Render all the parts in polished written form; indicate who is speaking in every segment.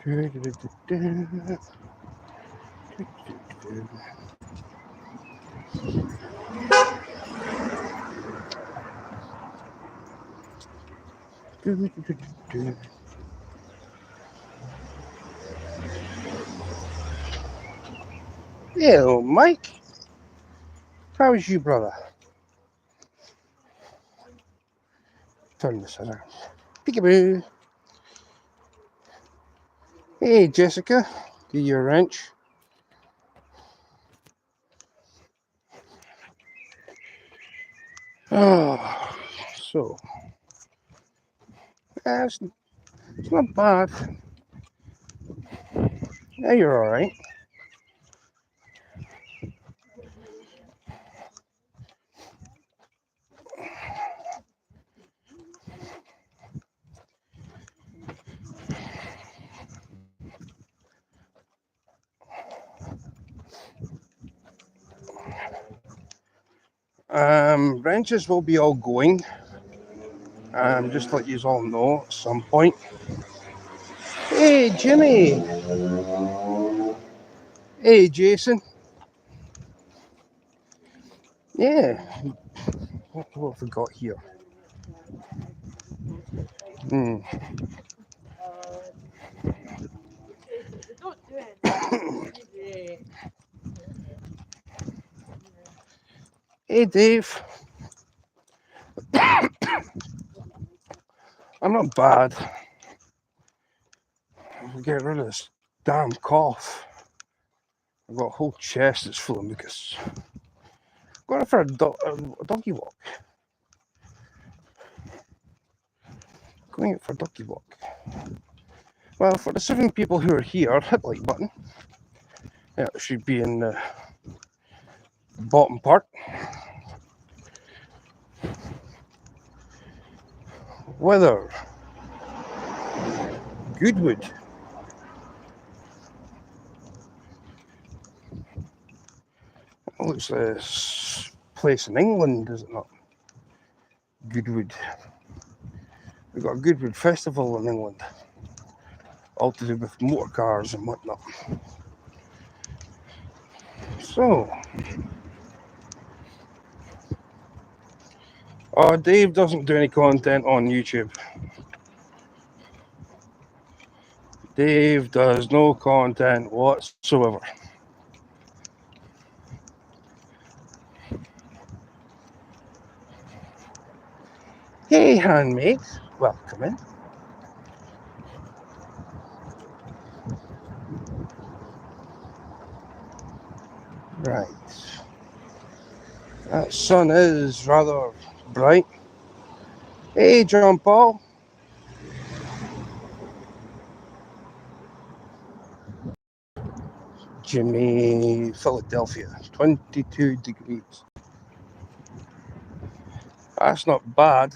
Speaker 1: Hello, Mike. How's you, brother? Turn this around. Peekaboo. Hey, Jessica. Give you a wrench. Oh, so it's not bad. Yeah, you're all right. Wrenches will be all going. Just to let you all know at some point. Hey, Jimmy. Hey, Jason. Yeah. What have we got here? Hey, Dave. I'm not bad. I'll get rid of this damn cough. I've got a whole chest that's full of mucus. Going for a doggy walk. Going out for a doggy walk. Well, for the 7 people who are here, hit the like button. Yeah, it should be in the bottom part. Weather. Goodwood. That looks like this place in England, does it not? Goodwood. We've got a Goodwood festival in England. All to do with motor cars and whatnot. So, Dave doesn't do any content on YouTube. Dave does no content whatsoever. Hey, handmaid, welcome in. Right. That sun is rather bright. Hey, John Paul. Jimmy, Philadelphia, 22 degrees. That's not bad.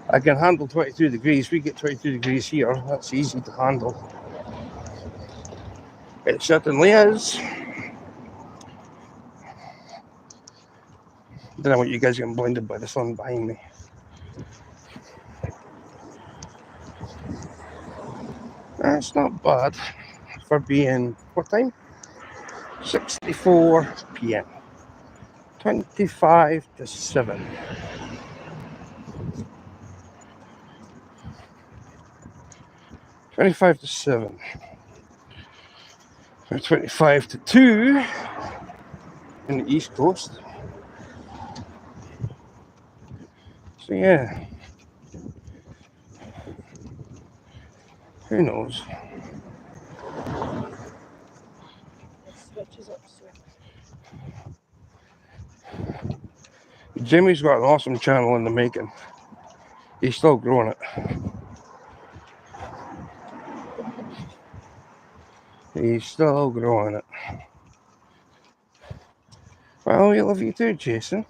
Speaker 1: I can handle 22 degrees. We get 22 degrees here. That's easy to handle. It certainly is. Don't know what you guys getting blinded by the sun behind me. That's not bad for being, what time? 64 p.m. 25 to 7. 25 to 7. 25 to 2 in the East Coast. So yeah. Who knows? Jimmy's got an awesome channel in the making. He's still growing it. He's still growing it. Well, we love you too, Jason.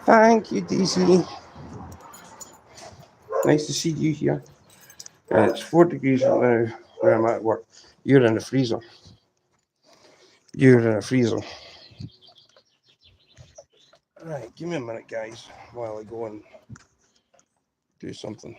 Speaker 1: Thank you, DC. Nice to see you here. It's 4 degrees right now where I'm at work. You're in the freezer. You're in a freezer. Alright, give me a minute, guys, while I go and do something.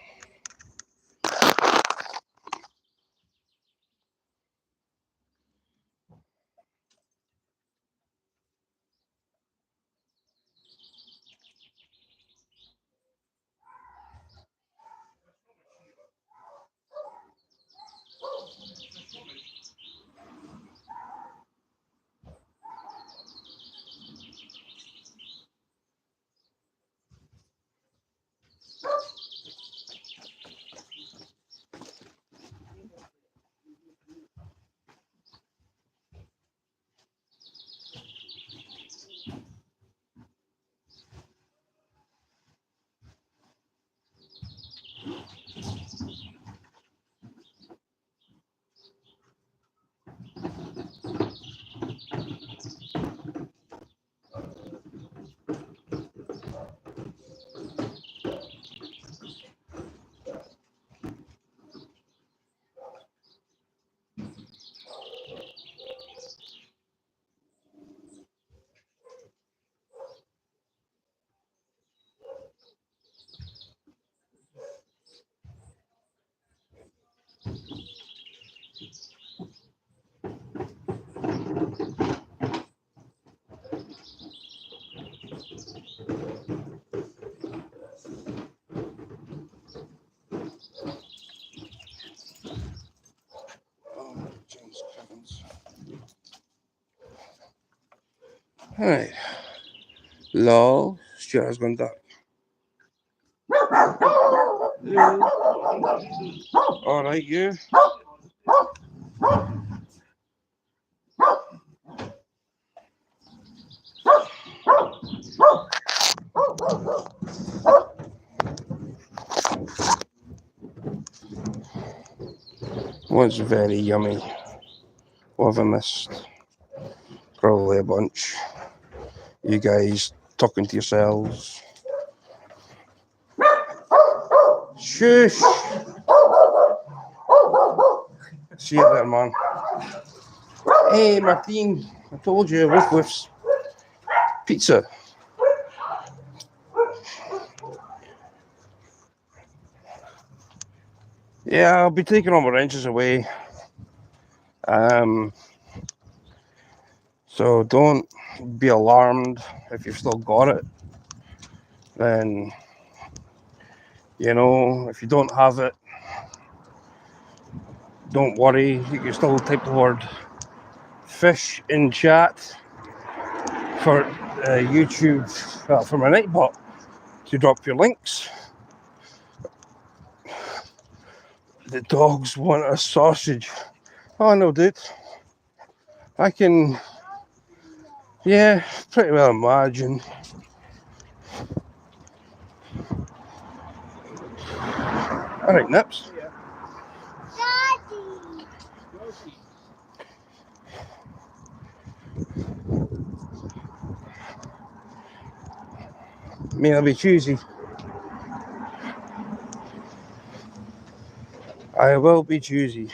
Speaker 1: James Cribbins. Alright. Lol. Stuart has gone dark. Alright, you. Was very yummy. What have I missed? Probably a bunch. You guys talking to yourselves. Shush! See you there, man. Hey, Martine, I told you, Woof's pizza. Yeah, I'll be taking all my wrenches away. So don't be alarmed if you've still got it. Then, you know, if you don't have it, don't worry. You can still type the word fish in chat for YouTube, for my Nightbot to drop your links. The dogs want a sausage. Oh no, dude. I can, yeah, pretty well imagine. Alright, Nips. May I be choosy? I will be choosy.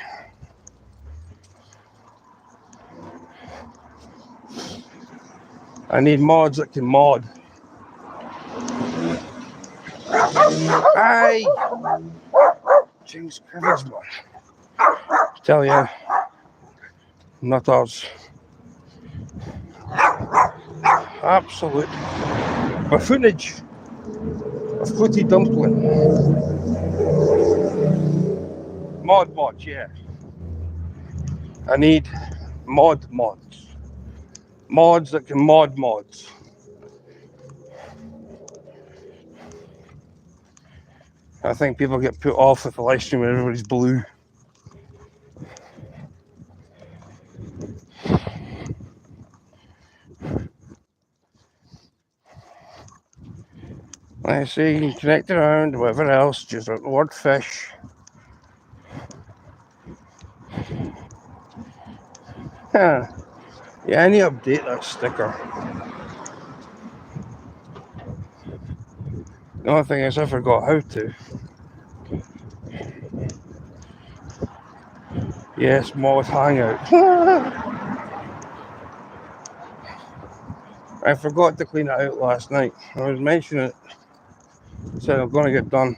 Speaker 1: I need mods that can mod. Aye! James Cribbins, man. Tell ya, not ours. Absolute buffoonage of footy dumpling. Mods, yeah. I need mods. Mods that can mod mods. I think people get put off with the live stream when everybody's blue. Like I say, you can connect around, whatever else, just the word fish. Yeah, I need to update that sticker. The only thing is I forgot how to. Yes, mod hangout. I forgot to clean it out last night. I was mentioning it, said I'm going to get done.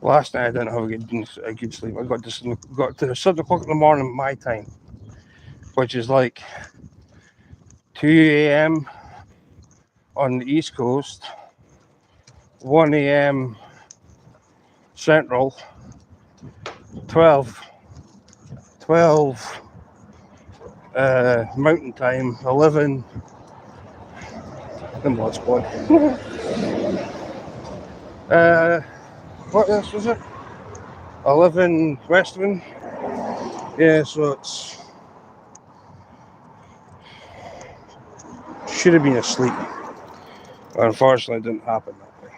Speaker 1: Last night I didn't have a good sleep. I got to 7 o'clock in the morning my time, which is like 2 a.m. on the East Coast, 1 a.m. Central, 12 Mountain Time, 11 the mod squad. What else was it? 11 Western. Yeah, so it's should have been asleep. Unfortunately, it didn't happen that way.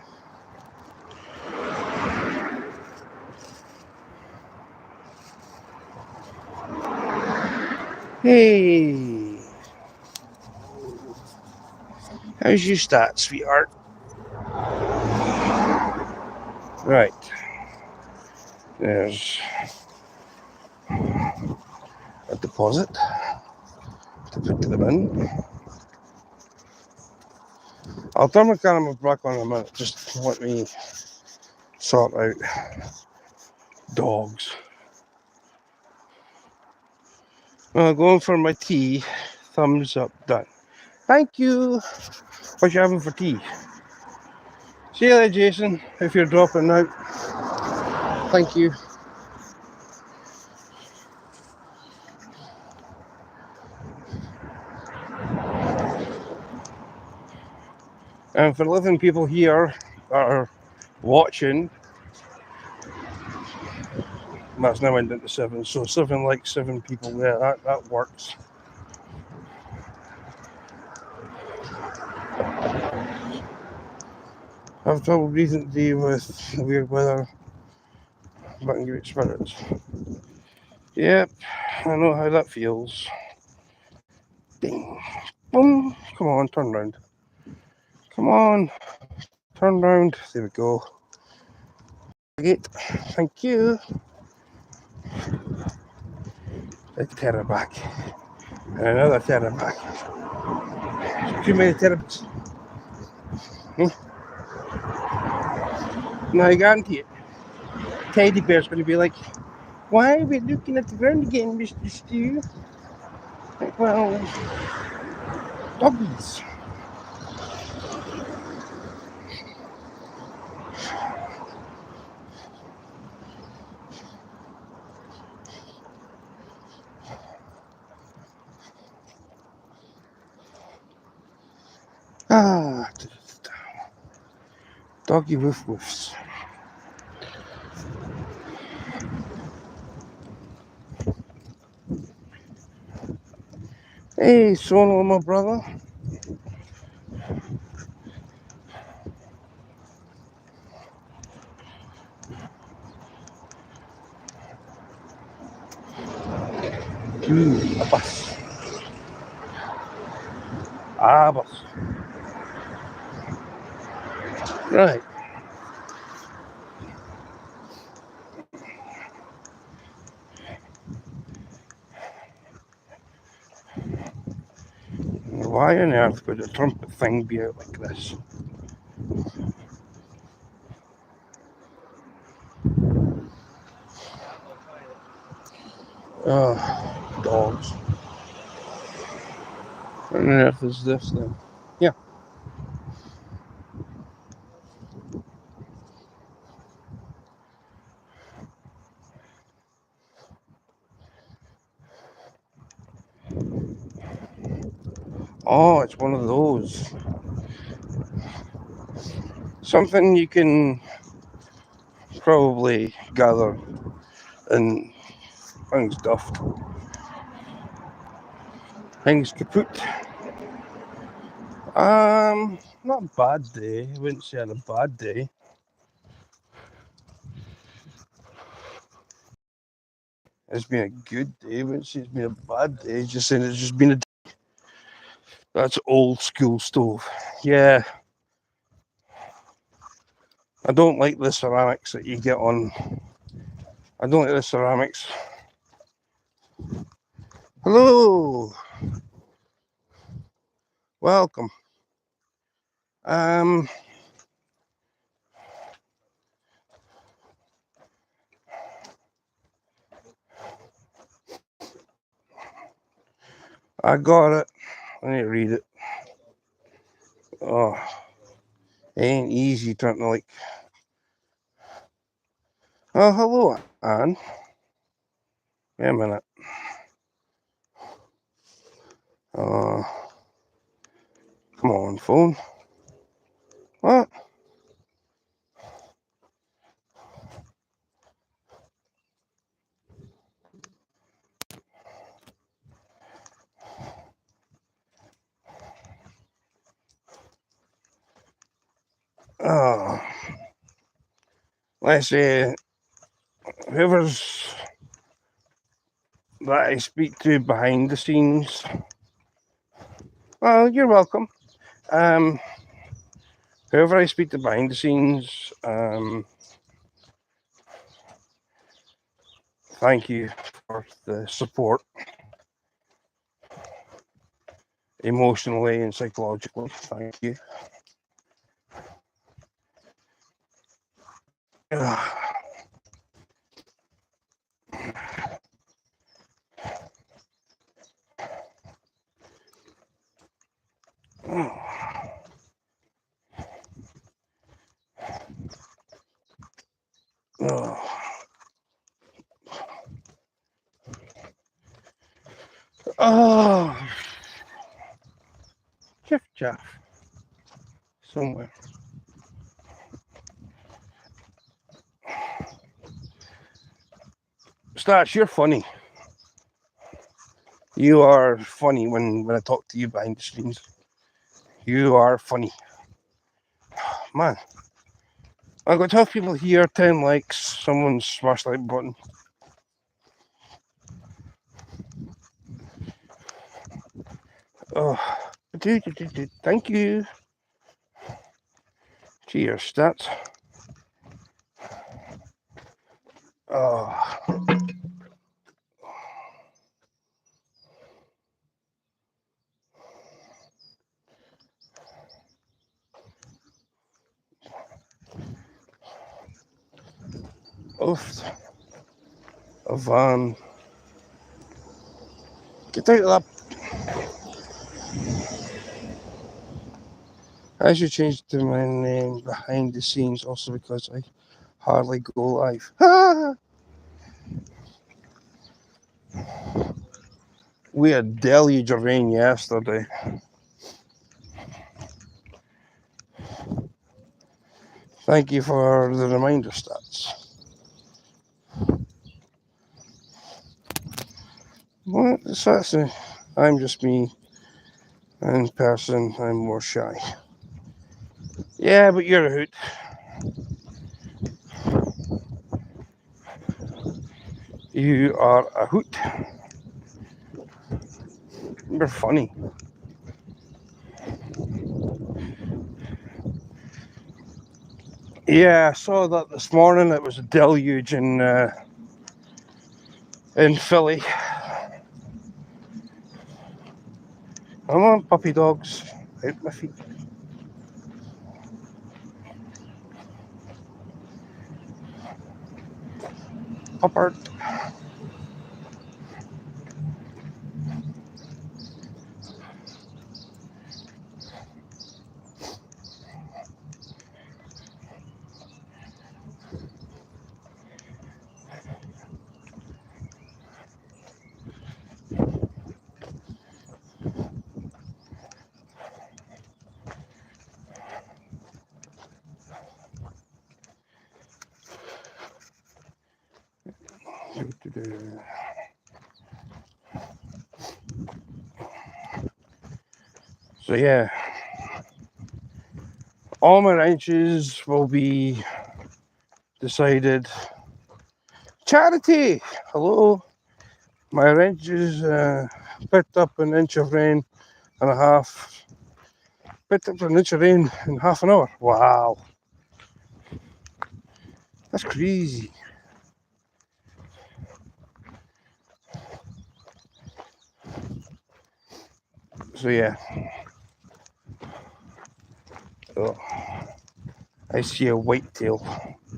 Speaker 1: Hey, how's your stats, sweetheart? Right, there's a deposit to put to the bin. I'll turn my camera back on in a minute. Just let me sort out dogs. Well, going for my tea. Thumbs up, done. Thank you. What you having for tea? See you later, Jason, if you're dropping out. Thank you. And for 11 people here that are watching, that's now went into 7, so 7 people there, that works. I've trouble breathing today with the weird weather, but I can give it spirits. Yep, I know how that feels. Ding. Boom. Come on, turn round. Come on, turn round. There we go. Gate. Thank you. Let's tear it back. And another tear it back. Too many terrors. Now I guarantee it. Teddy bear's going to be like, why are we looking at the ground again, Mr. Stu? Like, well, doggies. Ah, doggy woof woofs. Hey, Sonal, my brother. A bus. Ah, bus. Right. Why on earth would a trumpet thing be out like this? Oh, dogs. What on earth is this then? Yeah. Oh, it's one of those. Something you can probably gather in things duffed. Things kaput. Not a bad day. I wouldn't say I had a bad day. It's been a good day. I wouldn't say it's been a bad day. Just saying it's just been a day. That's old school stove. Yeah. I don't like the ceramics that you get on. I don't like the ceramics Hello, welcome. Um, I got it. I need to read it. Oh, it ain't easy trying to like. Oh, hello, Anne. Wait a minute. Uh, come on, phone. What? Oh, let's say whoever's that I speak to behind the scenes. Well, you're welcome. Um, whoever I speak to behind the scenes, thank you for the support, emotionally and psychologically. Thank you. Oh, Jeff somewhere. Stats, you're funny. You are funny when I talk to you behind the scenes. You are funny. Man, I've got 12 people here, 10 likes. Someone smashed the like button. Oh, thank you. Cheers, Stats. Oh. Oof. A van. Get out of that. I should change to my name behind the scenes also because I hardly go live. We had a deluge of rain yesterday. Thank you for the reminder, Stats. What? That's I'm just me. In person, I'm more shy. Yeah, but you're a hoot. You are a hoot. You're funny. Yeah, I saw that this morning. It was a deluge in Philly. Come on, puppy dogs. Out my feet. Puppert. So yeah, all my ranches will be decided. Charity! Hello. My ranches picked up an inch of rain and a half. Picked up an inch of rain in half an hour. Wow. That's crazy. So yeah. Oh, I see a whitetail.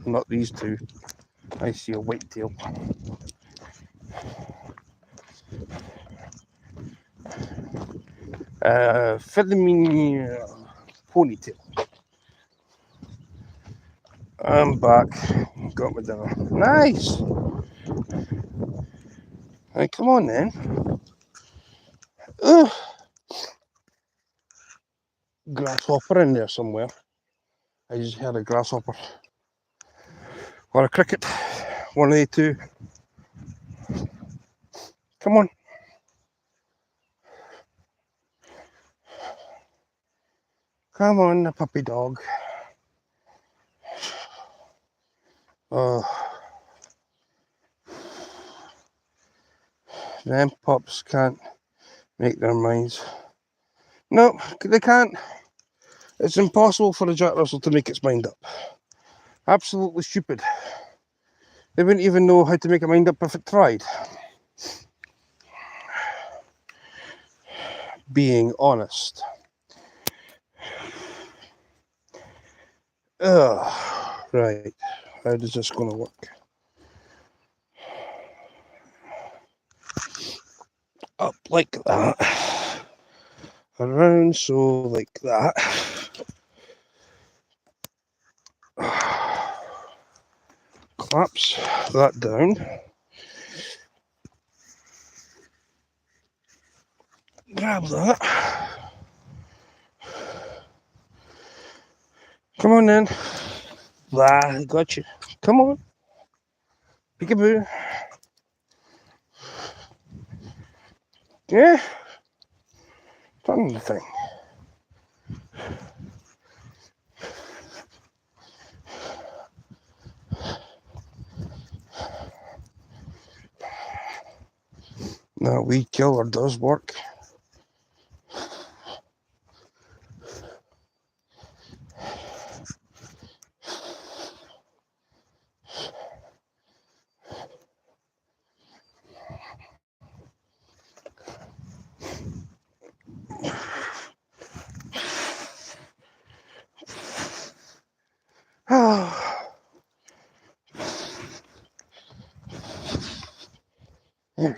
Speaker 1: Not these two. I see a whitetail. Filming ponytail. I'm back. Got my dinner. Nice. Hey, come on then. Ugh. Grasshopper in there somewhere. I just heard a grasshopper. Or a cricket. One of the two. Come on. Come on, the puppy dog. Oh. Them pups can't make their minds. No, they can't. It's impossible for a Jack Russell to make its mind up. Absolutely stupid. They wouldn't even know how to make a mind up if it tried. Being honest. Ugh. Right. How is this going to work? Up like that. Around so like that. Claps that down. Grab that. Come on then. Ah, got you. Come on. Peekaboo. Yeah. Turn the thing. That weed killer does work. There we go.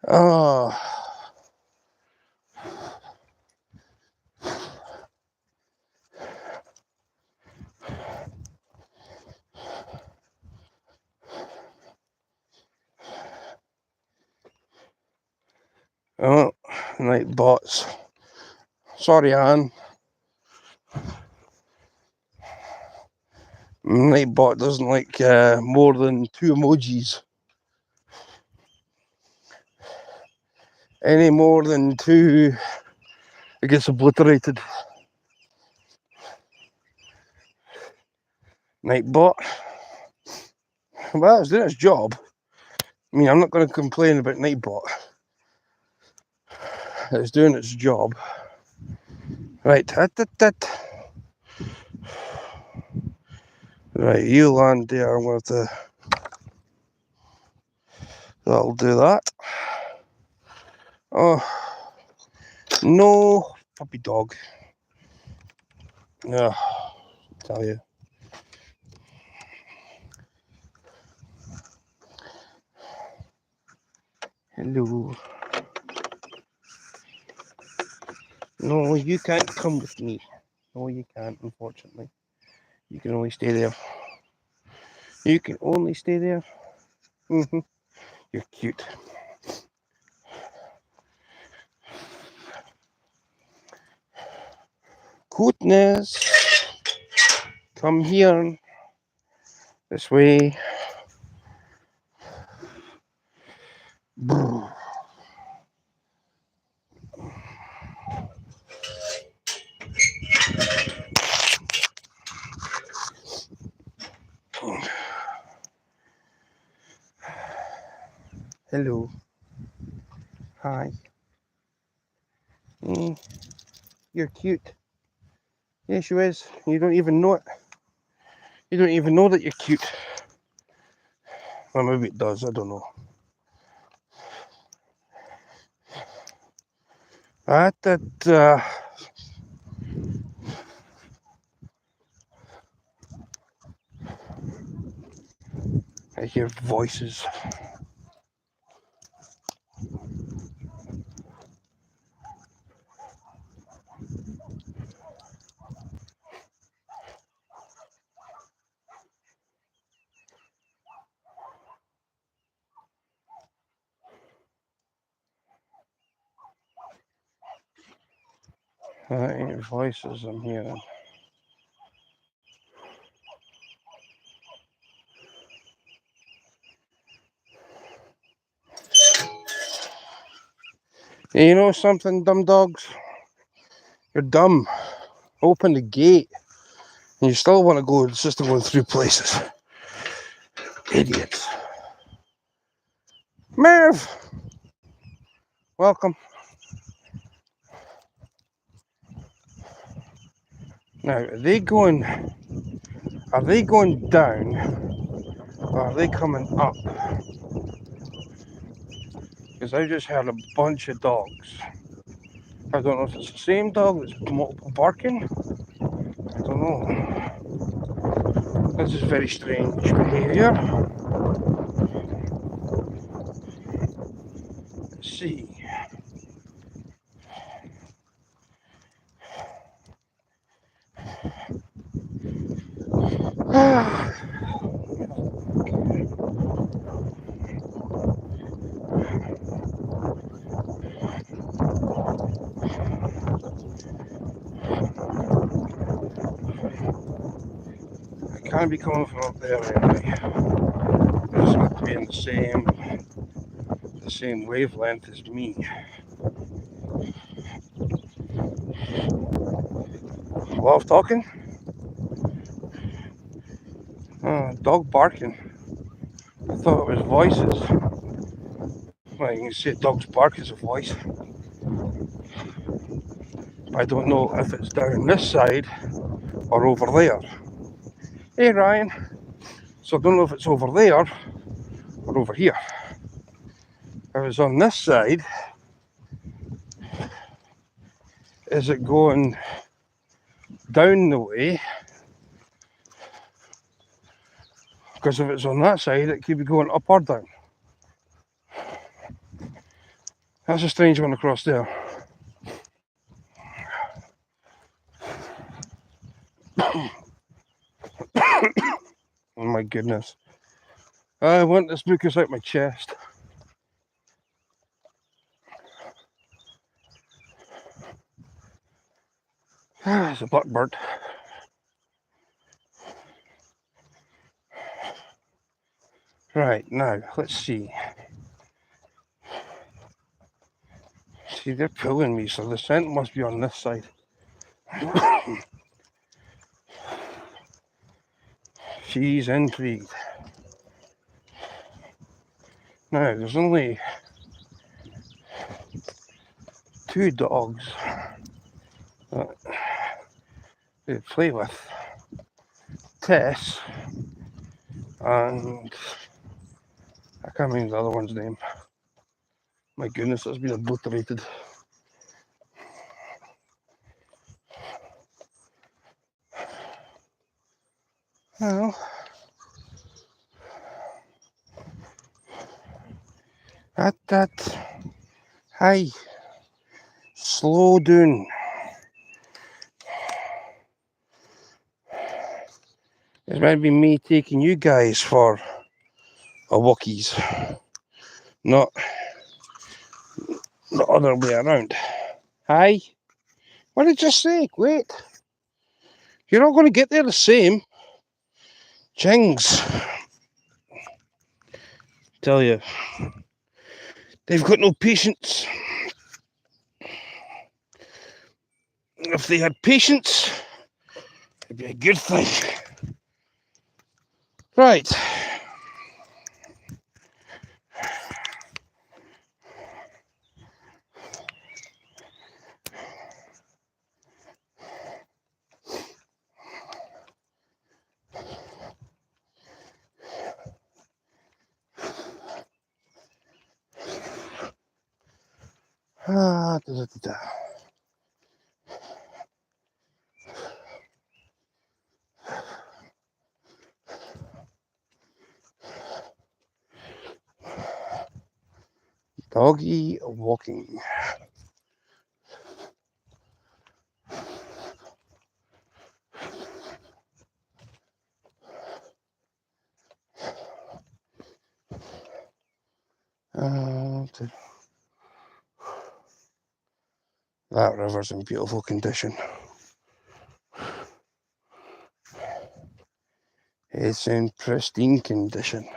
Speaker 1: Oh. Oh, night bots. Sorry, Anne. Nightbot doesn't like more than 2 emojis. Any more than 2, it gets obliterated. Nightbot. Well, it's doing its job. I mean, I'm not going to complain about Nightbot. It's doing its job. Right. Right, you land there. I'm going to have to... That'll do that. Oh, no, puppy dog. Yeah, tell you. Hello. No, you can't come with me. No, you can't, unfortunately. You can only stay there. You can only stay there. You're cute. Cuteness. Come here. This way. Brr. Hello. Hi. You're cute. Yes, you is. You don't even know it. You don't even know that you're cute. Well, maybe it does. I don't know. I hear voices. I hear voices I'm hearing. Hey, you know something, dumb dogs? You're dumb. Open the gate. And you still want to go. It's just going through places. Idiots. Merv! Welcome. Now, are they going down, or are they coming up? Because I just heard a bunch of dogs. I don't know if it's the same dog that's multiple barking. I don't know. This is very strange behaviour. Let's see. I can't be coming from up there anyway. They just have to be in the same wavelength as me. While I'm talking, dog barking. I thought it was voices. Well, you can say dogs bark is a voice. I don't know if it's down this side or over there. Hey Ryan. So I don't know if it's over there or over here. If it's on this side, is it going down the way? Because if it's on that side, it could be going up or down. That's a strange one across there. Oh my goodness. I want this mucus out my chest. It's a blackbird. Right, now, let's see. See, they're pulling me, so the scent must be on this side. She's intrigued. Now, there's only 2 dogs that they play with. Tess and I can't remember the other one's name. My goodness, that's been obliterated. Well, hi, slow down. It's meant to be me taking you guys for a walkies, not the other way around. Hi, what did you say? Wait, you're not going to get there the same. Chings, tell you, they've got no patience. If they had patience, it'd be a good thing. Right. Da, da, da. Doggy walking. That river's in beautiful condition. It's in pristine condition.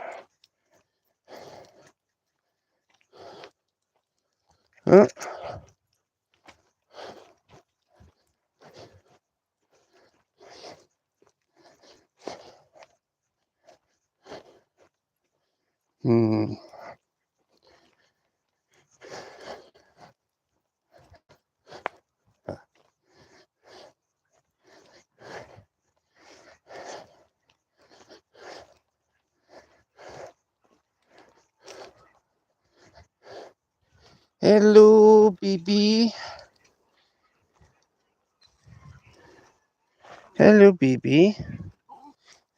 Speaker 1: Huh? Hello, baby. Hello, baby.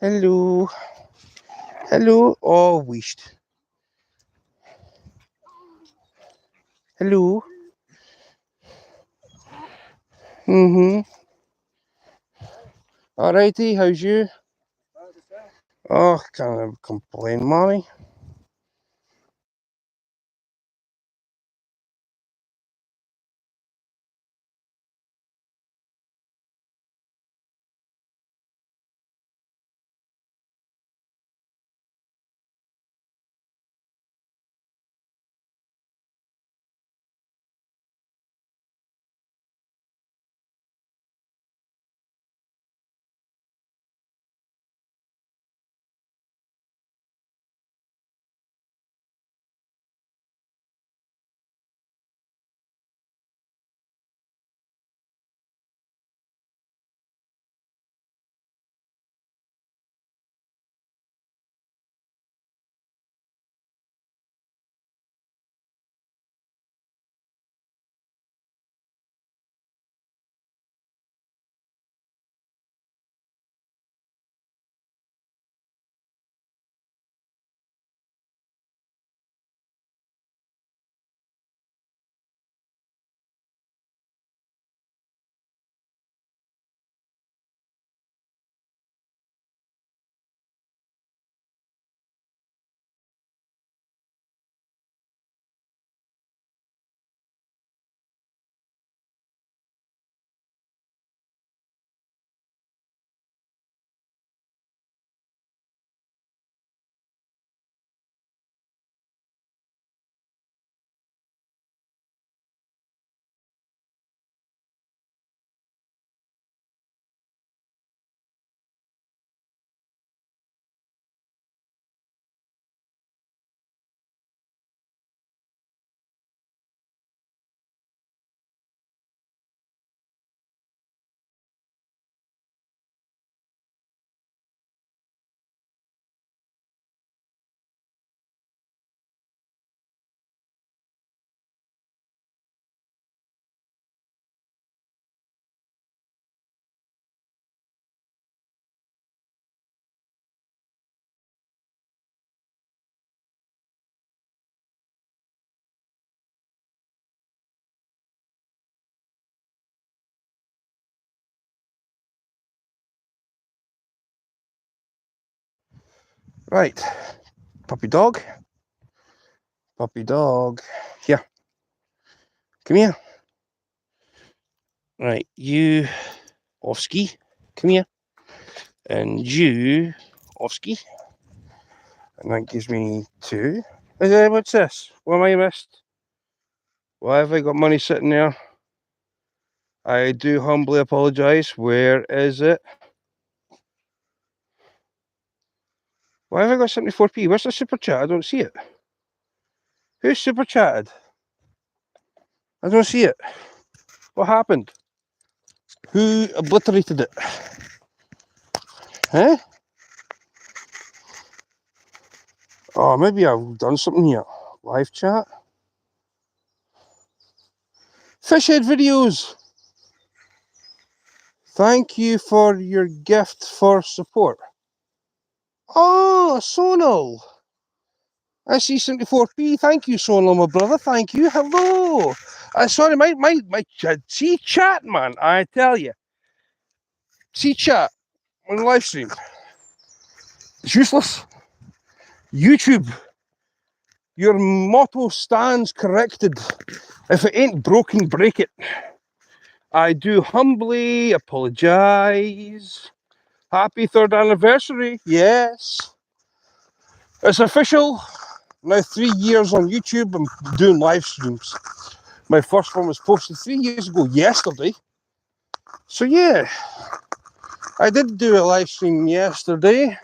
Speaker 1: Hello. Hello. Oh, wished. Hello. Alrighty, how's you? Oh, can't complain, mommy. Right, puppy dog. Puppy dog. Here. Come here. Right, you off ski. Come here. And you off ski. And that gives me 2. What's this? What am I missed? Why have I got money sitting there? I do humbly apologise. Where is it? Why have I got 74p? Where's the super chat? I don't see it. Who super chatted? I don't see it. What happened? Who obliterated it? Huh? Oh, maybe I've done something here. Live chat? Fishhead videos. Thank you for your gift for support. Oh, Sonal. I see 74p. Thank you, Sonal, my brother. Thank you. Hello. Sorry, my see chat, man. I tell you. See chat on the live stream. It's useless. YouTube. Your motto stands corrected. If it ain't broken, break it. I do humbly apologise. Happy 3rd anniversary. Yes. It's official. Now 3 years on YouTube. I'm doing live streams. My first one was posted 3 years ago yesterday. So yeah, I did do a live stream yesterday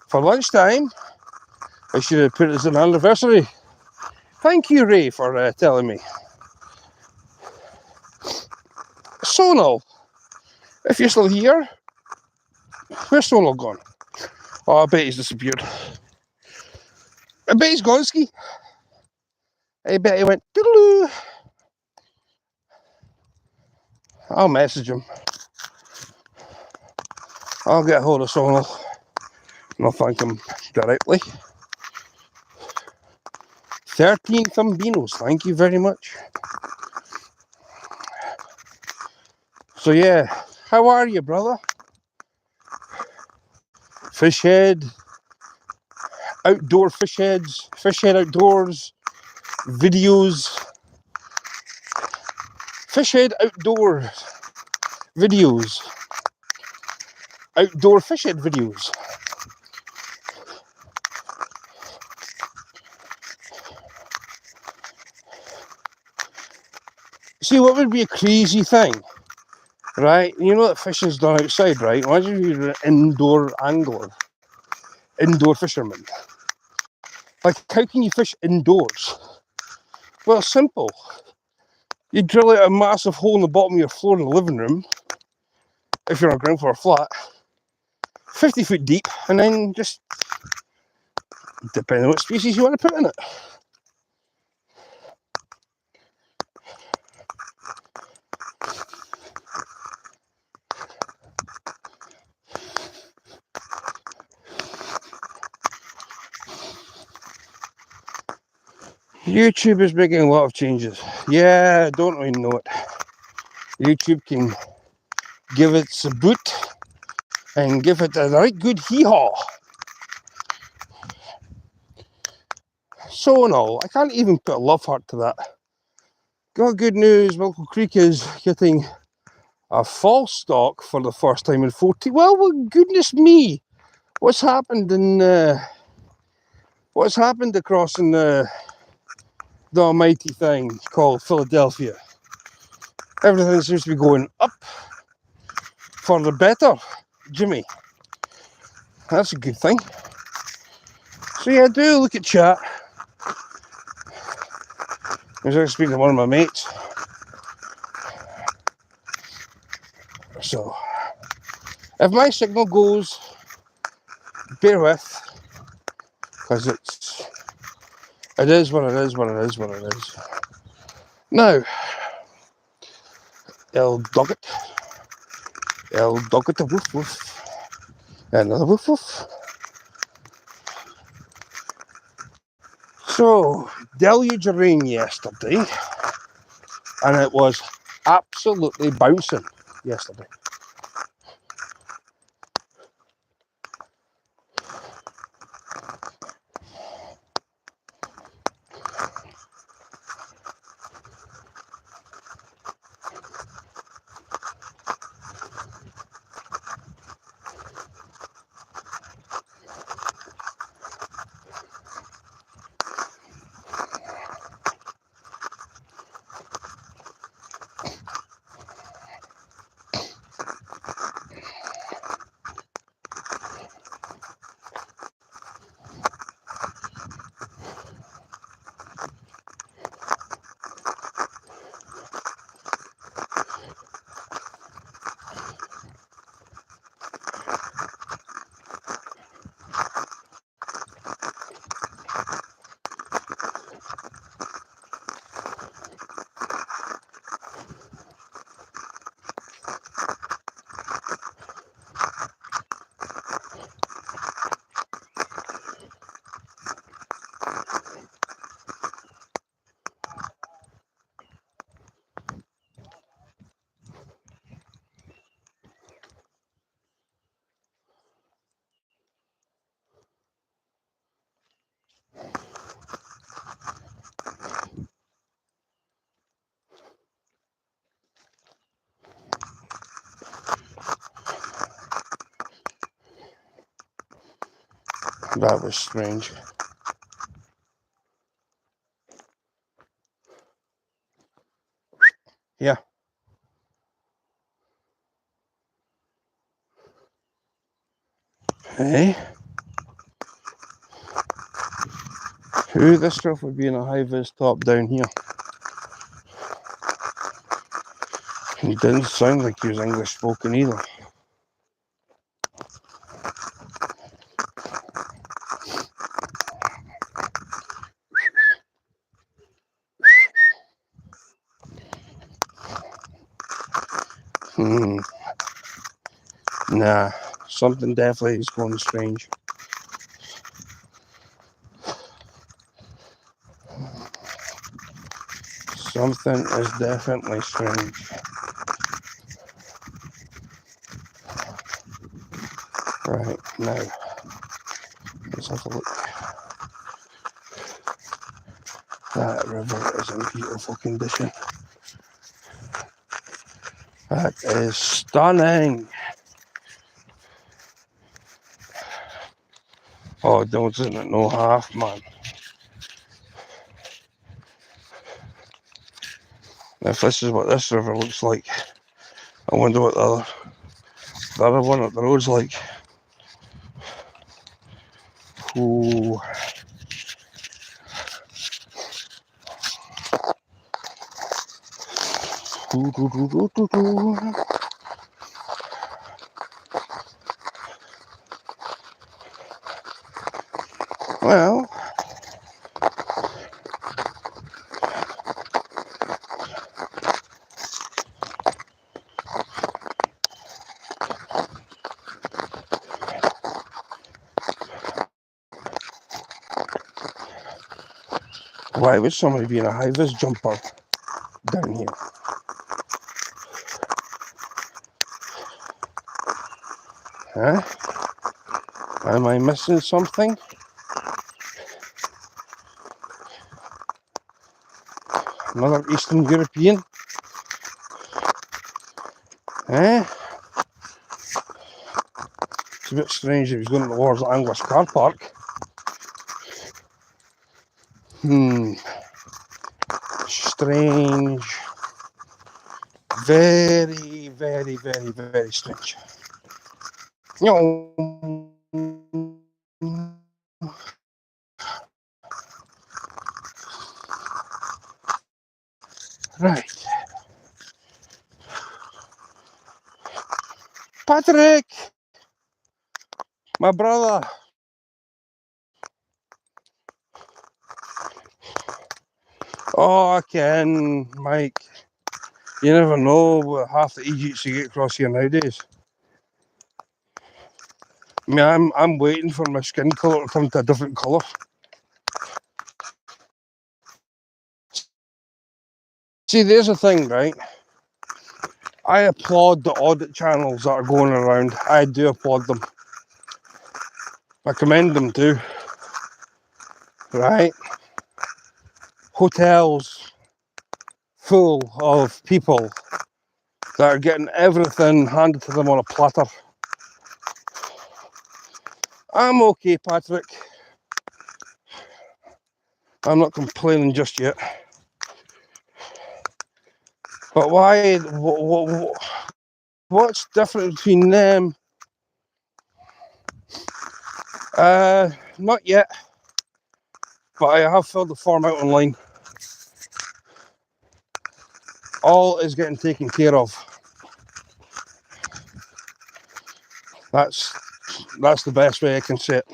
Speaker 1: for lunchtime. I should have put it as an anniversary. Thank you, Ray, for telling me. Sonal, if you're still here, where's Sonal gone? Oh, I bet he's disappeared. I bet he's gone ski. I bet he went doodaloo. I'll message him. I'll get hold of Sonal and I'll thank him directly. 13 Thumbinos, thank you very much. So yeah, how are you, brother? Fishhead, outdoor fish heads, Fishhead Outdoors, videos, Fishhead Outdoors, videos, outdoor Fishhead videos. See, what would be a crazy thing, right? You know that fishing's done outside, right? Imagine if you're an indoor angler, indoor fisherman. Like, how can you fish indoors? Well, simple. You drill out a massive hole in the bottom of your floor in the living room, if you're on a ground floor flat, 50 foot deep, and then just, depending on what species you want to put in it. YouTube is making a lot of changes. Yeah, I don't really know it. YouTube can give it a boot and give it a right good hee-haw. So and all, I can't even put a love heart to that. Got good news, Wilco Creek is getting a fall stock for the first time in 40. Well, goodness me, what's happened across in the almighty thing called Philadelphia? Everything seems to be going up for the better, Jimmy. That's a good thing. So yeah, do look at chat. I was actually speaking to one of my mates. So if my signal goes, bear with, because it is what it is, what it is, what it is. Now, El Dogget, the woof woof, another woof woof. So, deluge of rain yesterday, and it was absolutely bouncing yesterday. That was strange. Yeah. Hey. Who this stuff would be in a high-vis top down here? He didn't sound like he was English spoken either. Nah, something definitely is going strange. Something is definitely strange. Right, now, let's have a look. That river is in beautiful condition. That is stunning. Oh, don't isn't it no half, man. If this is what this river looks like, I wonder what the other one up the road's like. Ooh. Well, why would somebody be in a high-vis jumper down here? Huh? Am I missing something? Another Eastern European? Eh? It's a bit strange if he's going towards the English car park. Strange. Very, very, very, very strange. Right. Patrick! My brother! Oh, I can, Mike. You never know what half the Egypts you get across here nowadays. I mean, I'm waiting for my skin colour to turn to a different colour. See, there's the thing, right? I applaud the audit channels that are going around. I do applaud them. I commend them too. Right? Hotels full of people that are getting everything handed to them on a platter. I'm okay, Patrick. I'm not complaining just yet. But why? What's different between them? Not yet. But I have filled the form out online. All is getting taken care of. That's the best way I can say it.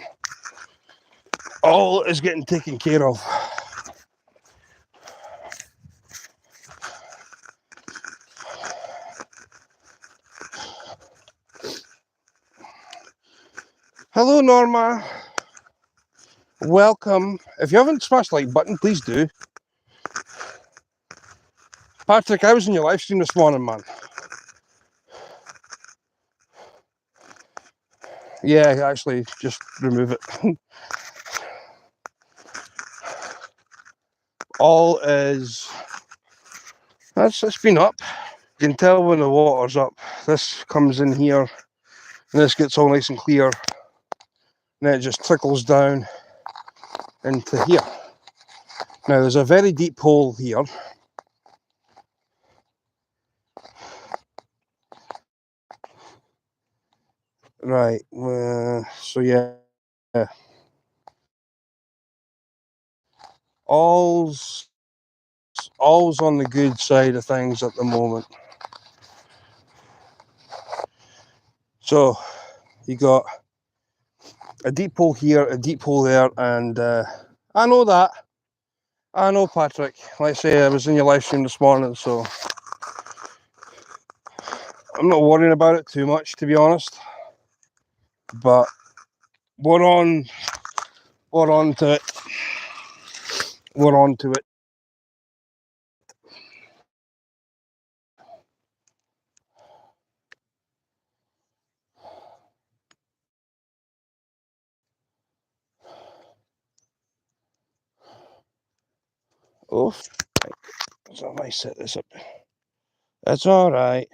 Speaker 1: All is getting taken care of. Hello, Norma. Welcome. If you haven't smashed the like button, please do. Patrick, I was in your live stream this morning, man. Yeah, actually, just remove it. All is... It's been up. You can tell when the water's up. This comes in here, and this gets all nice and clear. and then it just trickles down into here. Now there's a very deep hole here. Right, so yeah. All's on the good side of things at the moment. So you got a deep hole here, a deep hole there, and I know that. I know, Patrick. Like I say, I was in your live stream this morning, so I'm not worrying about it too much, to be honest. But we're on to it. We're on to it. Oh, so if I set this up, that's all right.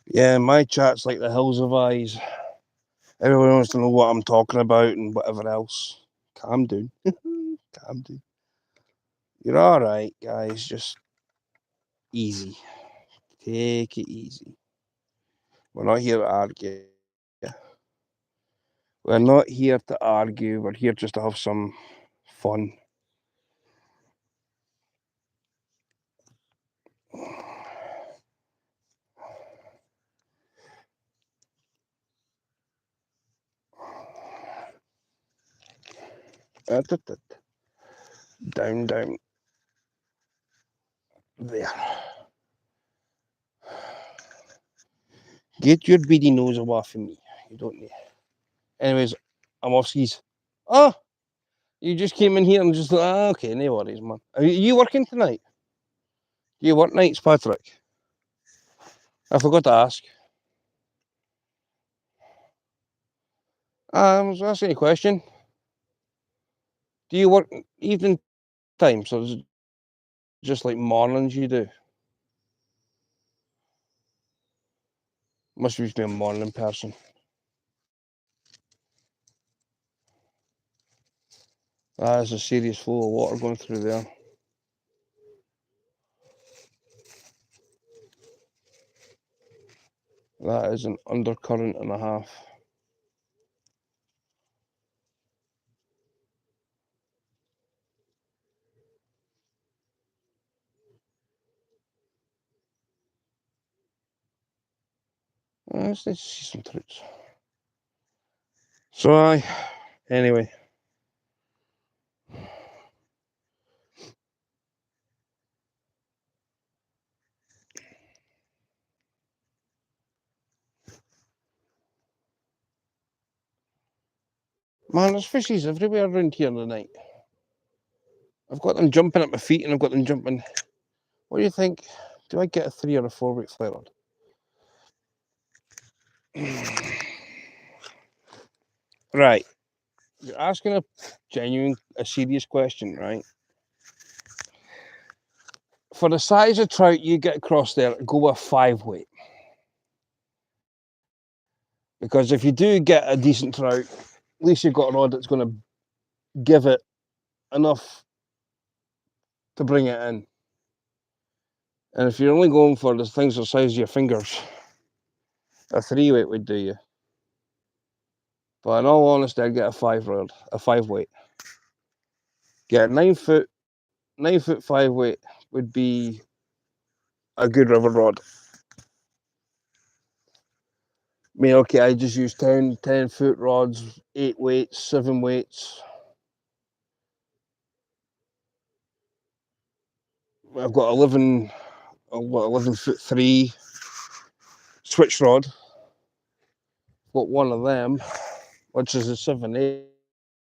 Speaker 1: Yeah, my chat's like the hills of eyes. Everyone wants to know what I'm talking about and whatever else. Calm down. Calm down. You're all right, guys. Just easy. Take it easy. We're not here to argue. We're not here to argue. We're here just to have some fun. Down, down. There. Get your beady nose away from me. You don't need. Anyways, I'm off skis. Oh, you just came in here and just thought, okay, no worries, man. Are you working tonight? Do you work nights, Patrick? I forgot to ask. I was asking you a question. Do you work evening times, or is it just like mornings you do? Must be a morning person. There's a serious flow of water going through there. That is an undercurrent and a half. It's nice to see some trouts. So, anyway. Man, there's fishies everywhere around here tonight. I've got them jumping at my feet and I've got them jumping. What do you think? Do I get a 3 or a 4 weight flare rod? Right. You're asking a serious question, right? For the size of trout you get across there, go with 5 weight. Because if you do get a decent trout, at least you've got a rod that's going to give it enough to bring it in. And if you're only going for the things the size of your fingers, a 3 weight would do you. But in all honesty, I'd get a 5 weight. Get a 9 foot 5 weight would be a good river rod. I mean, okay, I just use 10 foot rods, 8 weights, 7 weights. I've got 11 foot 3 switch rod. Got one of them, which is a 7/8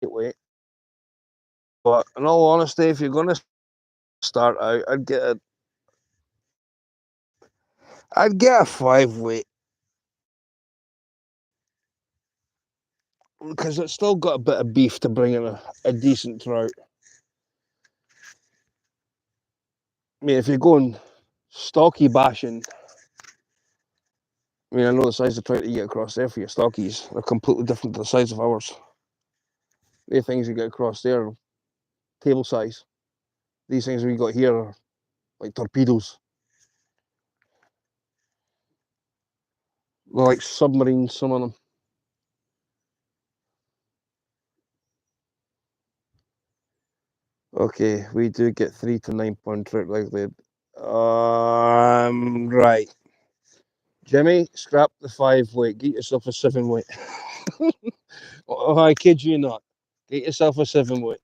Speaker 1: weight. But in all honesty, if you're going to start out, I'd get a 5 weight. Because it's still got a bit of beef to bring in a decent trout. I mean, if you're going stocky bashing, I mean, I know the size of trout that you get across there for your stockies are completely different to the size of ours. The things you get across there are table size. These things we got here are like torpedoes. They're like submarines, some of them. Okay, we do get 3 to 9 pound trout like that. Right. Jimmy, scrap the 5 weight. Get yourself a 7 weight. Oh, I kid you not. Get yourself a 7 weight.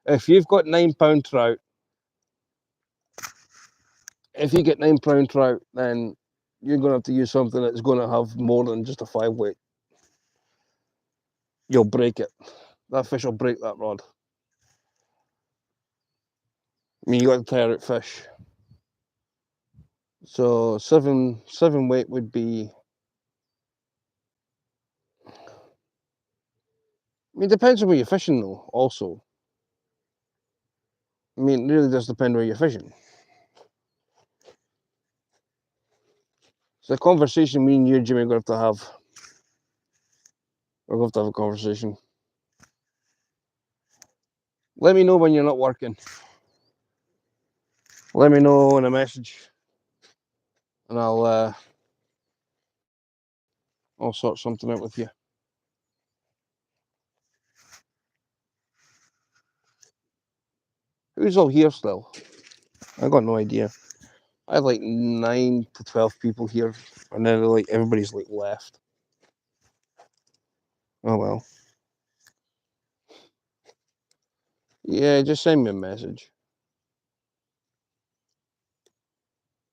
Speaker 1: If you've got 9 pound trout, if you get 9 pound trout, then you're going to have to use something that's going to have more than just a 5 weight. You'll break it. That fish will break that rod. I mean, you got to tire out fish. So seven weight would be. I mean, it depends on where you're fishing, though. Also, I mean, it really does depend where you're fishing. It's a conversation me and you, Jimmy, are going to have to have. We're going to have a conversation. Let me know when you're not working. Let me know in a message, and I'll sort something out with you. Who's all here still? I got no idea. I had like 9 to 12 people here, and then like everybody's like left. Oh well. Yeah, just send me a message.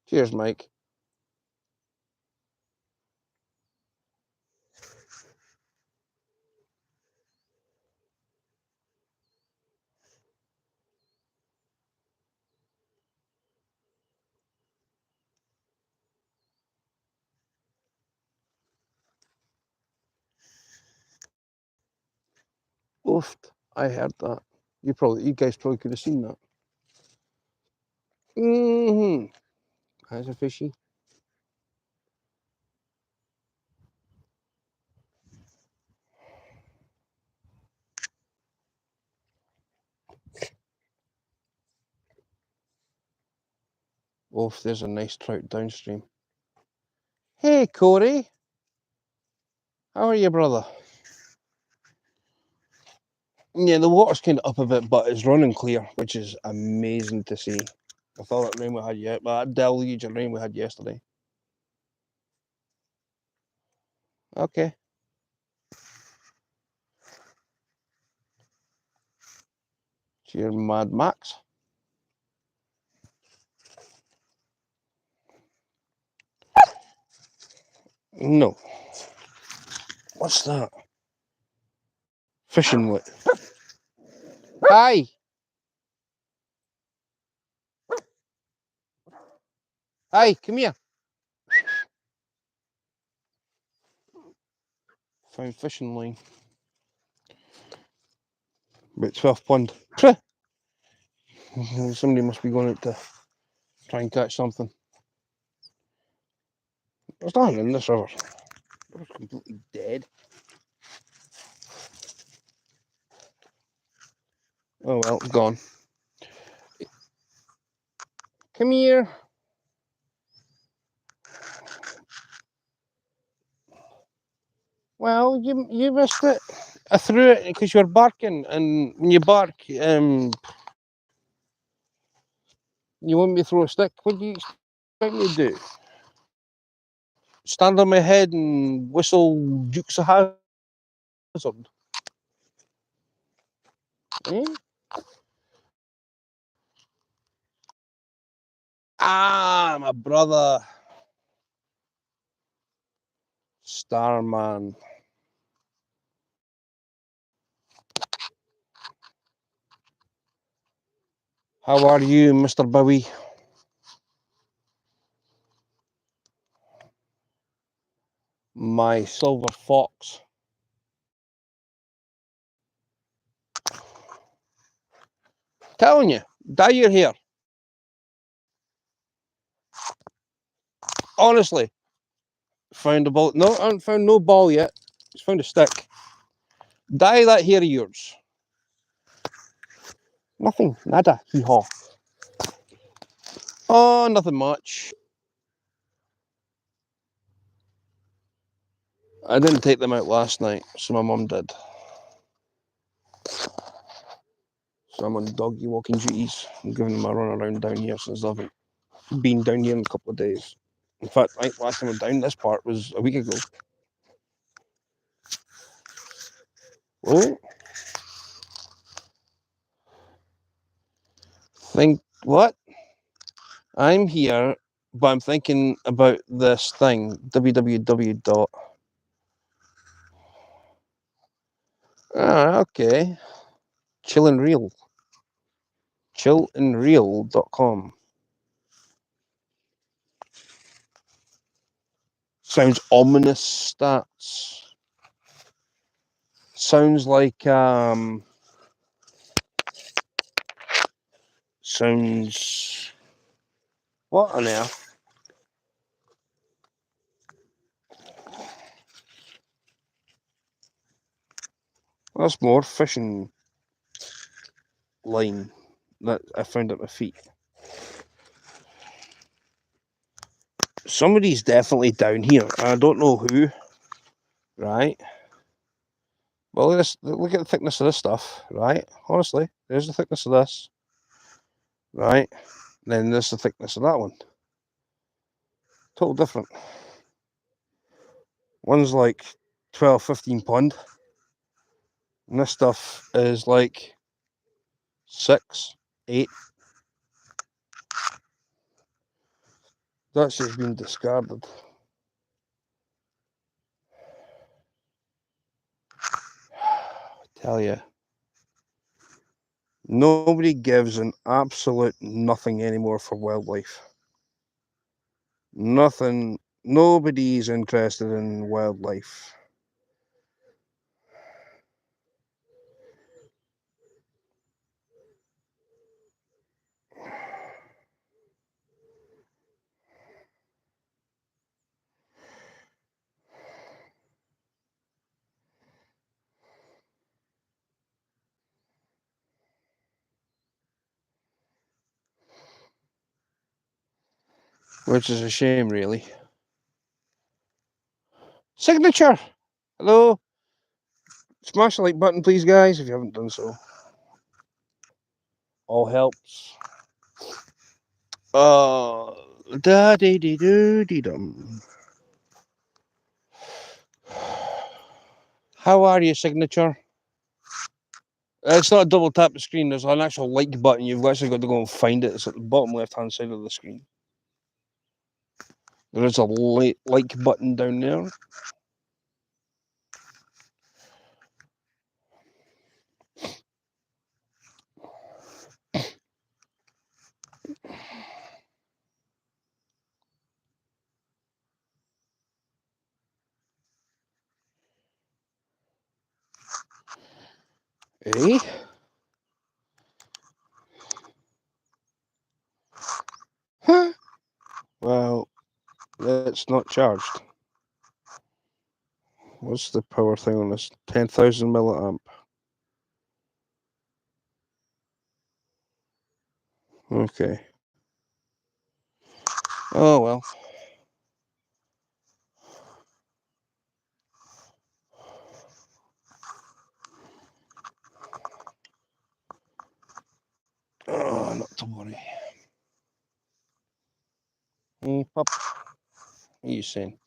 Speaker 1: Cheers, Mike. Woof. I heard that. You guys probably could have seen that. That's a fishy. Woof, there's a nice trout downstream. Hey, Corey. How are you, brother? Yeah, the water's kind of up a bit, but it's running clear, which is amazing to see. I thought that rain we had that deluge of rain we had yesterday. Okay. Cheers, Mad Max. No. What's that? Fishing wit. Hi. Hi, come here. Found fishing line. About 12 pound. Somebody must be going out to try and catch something. There's nothing in this river. It was completely dead. Oh well, gone. Come here. Well, you missed it. I threw it because you were barking, and when you bark, you want me to throw a stick. What do you expect me to do? Stand on my head and whistle Dukes of Hazzard? Eh? Ah, my brother. Starman. How are you, Mr. Bowie? My silver fox. Telling you, dye your hair. Honestly. Found a ball. No, I haven't found no ball yet. Just found a stick. Dye that hair of yours. Nothing. Nada. Hee-haw. Oh, nothing much. I didn't take them out last night, so my mum did. So I'm on doggy walking duties. I'm giving them a run around down here since I haven't been down here in a couple of days. In fact, I think last time I was down this part was a week ago. Oh. Think what? I'm here, but I'm thinking about this thing. www. Okay. Chill and real. Chillandreal.com. Sounds ominous stats. Sounds like sounds what on earth? That's more fishing line that I found at my feet. Somebody's definitely down here. I don't know who. Right. Well, look at the thickness of this stuff, right? Honestly, there's the thickness of this, right? Then there's the thickness of that one. Total different. One's like 12, 15 pound. And this stuff is like 6, 8. That's just been discarded. Tell you. Nobody gives an absolute nothing anymore for wildlife. Nothing. Nobody's interested in wildlife. Which is a shame, really. Signature! Hello? Smash the like button, please, guys, if you haven't done so. All helps. Da dee dee doo dee dum. How are you, Signature? It's not a double tap the screen. There's an actual like button. You've actually got to go and find it. It's at the bottom left-hand side of the screen. There is a like button down there. Eh? Huh? Well, it's not charged. What's the power thing on this? 10,000 milliamp. Okay. Oh, well. Oh, not to worry. Hey, pup. What are you saying?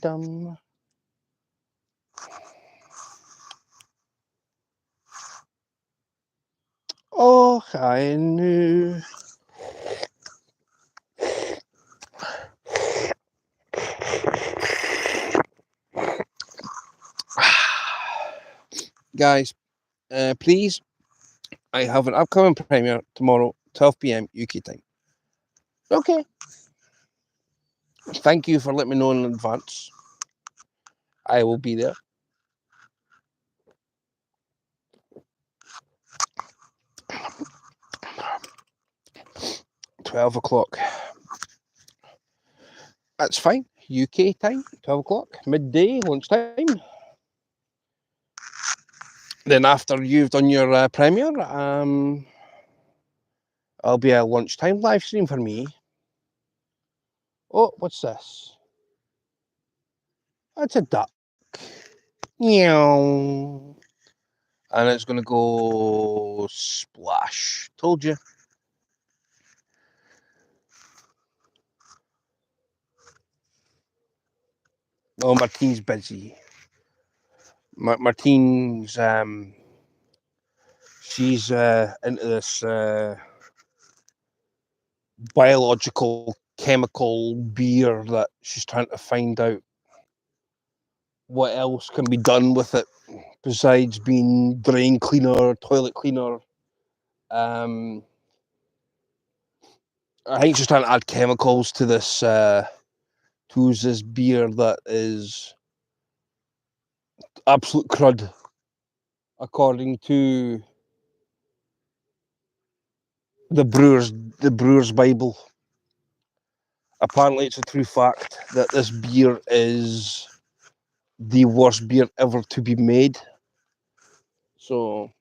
Speaker 1: Dum. Oh, I knew. Guys, please, I have an upcoming premiere tomorrow, 12 p.m. UK time. Okay. Thank you for letting me know in advance. I will be there. 12 o'clock. That's fine. UK time, 12 o'clock, midday, lunchtime. Then after you've done your premiere, I'll be a lunchtime live stream for me. Oh, what's this? That's a duck. Meow. And it's going to go splash. Told you. Oh, Martine's busy. Martine's, she's into this biological chemical beer that she's trying to find out what else can be done with it besides being drain cleaner, toilet cleaner. I think she's trying to add chemicals to this beer that is absolute crud, according to the brewer's Bible. Apparently, it's a true fact that this beer is the worst beer ever to be made. So,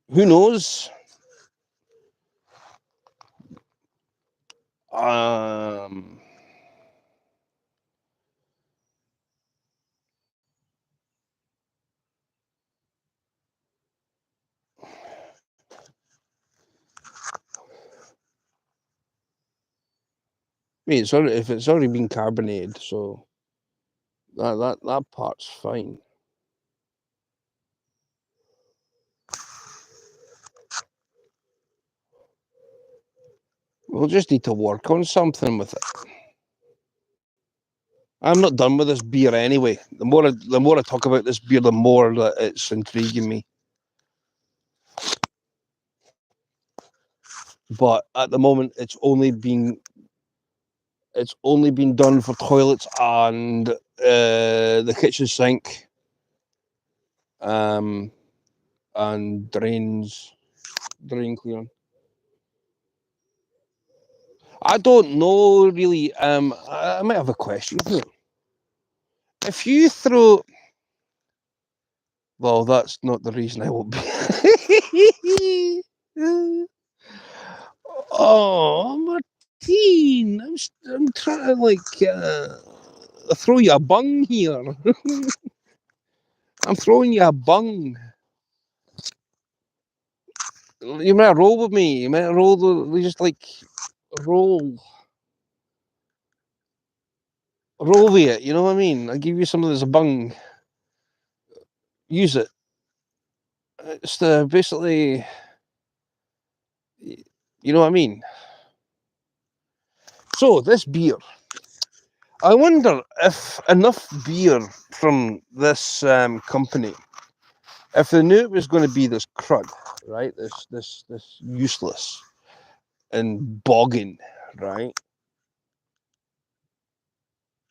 Speaker 1: who knows? If it's already been carbonated, so that part's fine. We'll just need to work on something with it. I'm not done with this beer anyway. The more I talk about this beer, the more that it's intriguing me. But at the moment, it's only been done for toilets and the kitchen sink, and drain cleaning. I don't know really. I might have a question here. If you throw, well, that's not the reason I won't be. Oh, Martine, I'm trying to throw you a bung here. I'm throwing you a bung. You might roll with me. You might roll. Just roll with it. You know what I mean? I give you something that's a bung. Use it. It's basically. You know what I mean? So this beer. I wonder if enough beer from this company, if they knew it was going to be this crud, right? This useless and bogging, right?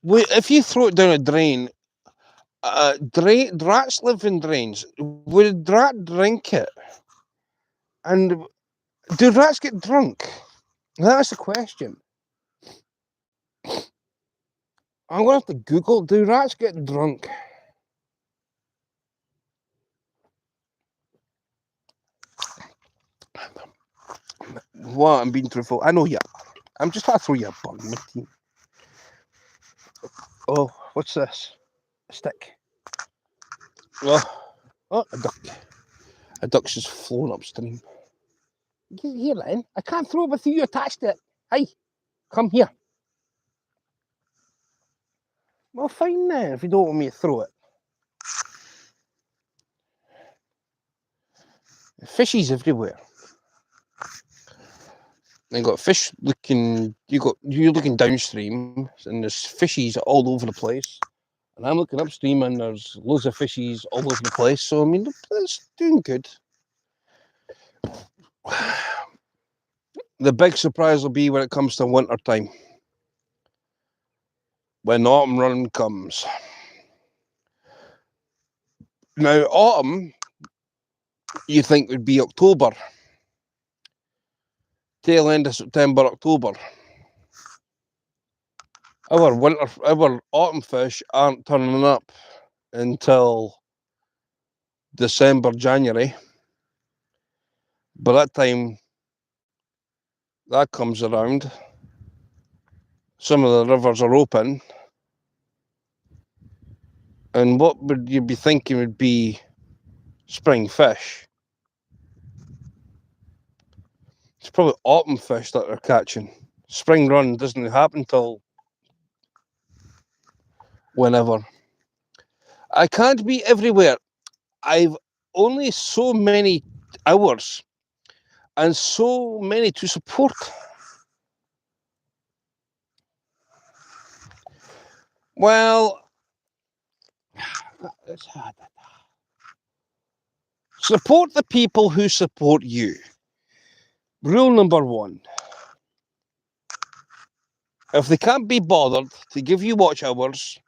Speaker 1: If you throw it down a drain, rats live in drains. Would a rat drink it? And do rats get drunk? That's the question. I'm going to have to Google, do rats get drunk? Well, I'm being truthful. I know you are. I'm just trying to throw you a bun, Martine. Oh, what's this? A stick. Oh, a duck. A duck's just flown upstream. Here, then. I can't throw it with you attached to it. Hey, come here. Well, fine then, if you don't want me to throw it. Fishies everywhere. You got fish looking. You're looking downstream, and there's fishies all over the place. And I'm looking upstream, and there's loads of fishies all over the place. So I mean, it's doing good. The big surprise will be when it comes to winter time, when autumn run comes. Now, autumn, you think would be October, tail end of September, October. Our autumn fish aren't turning up until December, January. By that time that comes around, some of the rivers are open. And what would you be thinking would be spring fish? It's probably autumn fish that they're catching. Spring run doesn't happen till whenever. I can't be everywhere. I've only so many hours and so many to support. Well, it's hard. Support the people who support you. Rule number one. If they can't be bothered to give you watch hours,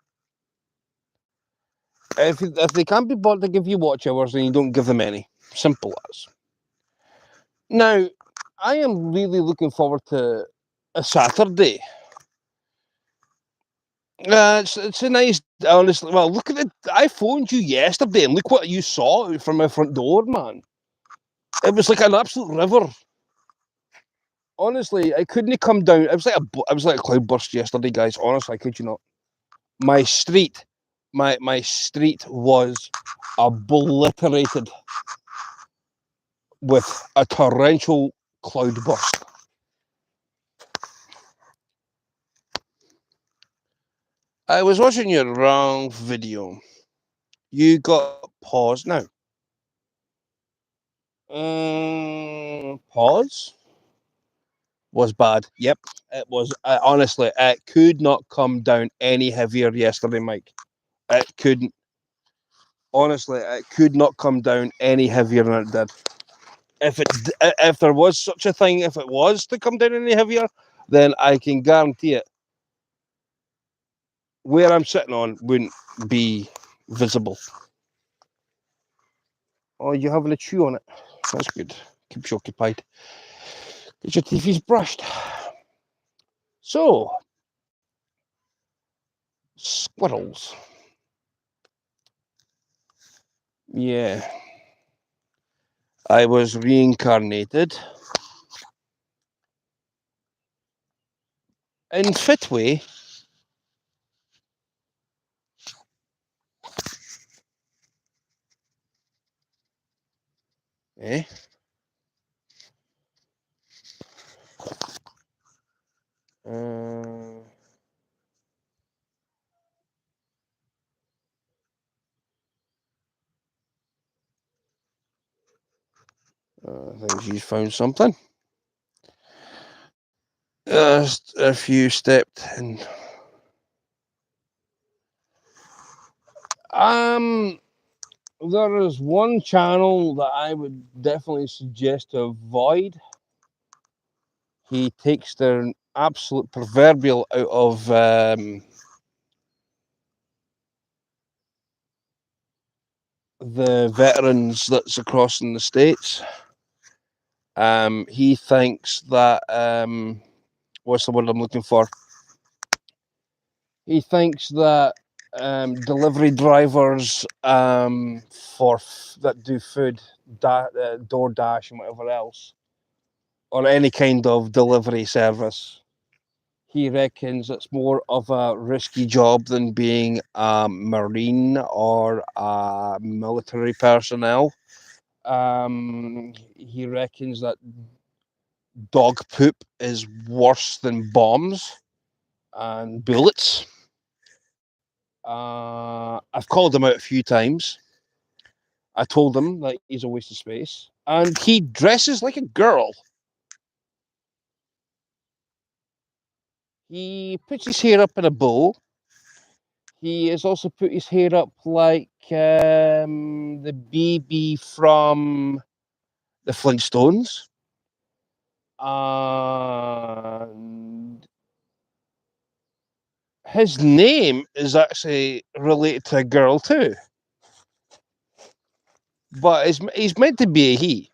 Speaker 1: if they can't be bothered to give you watch hours, then you don't give them any. Simple as. Now, I am really looking forward to a Saturday. It's a nice, honestly. Well, look at it. I phoned you yesterday, and look what you saw from my front door, man. It was like an absolute river. Honestly, I couldn't come down. It was like a cloudburst yesterday, guys. Honestly, I kid you not. My street was obliterated with a torrential cloudburst. I was watching your wrong video. You got pause now. Pause was bad. Yep, it was. Honestly, it could not come down any heavier yesterday, Mike. It couldn't. Honestly, it could not come down any heavier than it did. If there was such a thing, if it was to come down any heavier, then I can guarantee it. Where I'm sitting on wouldn't be visible. Oh, you're having a chew on it. That's good. Keeps you occupied. Get your teethies brushed. So, squirrels. Yeah. I was reincarnated in Fitway. Eh? I think she's found something. Just if you stepped in. There is one channel that I would definitely suggest to avoid. He takes their absolute proverbial out of the veterans that's across in the States. He thinks that what's the word I'm looking for? He thinks that delivery drivers that do food, DoorDash and whatever else, or any kind of delivery service, he reckons it's more of a risky job than being a Marine or a military personnel. He reckons that dog poop is worse than bombs and bullets. I've called him out a few times. I told him that he's a waste of space. And he dresses like a girl. He puts his hair up in a bow. He has also put his hair up like the baby from the Flintstones. And his name is actually related to a girl too. But he's meant to be a he.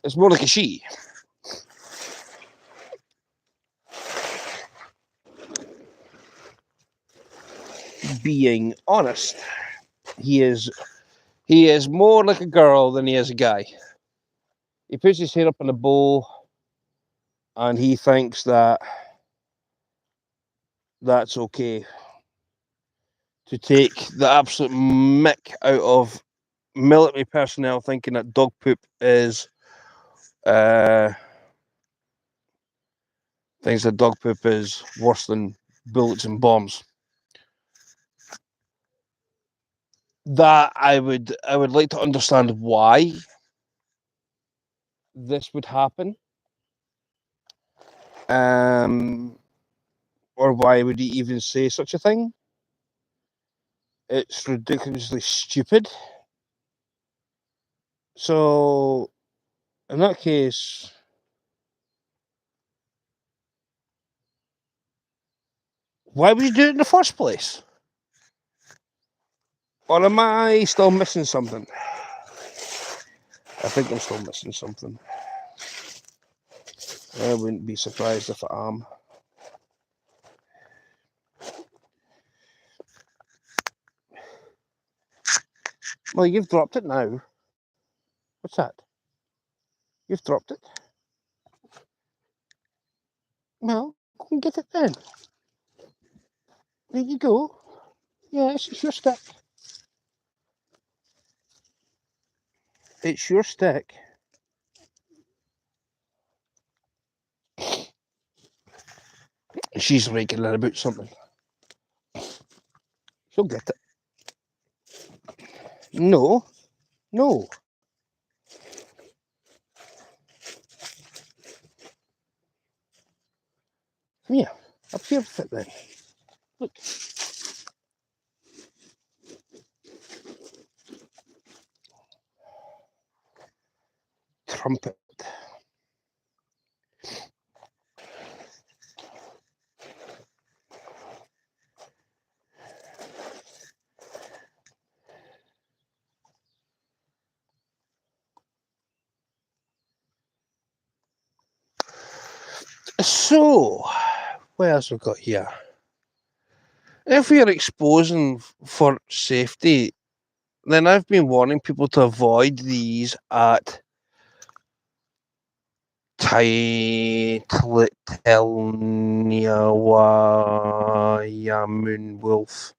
Speaker 1: It's more like a she. being honest. He is more like a girl than he is a guy. He puts his hair up in a bow, and he thinks that that's okay to take the absolute mick out of military personnel, thinking that dog poop is thinks that dog poop is worse than bullets and bombs. That I would like to understand why this would happen. Or why would he even say such a thing? It's ridiculously stupid. So, in that case, why would you do it in the first place? Or am I still missing something? I think I'm still missing something. I wouldn't be surprised if I am. Well, you've dropped it now. What's that? You've dropped it? Well, go and get it then. There you go. Yes, it's your stick. It's your stick. She's wriggling about something. She'll get it. No. No. Come here. Up here with it then. Look. Trumpet. So, what else we got here? If we are exposing for safety, then I've been warning people to avoid these at Telniawayamun Wolf.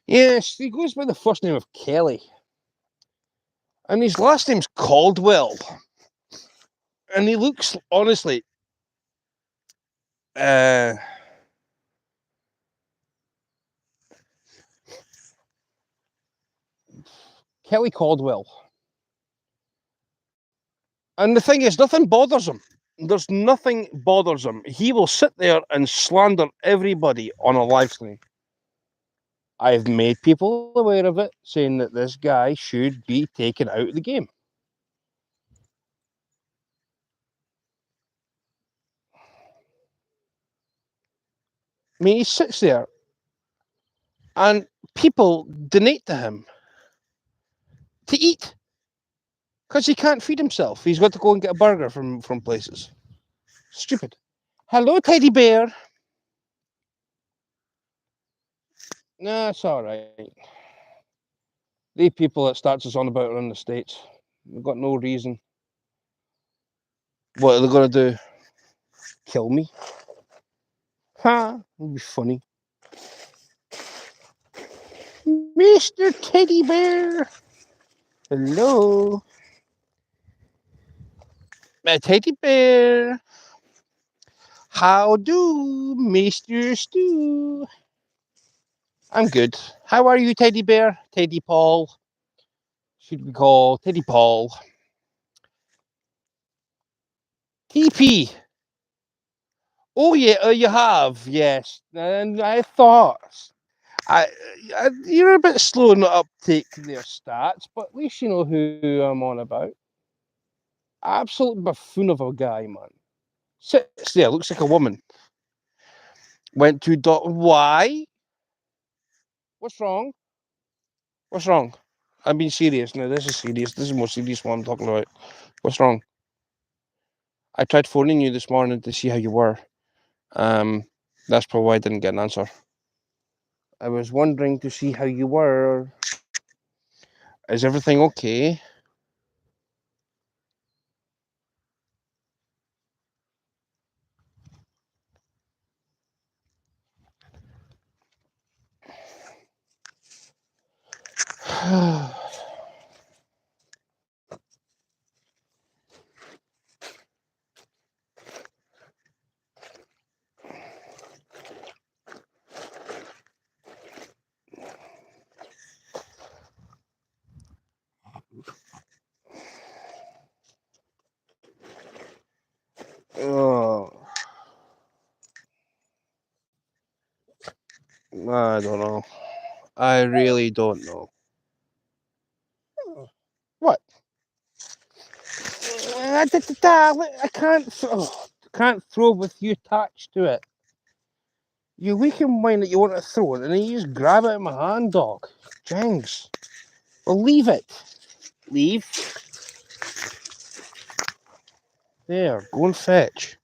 Speaker 1: Yes, he goes by the first name of Kelly. And his last name's Caldwell. And he looks, honestly, Kelly Caldwell. And the thing is, nothing bothers him. There's nothing bothers him. He will sit there and slander everybody on a live stream. I've made people aware of it, saying that this guy should be taken out of the game. I mean, he sits there and people donate to him to eat because he can't feed himself. He's got to go and get a burger from places. Stupid. Hello, teddy bear. No, it's all right. The people that starts us on about are in the States. They've got no reason. What are they going to do? Kill me? Ha! It'll be funny. Mr. Teddy Bear! Hello? My teddy bear! How do, Mr. Stew? I'm good. How are you, Teddy Bear? Teddy Paul. Should we call Teddy Paul? TP. Oh yeah, you have, yes. And I thought you're a bit slow in the uptake their stats, but at least you know who I'm on about. Absolute buffoon of a guy, man. Sits there, looks like a woman. Went to why? What's wrong? What's wrong? I'm being serious now. This is serious. This is the most serious one I'm talking about. What's wrong? I tried phoning you this morning to see how you were. That's probably why I didn't get an answer. I was wondering to see how you were. Is everything okay? Oh, I don't know. I really don't know. What? I can't throw with you attached to it. You weaken mine that you want to throw it, and then you just grab it in my hand, dog. Jengs. Well, leave it. Leave. There, go and fetch.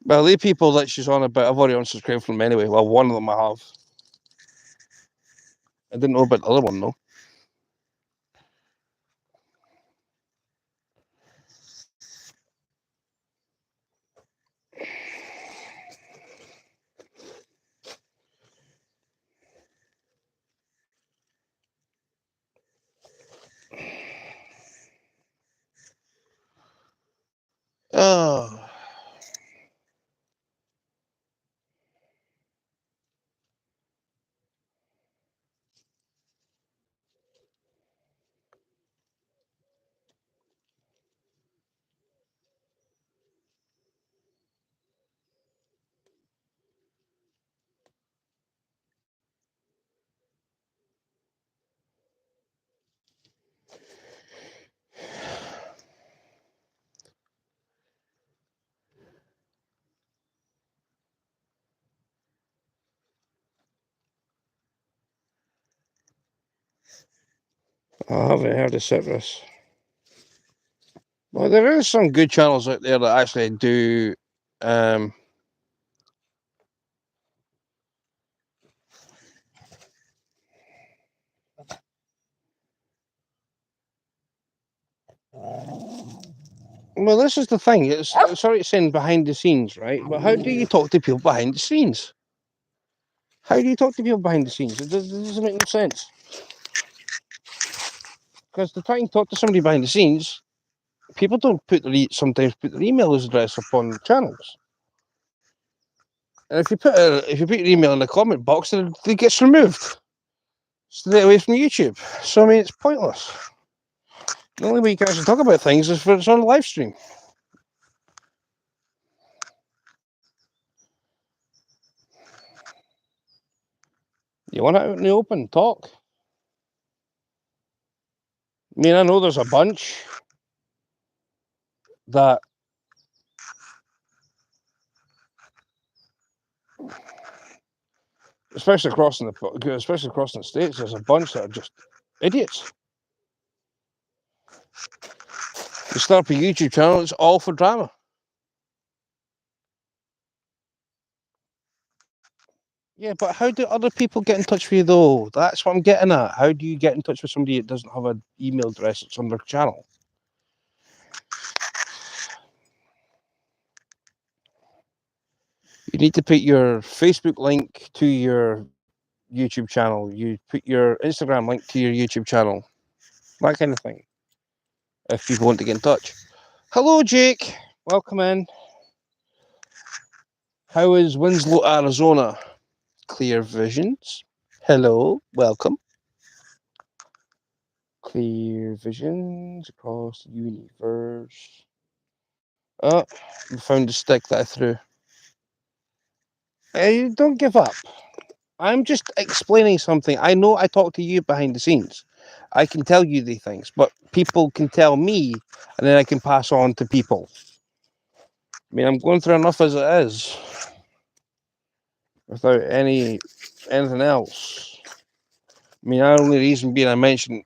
Speaker 1: Well, the people that she's on about, I've already unsubscribed from them anyway. Well, one of them I have. I didn't know about the other one, though. Oh. I haven't heard of Citrus. Well, there is some good channels out there that actually do. Well, this is the thing. It's sorry, it's saying behind the scenes, right? But how do you talk to people behind the scenes? How do you talk to people behind the scenes? It doesn't make no sense. Because to try and talk to somebody behind the scenes, people don't sometimes put their email address upon the channels. And if you put your email in the comment box, then it gets removed. Stay away from YouTube. So I mean, it's pointless. The only way you can actually talk about things is if it's on a live stream. You want it out in the open, talk. I mean, I know there's a bunch that especially crossing the states, there's a bunch that are just idiots. You start up a YouTube channel, it's all for drama. Yeah, but how do other people get in touch with you though? That's what I'm getting at. How do you get in touch with somebody that doesn't have an email address that's on their channel? You need to put your Facebook link to your YouTube channel. You put your Instagram link to your YouTube channel. That kind of thing. If people want to get in touch. Hello, Jake. Welcome in. How is Winslow, Arizona? Clear visions. Hello. Welcome. Clear visions across the universe. Oh, I found the stick that I threw. Hey, don't give up. I'm just explaining something. I know I talk to you behind the scenes. I can tell you these things, but people can tell me, and then I can pass on to people. I mean, I'm going through enough as it is, without anything else. I mean, the only reason being I mentioned.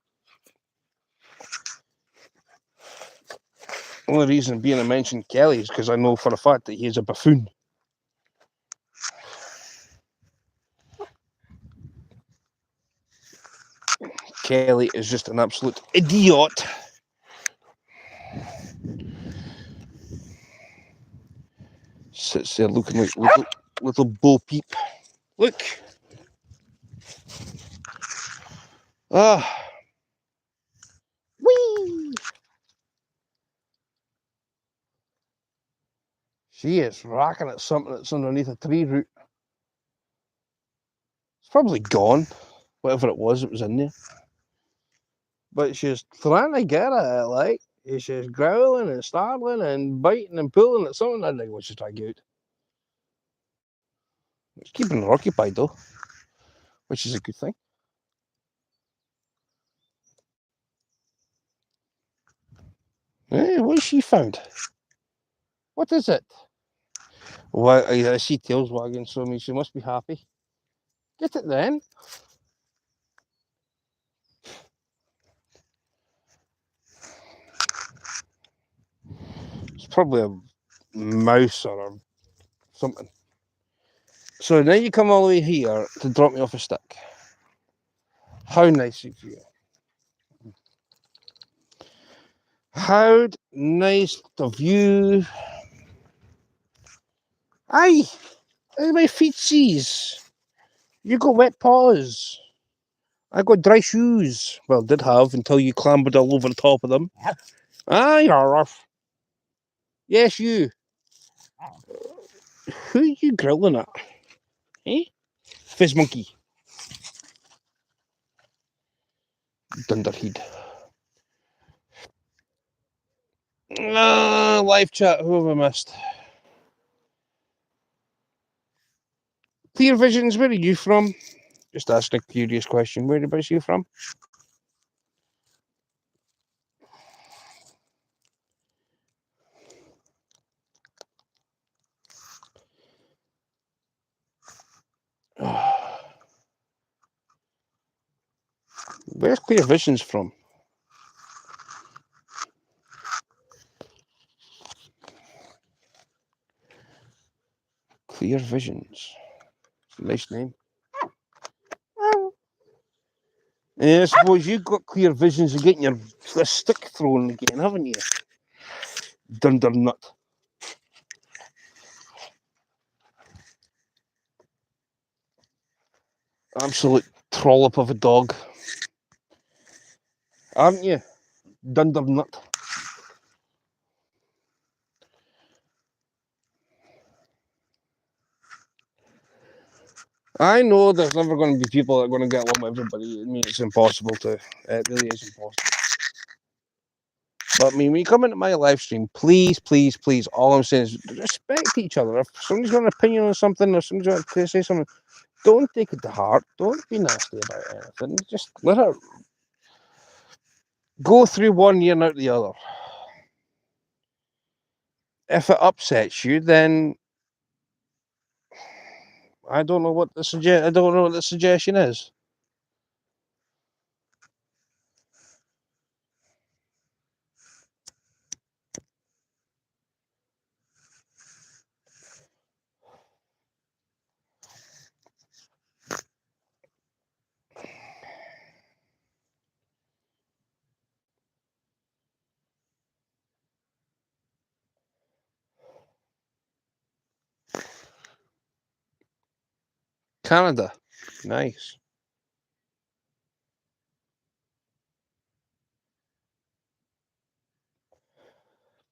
Speaker 1: Only reason being I mentioned Kelly is because I know for a fact that he is a buffoon. Kelly is just an absolute idiot. Sits there looking like little Bo Peep. Look. Ah. Whee! She is racking at something that's underneath a tree root. It's probably gone. Whatever it was in there. But she's trying to get at it, like. She's growling and startling and biting and pulling at something. I don't know what she's trying to get. It's keeping her occupied, though, which is a good thing. Hey, what has she found? What is it? Well, I see tails wagging, so I mean, she must be happy. Get it then. It's probably a mouse or something. So now you come all the way here to drop me off a stick. How nice of you. How nice of you. Aye, my feetsies. You got wet paws. I got dry shoes. Well, did have until you clambered all over the top of them. Ah, you're rough. Yes, you. Who are you grilling at? Eh? Fizz monkey. Dunderhead. Live chat. Who have I missed? Clear Visions, where are you from? Just asking a curious question. Whereabouts are you from? Where's Clear Visions from? Clear Visions. It's a nice name. Yeah, I suppose you've got clear visions of getting your stick thrown again, haven't you? Dunder nut. Absolute trollop of a dog. Aren't you? Dunder nut. I know there's never going to be people that are going to get along with everybody. I mean, it's impossible to. It really is impossible. But I mean, when you come into my live stream, please, please, please, all I'm saying is respect each other. If somebody's got an opinion on something or somebody's got to say something, don't take it to heart. Don't be nasty about anything. Just let it go through one ear and out the other. If it upsets you, then I don't know what the suggestion is. Canada, nice.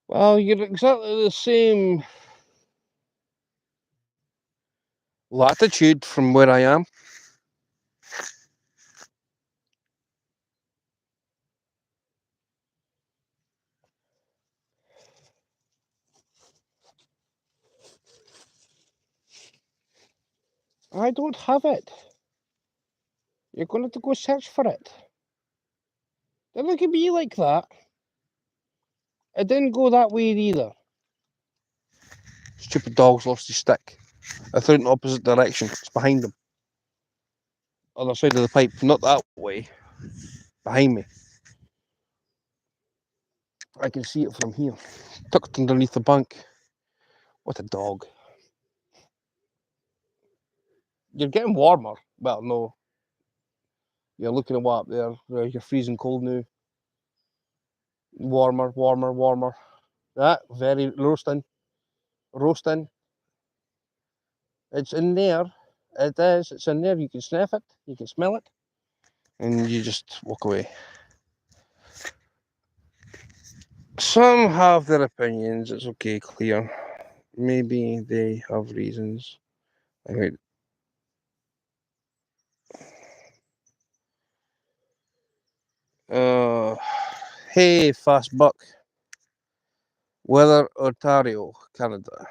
Speaker 1: Well, you're exactly the same latitude from where I am. I don't have it. You're going to have to go search for it. Don't look at me like that. It didn't go that way either. Stupid dog's lost his stick. I threw it in the opposite direction. It's behind him. Other side of the pipe. Not that way. Behind me. I can see it from here. Tucked underneath the bank. What a dog. You're getting warmer. Well, no. You're looking at what up there. You're freezing cold now. Warmer, warmer, warmer. That very roasting. Roasting. It's in there. It is. It's in there. You can sniff it. You can smell it. And you just walk away. Some have their opinions. It's okay, clear. Maybe they have reasons. Anyway. Hey, fast buck. Weather, Ontario, Canada.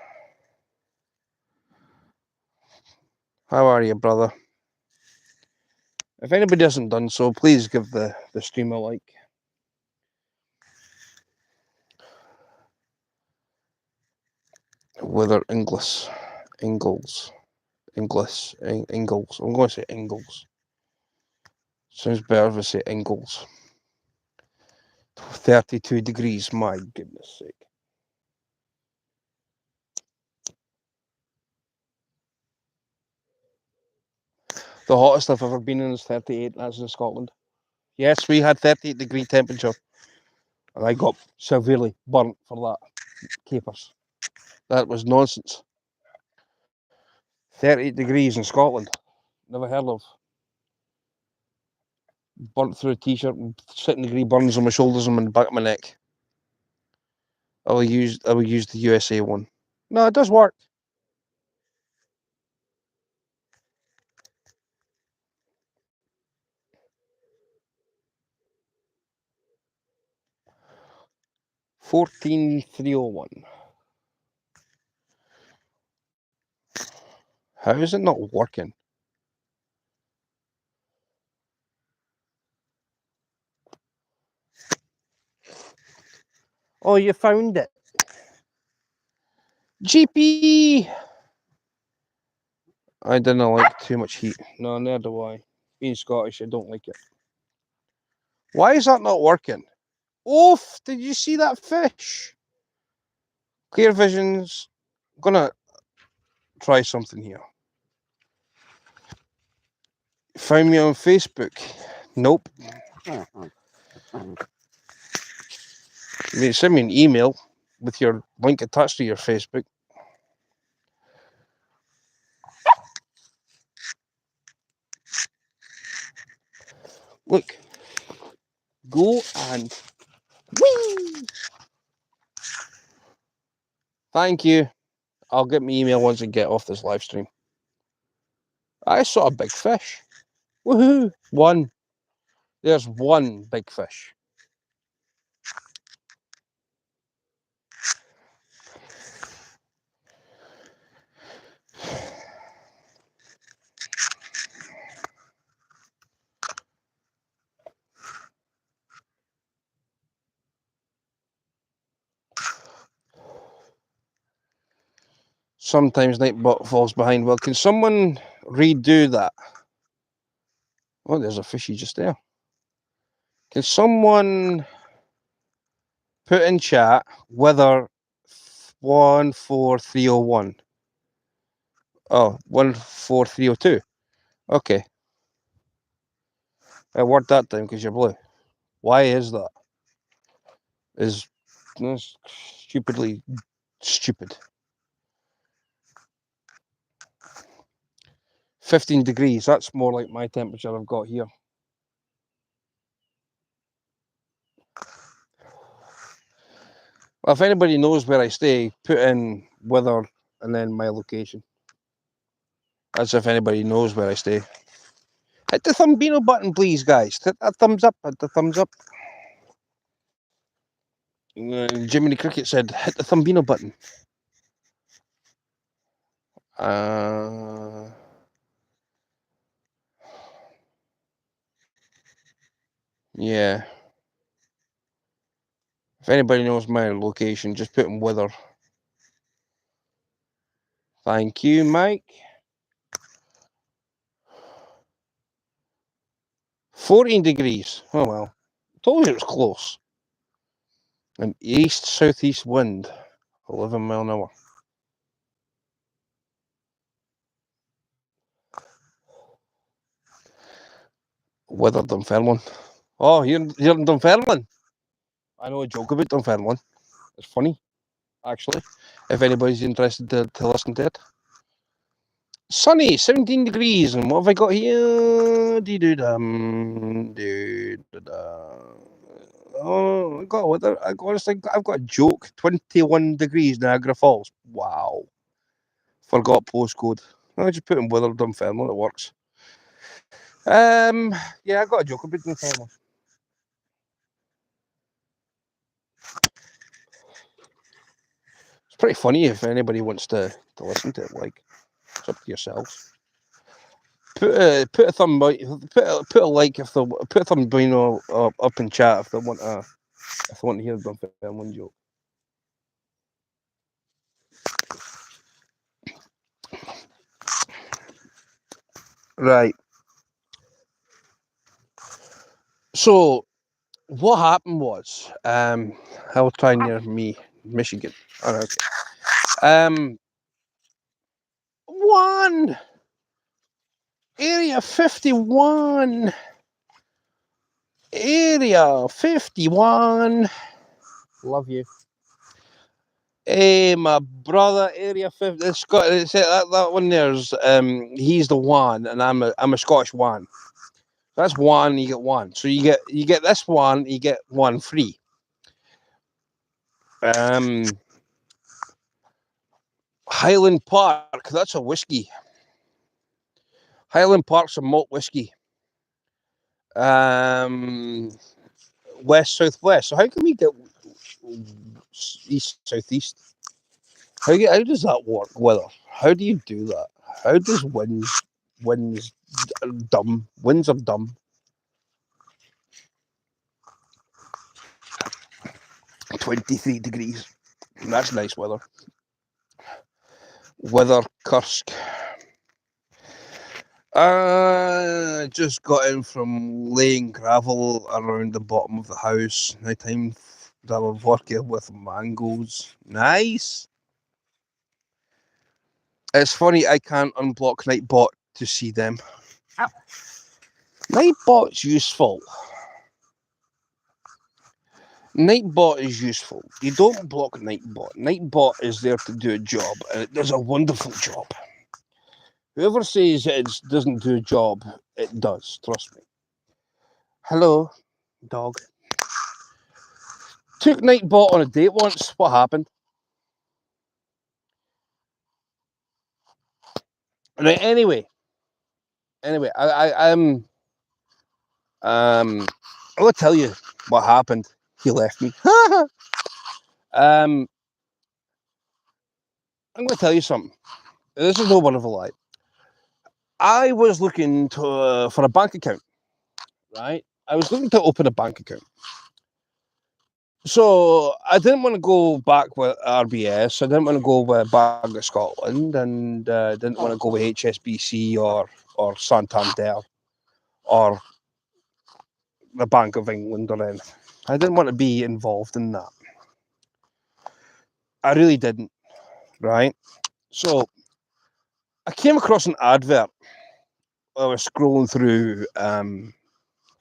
Speaker 1: How are you, brother? If anybody hasn't done so, please give the stream a like. Weather, Ingles. I'm going to say Ingles. Sounds better if I say Ingles. 32 degrees, my goodness sake. The hottest I've ever been in is 38, that's in Scotland. Yes, we had 38-degree temperature. And I got severely burnt for that. Capers. That was nonsense. 38 degrees in Scotland. Never heard of. Burnt through a t-shirt and 2nd-degree burns on my shoulders and the back of my neck. I will use the USA one. No, it does work. $14,301. How is it not working? Oh, you found it. GP! I didn't like too much heat. No, neither do I. Being Scottish, I don't like it. Why is that not working? Oof! Did you see that fish? Clear Vision's gonna try something here. Find me on Facebook. Nope. Send me an email with your link attached to your Facebook. Look. Go and whee! Thank you. I'll get my email once I get off this live stream. I saw a big fish. Woohoo! One. There's one big fish. Sometimes Nightbot falls behind. Well, can someone redo that? Oh, there's a fishy just there. Can someone put in chat whether 14301? Oh, 14302. Okay. I worked that time because you're blue. Why is that? Is stupidly stupid. 15 degrees. That's more like my temperature I've got here. Well, if anybody knows where I stay, put in weather and then my location. As if anybody knows where I stay. Hit the thumbino button, please, guys. Hit that thumbs up. Hit the thumbs up. Jiminy Cricket said, hit the thumbino button. Yeah. If anybody knows my location, just put in weather. Thank you, Mike. 14 degrees. Oh, well. Told you it was close. An east-southeast wind, 11 mile an hour. Weather Dunfermline. Oh, you're in Dunfermline. I know a joke about Dunfermline. It's funny, actually. If anybody's interested to listen to it. Sunny, 17 degrees, and what have I got here? Oh, I got weather. I've got a joke. 21 degrees, Niagara Falls. Wow. Forgot postcode. I just put in weather Dunfermline. It works. Yeah, I got a joke about Dunfermline. It's pretty funny if anybody wants to listen to it. Like, it's up to yourselves. Put a thumb put a like if they put a thumb up in chat if they want to hear the Dunfermline joke. Right. So what happened was I was trying near me, Michigan. All right. One Area 51. Area 51. Love you. Hey, my brother, Area 50. It's got that one. There's he's the one, and I'm a Scottish one. That's one. You get one. So you get this one. You get one free. Highland Park. That's a whiskey. Highland Park's a malt whiskey. West southwest. So how can we get east southeast? How does that work? Weather? How do you do that? How does winds dumb? Winds are dumb. 23 degrees. That's nice weather. Weather Kursk. Just got in from laying gravel around the bottom of the house. Now time that we're working with mangoes. Nice. It's funny, I can't unblock Nightbot to see them. Ow. Nightbot's useful. Nightbot is useful. You don't block Nightbot. Nightbot is there to do a job, and it does a wonderful job. Whoever says it doesn't do a job, it does. Trust me. Hello, dog. Took Nightbot on a date once. What happened? Right. Anyway, I'm I'll tell you what happened. He left me. I'm going to tell you something. This is no one of a lie. I was looking for a bank account, right? I was looking to open a bank account. So I didn't want to go back with RBS. I didn't want to go with Bank of Scotland, and didn't want to go with HSBC or Santander or the Bank of England or anything. I didn't want to be involved in that. I really didn't, right? So I came across an advert. I was scrolling through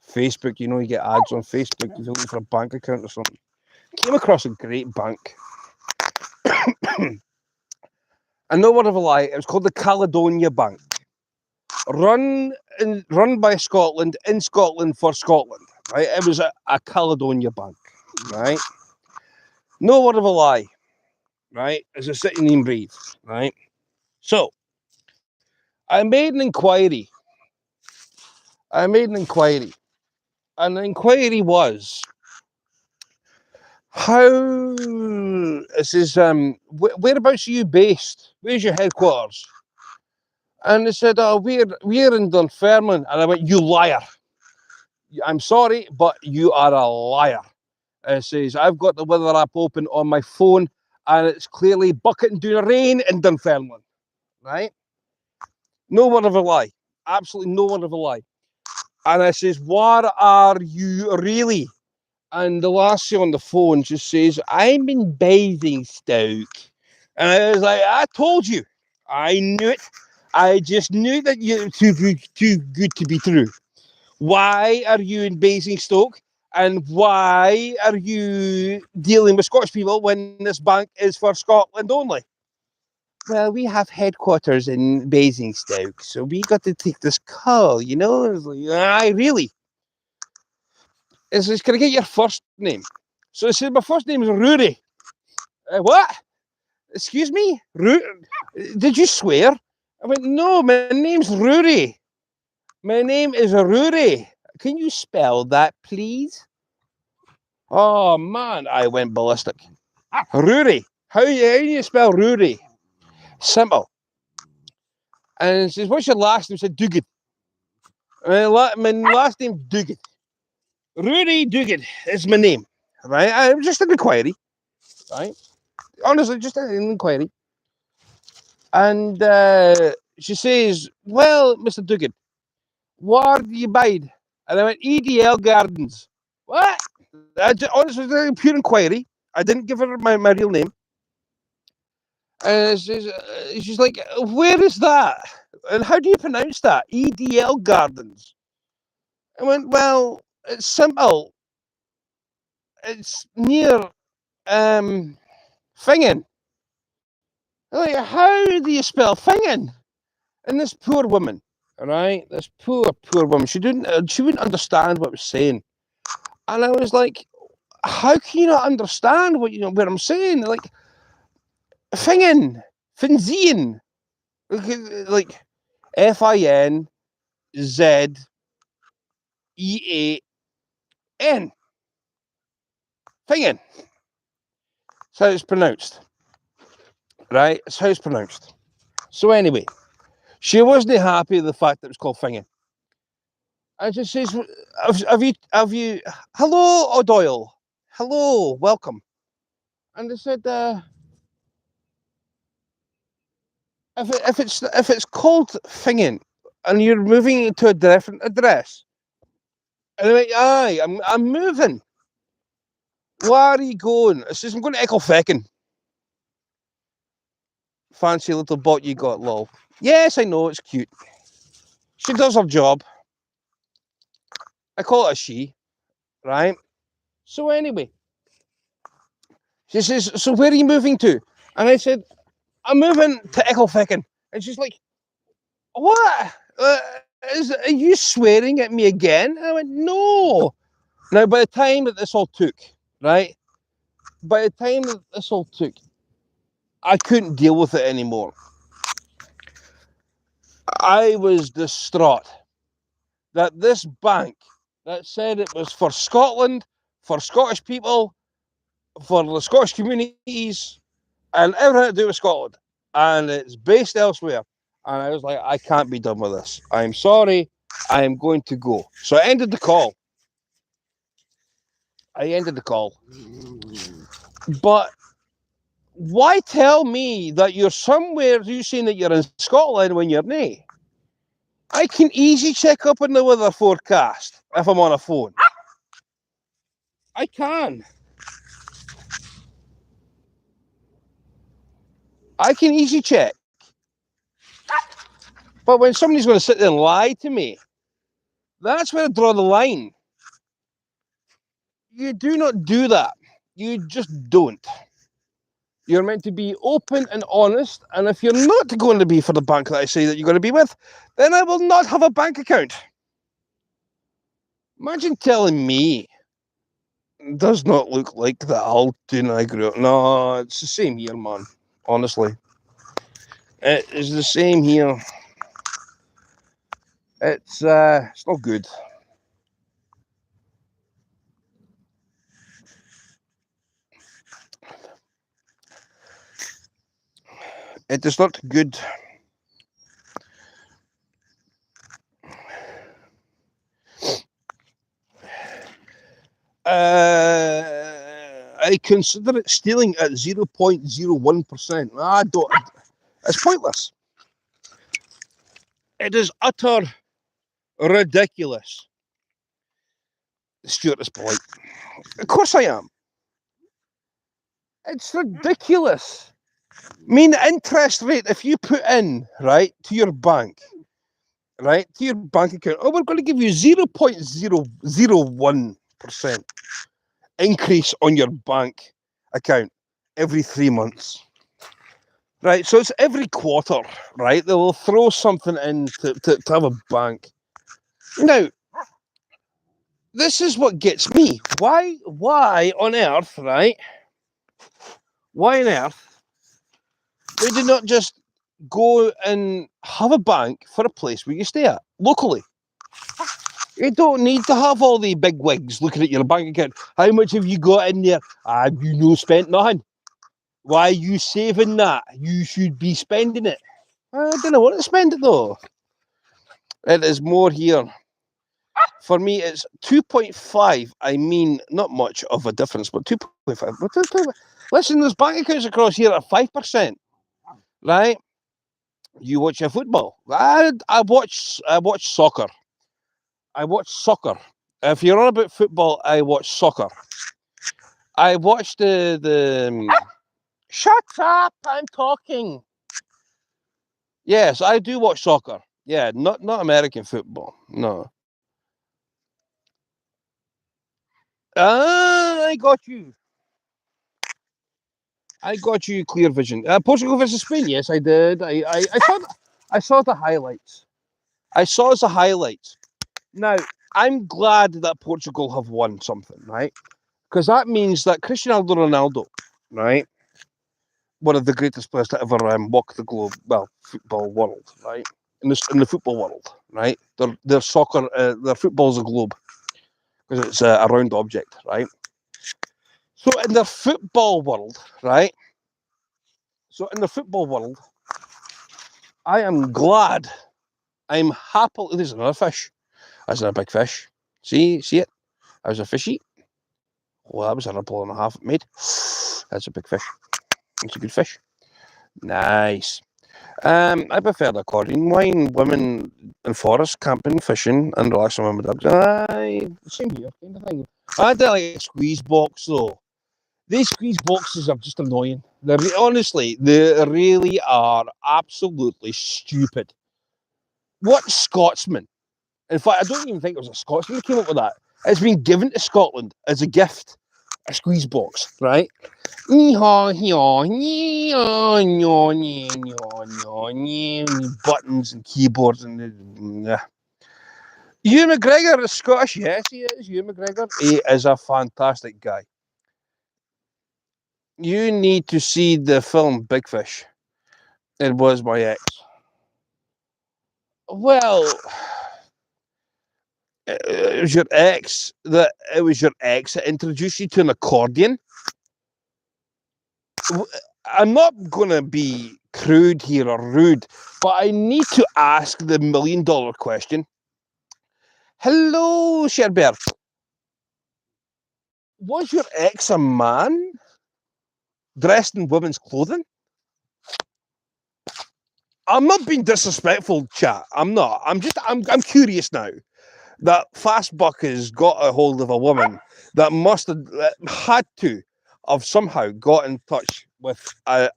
Speaker 1: Facebook. You know, you get ads on Facebook. You're looking for a bank account or something. Came across a great bank. And no word of a lie, it was called the Caledonia Bank. Run by Scotland, in Scotland for Scotland, right? It was a Caledonia Bank, right? No word of a lie, right? As a city name breathes, right? So, I made an inquiry. And the inquiry was, how, it says, whereabouts are you based? Where's your headquarters? And they said, oh, we're in Dunfermline. And I went, you liar. I'm sorry, but you are a liar. It says, I've got the weather app open on my phone, and it's clearly bucketing down rain in Dunfermline, right? No word of a lie. Absolutely no word of a lie. And I says, what are you really? And the lassie on the phone just says, I'm in Basingstoke. And I was like, I told you. I knew it. I just knew that you're too good to be true. Why are you in Basingstoke? And why are you dealing with Scottish people when this bank is for Scotland only? Well, we have headquarters in Basingstoke, so we got to take this call, you know? It's like, aye, really? It's like, can I get your first name? So I said, my first name is Rory. What? Excuse me? Did you swear? I went, no, my name's Rory. My name is Rory. Can you spell that, please? Oh, man, I went ballistic. Rory. How do you spell Rory? Simple. And he says, what's your last name? I said, Dugan. My last name's Dugan. Rory Dugan is my name. Right? I was just an inquiry. Right? Honestly, just an inquiry. And she says, well, Mr. Dugan, where do you bide? And I went, EDL Gardens. What? Honestly, it was a pure inquiry. I didn't give her my real name. And she's like, where is that? And how do you pronounce that? EDL Gardens. I went, well, it's simple. It's near Fingen. Like, how do you spell Fingen? And this poor woman, all right, this poor woman, she wouldn't understand what I was saying. And I was like, how can you not understand what I'm saying? Like, Fingen, Finzien, like FINZEAN. Fingen. That's how it's pronounced. Right? It's how it's pronounced. So anyway, she wasn't happy with the fact that it was called Fingen. And she says, have you, hello, O'Doyle. Hello, welcome. And I said, if it's called Fingen and you're moving to a different address, and I went, aye, I'm moving. Where are you going? I says, I'm going to Ecclefechan. Fancy little bot you got, lol. Yes, I know, it's cute. She does her job. I call it a she, right? So anyway, she says, so where are you moving to? And I said, I'm moving to Ecclefechan. And she's like, what? Are you swearing at me again? And I went, no. Now, by the time that this all took, right? By the time that this all took, I couldn't deal with it anymore. I was distraught that this bank that said it was for Scotland, for Scottish people, for the Scottish communities, and everything to do with Scotland, and it's based elsewhere. And I was like, I can't be done with this. I'm sorry. I am going to go. So I ended the call. But why tell me that you're somewhere, you saying that you're in Scotland when you're not? I can easily check up on the weather forecast if I'm on a phone. I can. I can easily check. But when somebody's going to sit there and lie to me, that's where I draw the line. You do not do that. You just don't. You're meant to be open and honest. And if you're not going to be for the bank that I say that you're going to be with, then I will not have a bank account. Imagine telling me it does not look like the Alton I grew up. No, it's the same here, man. Honestly. It is the same here. It's not good. It is not good. I consider it stealing at 0.01%. I don't. It's pointless. It is utter ridiculous. Stuart is polite. Of course I am. It's ridiculous. I mean, the interest rate, if you put in, right, to your bank, right, to your bank account, oh, we're going to give you 0.001% increase on your bank account every 3 months. Right, so it's every quarter, right? They will throw something in to have a bank. Now, this is what gets me. Why on earth, right? Why on earth we do not just go and have a bank for a place where you stay at, locally? You don't need to have all the big wigs looking at your bank account. How much have you got in there? Have you no spent nothing? Why are you saving that? You should be spending it. I don't want to spend it though. It is more here. For me, it's 2.5. I mean, not much of a difference, but 2.5. Listen, there's bank accounts across here at 5%, right? You watch your football. I watch soccer. I watch soccer. If you're on about football, I watch soccer. I watch the. Shut up! I'm talking. Yes, I do watch soccer. Yeah, not American football. No. Ah, I got you. I got you clear vision. Portugal versus Spain. Yes, I did. I saw the highlights. I saw the highlights. Now, I'm glad that Portugal have won something, right? Because that means that Cristiano Ronaldo, right, one of the greatest players to ever walk the globe, well, football world, right, in the football world, right. Their soccer, their football's a globe because it's a round object, right. So in the football world, right. So in the football world, I am glad. I'm happy. There's another fish. That's not a big fish. See it? That was a fishy. Well, that was a ripple and a half it made. That's a big fish. It's a good fish. Nice. I prefer the aquarium wine, women in forest, camping, fishing, and relaxing with my dogs. Aye, same here, kind of thing. I don't like a squeeze box though. These squeeze boxes are just annoying. Honestly, they really are absolutely stupid. What Scotsman? In fact, I don't even think it was a Scotsman that came up with that. It's been given to Scotland as a gift, a squeeze box, right? Buttons and keyboards and Hugh McGregor is Scottish. Yes, he is. Hugh McGregor. He is a fantastic guy. You need to see the film Big Fish. It was my ex. Well, it was your ex that introduced you to an accordion. I'm not gonna be crude here or rude, but I need to ask the $1,000,000 question. Hello, Sherbert. Was your ex a man dressed in women's clothing? I'm not being disrespectful, chat. I'm not. I'm curious now that Fastbuck has got a hold of a woman that must have had to have somehow got in touch with a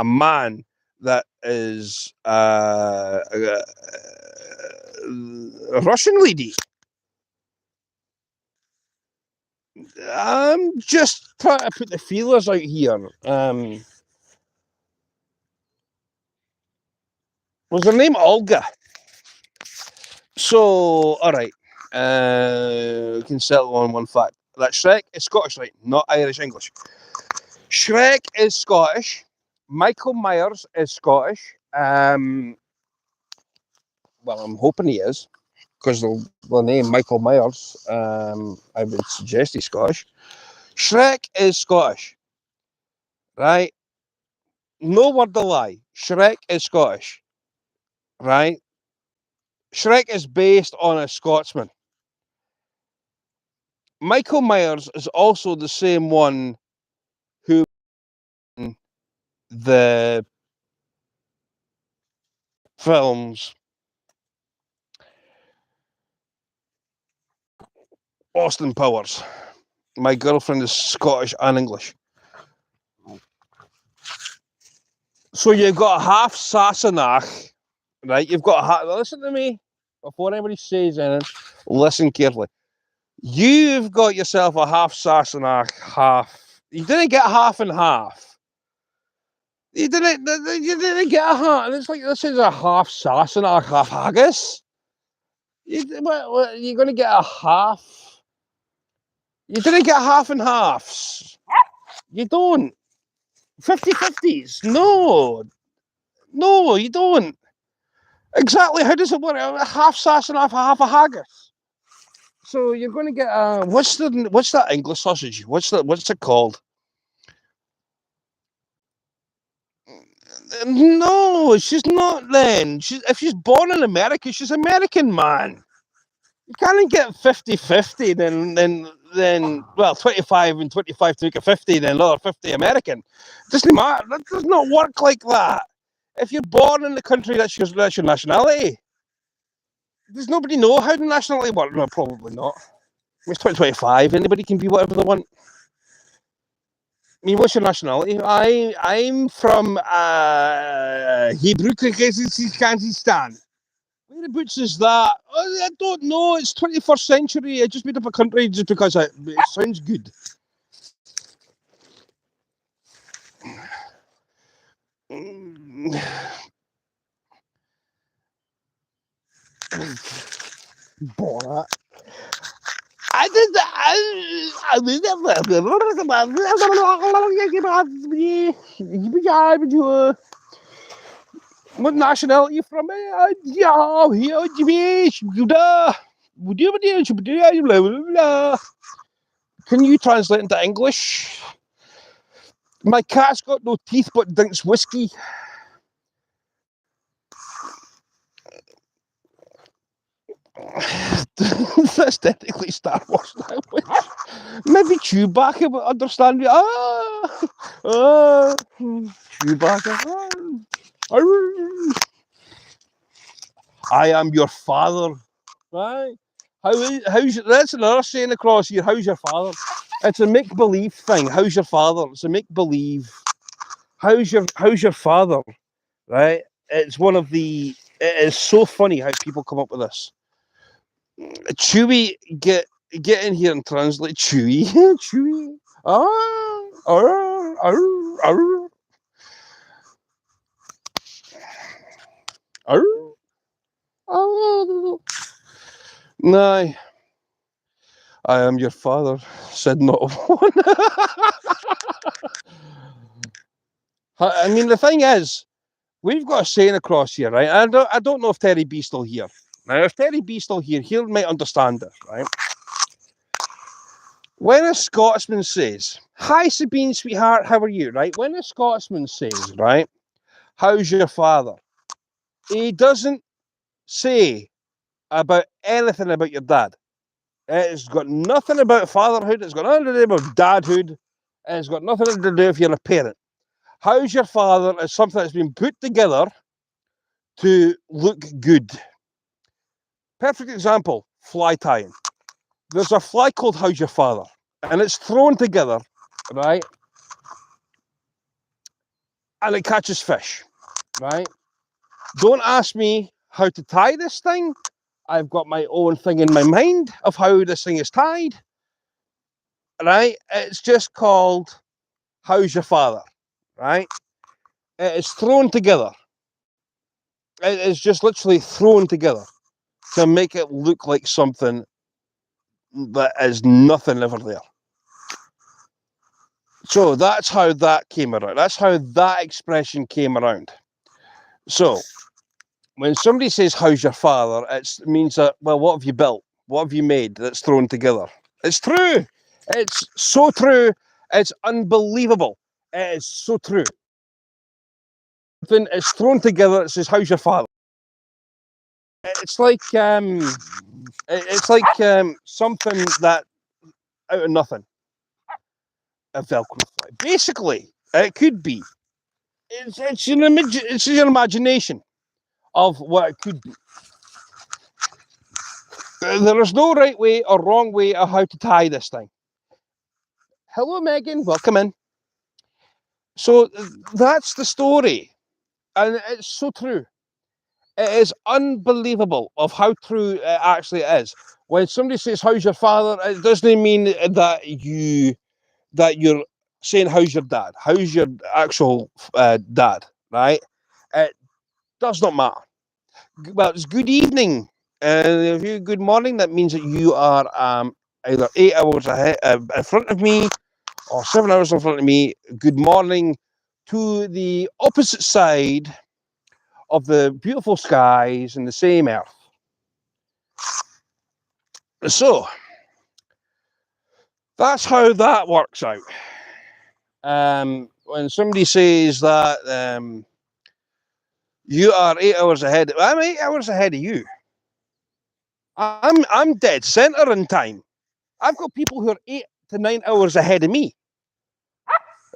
Speaker 1: man that is a Russian lady. I'm just trying to put the feelers out here. Was her name Olga? So, all right. We can settle on one fact. That Shrek is Scottish, right? Not Irish English. Shrek is Scottish. Michael Myers is Scottish. Well, I'm hoping he is, because the name Michael Myers, I would suggest he's Scottish. Shrek is Scottish, right? No word of lie. Shrek is Scottish, right? Shrek is based on a Scotsman. Michael Myers is also the same one who the films Austin Powers. My girlfriend is Scottish and English. So you've got a half Sassenach, right? You've got a half. Listen to me before anybody says anything. Listen carefully. You've got yourself a half Sassenach, half. You didn't get half and half. You didn't get a half. It's like this is a half Sassenach, half haggis. You're going to get a half. You didn't get half and halves. You don't. 50-50s. No, you don't. Exactly. How does it work? Half Sassenach, half a haggis. So you're going to get what's that English sausage? What's it called? No, she's not. Then if she's born in America, she's American, man. You can't get 50-50, then well 25 and 25 to make it 50, then another 50 American. It doesn't matter. That does not work like that. If you're born in the country, that's your nationality. Does nobody know how the nationality works? No, probably not. It's 2025. Anybody can be whatever they want. I mean, what's your nationality? I'm from Hebrew Kyrgyzstan. Whereabouts is that? Oh, I don't know. It's 21st century. I just made up a country just because it sounds good. Borat. I did that. What nationality are you from? Can you translate into English? My cat's got no teeth but drinks whiskey. That's technically Star Wars language. Maybe Chewbacca would understand me. Chewbacca. I am your father. Right? That's another saying across here. How's your father? It's a make-believe thing. How's your father? It's a make-believe. How's your father? Right? It's one of the. It is so funny how people come up with this. Chewy, get in here and translate Chewy. Chewy. No, I am your father, said not one. I mean, the thing is, we've got a saying across here, right? I don't know if Terry B's still here. Now, if Terry B's still here, he might understand this, right? When a Scotsman says, "Hi, Sabine, sweetheart, how are you?" Right? When a Scotsman says, right, "How's your father?" He doesn't say about anything about your dad. It's got nothing about fatherhood. It's got nothing to do with dadhood. It's got nothing to do if you're a parent. How's your father is something that's been put together to look good. Perfect example, fly tying. There's a fly called How's Your Father? And it's thrown together, right? And it catches fish, right? Don't ask me how to tie this thing. I've got my own thing in my mind of how this thing is tied, right? It's just called How's Your Father, right? It is thrown together. It is just literally thrown together to make it look like something that is nothing ever there. So that's how that came around. That's how that expression came around. So when somebody says, "How's your father?" it means that, well, what have you built? What have you made that's thrown together? It's true. It's so true. It's unbelievable. It is so true. Something is thrown together. It says, "How's your father?" It's like something that out of nothing. A Velcro fly. Basically, it could be. It's an image. It's your imagination of what it could be. There is no right way or wrong way of how to tie this thing. Hello, Megan. Welcome in. So that's the story. And it's so true. It is unbelievable of how true it actually is. When somebody says, how's your father? It doesn't mean that you're saying, how's your dad? How's your actual dad, right? It does not matter. Well, it's good evening. If you good morning, that means that you are either 8 hours ahead in front of me or 7 hours in front of me. Good morning to the opposite side of the beautiful skies and the same earth. So that's how that works out. When somebody says that you are 8 hours ahead, I'm 8 hours ahead of you. I'm dead center in time. I've got people who are 8 to 9 hours ahead of me,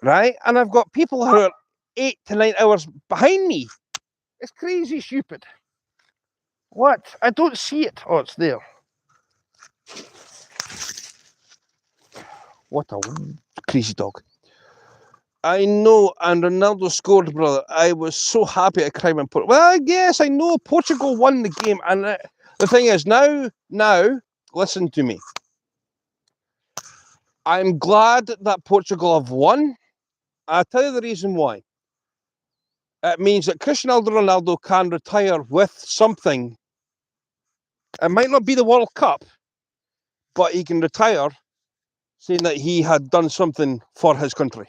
Speaker 1: right? And I've got people who are 8 to 9 hours behind me. It's crazy stupid. What? I don't see it. Oh, it's there. What a crazy dog. I know, and Ronaldo scored, brother. I was so happy at crime and Portugal. Well, yes, I know Portugal won the game, and the thing is, now, listen to me. I'm glad that Portugal have won. I'll tell you the reason why. It means that Cristiano Ronaldo can retire with something. It might not be the World Cup, but he can retire saying that he had done something for his country.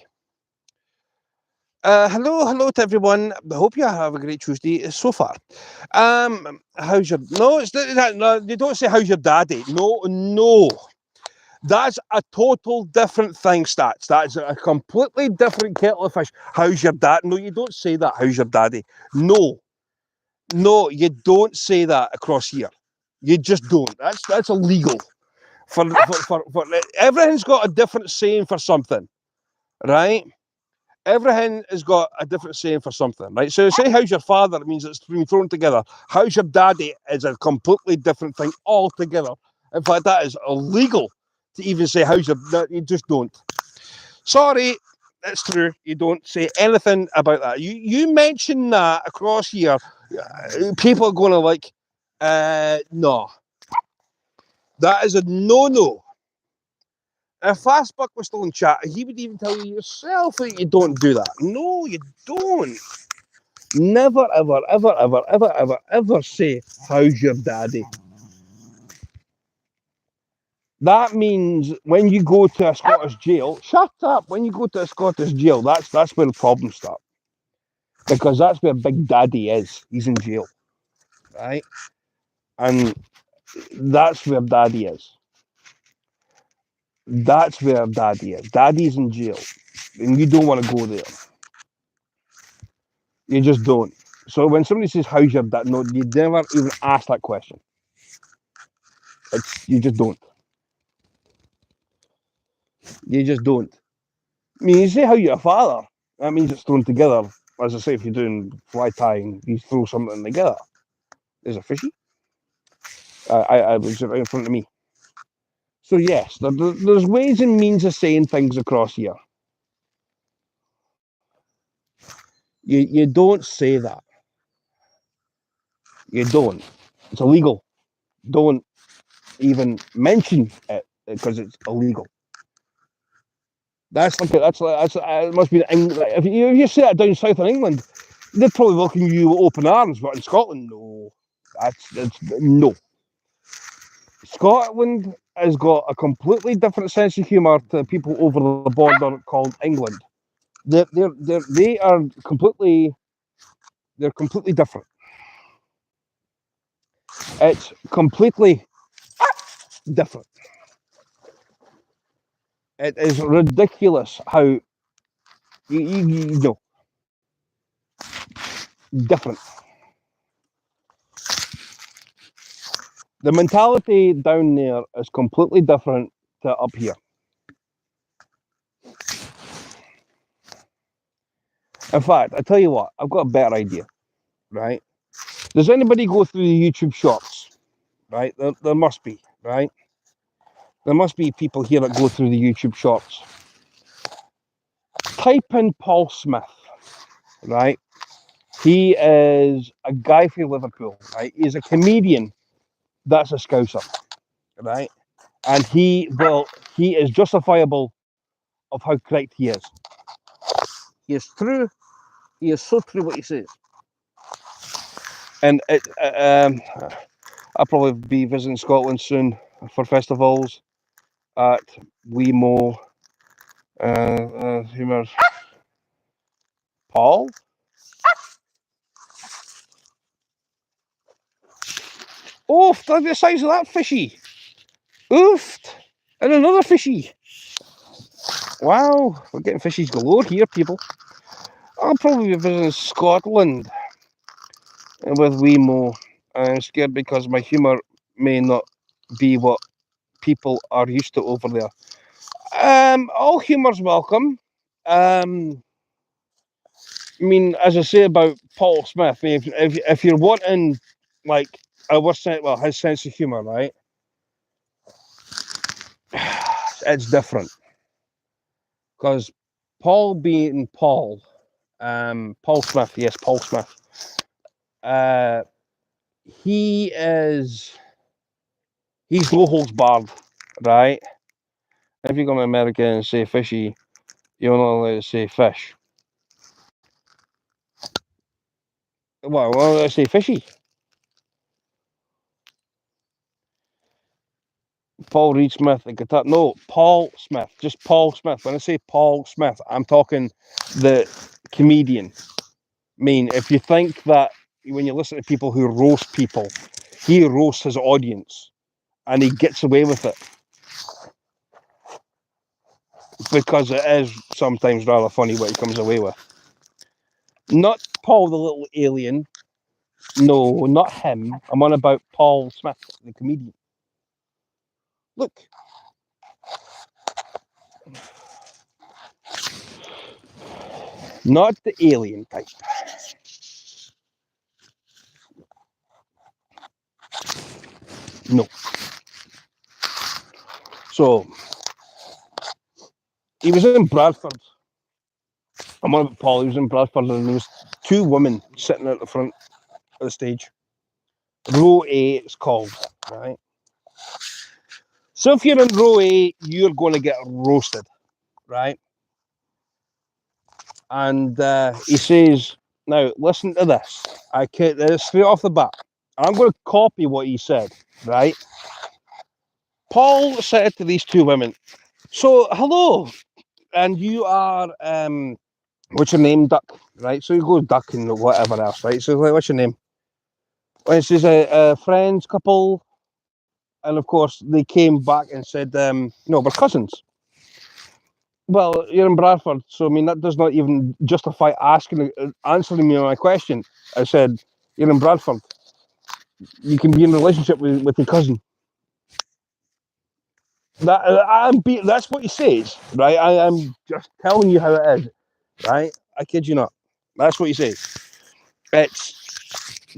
Speaker 1: Hello to everyone. I hope you have a great Tuesday so far. How's your? No, it's not. No, you don't say how's your daddy. No, that's a total different thing. Stats. That's a completely different kettle of fish. How's your dad? No, you don't say that. How's your daddy? No, you don't say that across here. You just don't. That's illegal. For everything's got a different saying for something, right? Everything has got a different saying for something, right? So say how's your father, it means it's been thrown together. How's your daddy is a completely different thing altogether. In fact, that is illegal to even say how's your dad. You just don't. Sorry, that's true. You don't say anything about that. You mention that across here, people are going to like, no. That is a no-no. If Fastbuck was still in chat, he would even tell you yourself that you don't do that. No, you don't. Never, ever say, how's your daddy? That means when you go to a Scottish jail, shut up, when you go to a Scottish jail, that's where the problems start. Because that's where Big Daddy is. He's in jail, right? And that's where Daddy is. That's where Daddy is. Daddy's in jail. And you don't want to go there. You just don't. So when somebody says, how's your dad? No, you never even ask that question. You just don't. You just don't. I mean, you say how you're a father, that means it's thrown together. As I say, if you're doing fly tying, you throw something together. There's a fishy. I was right in front of me. So yes, there's ways and means of saying things across here. You don't say that. You don't. It's illegal. Don't even mention it because it's illegal. That's like it must be if you say that down south in England, they'd probably welcome you with open arms. But in Scotland, no, that's no. Scotland has got a completely different sense of humour to people over the border called England. They are completely different. It's completely different. It is ridiculous how you know different. The mentality down there is completely different to up here. In fact, I tell you what, I've got a better idea, right? Does anybody go through the YouTube shorts? right? There must be, right? There must be people here that go through the YouTube shorts. Type in Paul Smith, right? He is a guy from Liverpool, right? He's a comedian that's a Scouser, right? And he is justifiable of how correct he is. He is true. He is so true what he says. And I'll probably be visiting Scotland soon for festivals at Wemo. Humour. Paul? Oof, look at the size of that fishy. Oofed. And another fishy. Wow, we're getting fishies galore here, people. I'll probably be visiting Scotland with Wemo. I'm scared because my humour may not be what people are used to over there. All humour's welcome. I mean, as I say about Paul Smith, I mean, if you're wanting like his sense of humour, right? It's different because Paul being Paul, Paul Smith, yes, Paul Smith. He's no holds barred, right? If you go to America and say fishy, you're not allowed to say fish. Well, why don't I say fishy? Paul Reed Smith, the guitar. No, Paul Smith. Just Paul Smith. When I say Paul Smith, I'm talking the comedian. I mean, if you think that when you listen to people who roast people, he roasts his audience and he gets away with it because it is sometimes rather funny what he comes away with. Not Paul the little alien. No, not him. I'm on about Paul Smith, the comedian. Look. Not the alien type. No. So, he was in Bradford. I'm on about Paul. He was in Bradford and there was two women sitting at the front of the stage. Row A, it's called, right? So if you're in row A, you're going to get roasted, right? And he says, now listen to this. I can't, straight off the bat. I'm going to copy what he said, right? Paul said to these two women, so hello, and you are, what's your name, Duck, right? So you go Duck and whatever else, right? So what's your name? Well, it says a friends, couple, and of course they came back and said, no, we're cousins. Well, you're in Bradford, so I mean that does not even justify answering me my question. I said, you're in Bradford. You can be in a relationship with your cousin. That's what he says, right? I am just telling you how it is, right? I kid you not. That's what he says.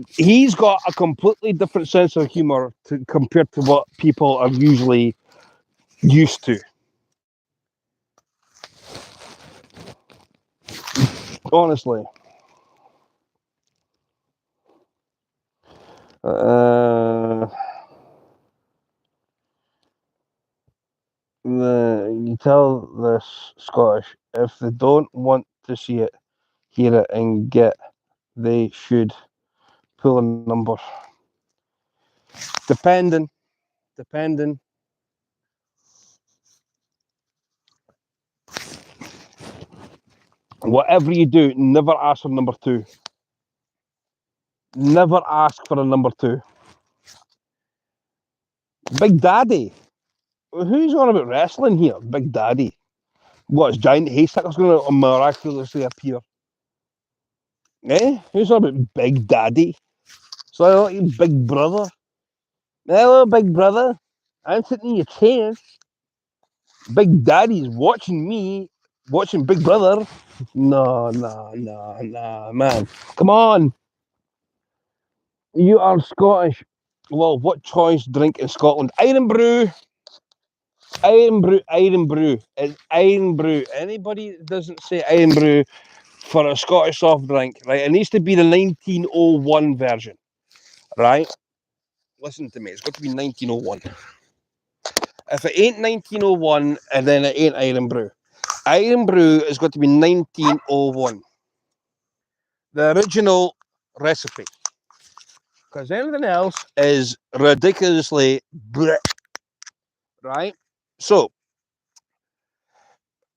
Speaker 1: He's got a completely different sense of humor compared to what people are usually used to. Honestly. You tell this Scottish if they don't want to see it, hear it, and get, they should pull a number. Depending. Whatever you do, never ask for number two. Never ask for a number two. Big Daddy. Who's on about wrestling here? Big Daddy. What, is Giant Haystack's going to miraculously appear? Eh? Who's on about Big Daddy? So I like Big Brother. Hello, Big Brother. I'm sitting in your chair. Big Daddy's watching me, watching Big Brother. No, man. Come on. You are Scottish. Well, what choice drink in Scotland? Iron Brew. Iron Brew. Iron Brew. It's Iron Brew. Anybody that doesn't say Iron Brew for a Scottish soft drink, right? It needs to be the 1901 version, right? Listen to me. It's got to be 1901. If it ain't 1901, and then it ain't Iron Brew. Iron Brew has got to be 1901. The original recipe. Because anything else is ridiculously bleh, right? So,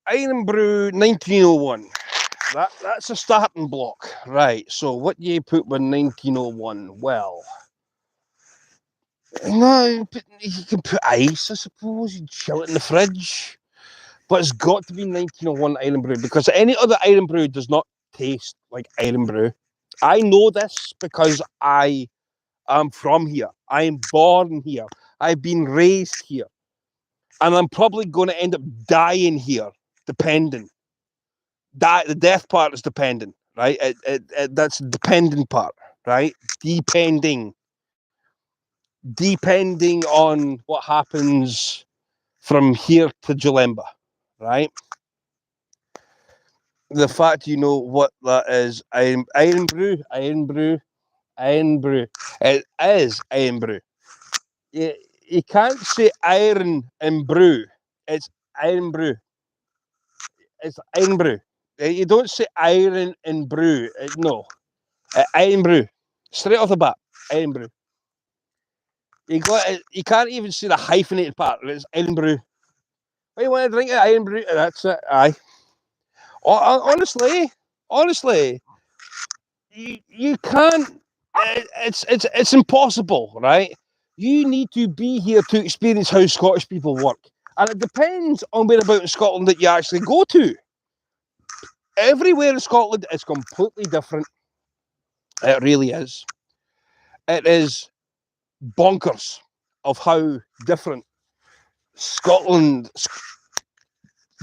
Speaker 1: Iron Brew 1901. That's a starting block. Right, so what do you put with 1901? Well, no, you can put ice, I suppose. You chill it in the fridge. But it's got to be 1901 Iron Brew because any other Iron Brew does not taste like Iron Brew. I know this because I am from here. I am born here. I've been raised here. And I'm probably going to end up dying here, depending. The death part is dependent, right? That's the dependent part, right? Depending on what happens from here to Jalemba, right? The fact you know what that is, Iron Brew. It is Iron Brew. You can't say iron and brew. It's Iron Brew. It's Iron Brew. You don't say iron and brew. No. Iron Brew. Straight off the bat. Iron Brew. You can't even see the hyphenated part. It's Iron Brew. Oh, you want to drink it? Iron Brew? That's it. Aye. Honestly, you can't. It's impossible, right? You need to be here to experience how Scottish people work, and it depends on whereabouts in Scotland that you actually go to. Everywhere in Scotland is completely different. It really is. It is bonkers of how different Scotland,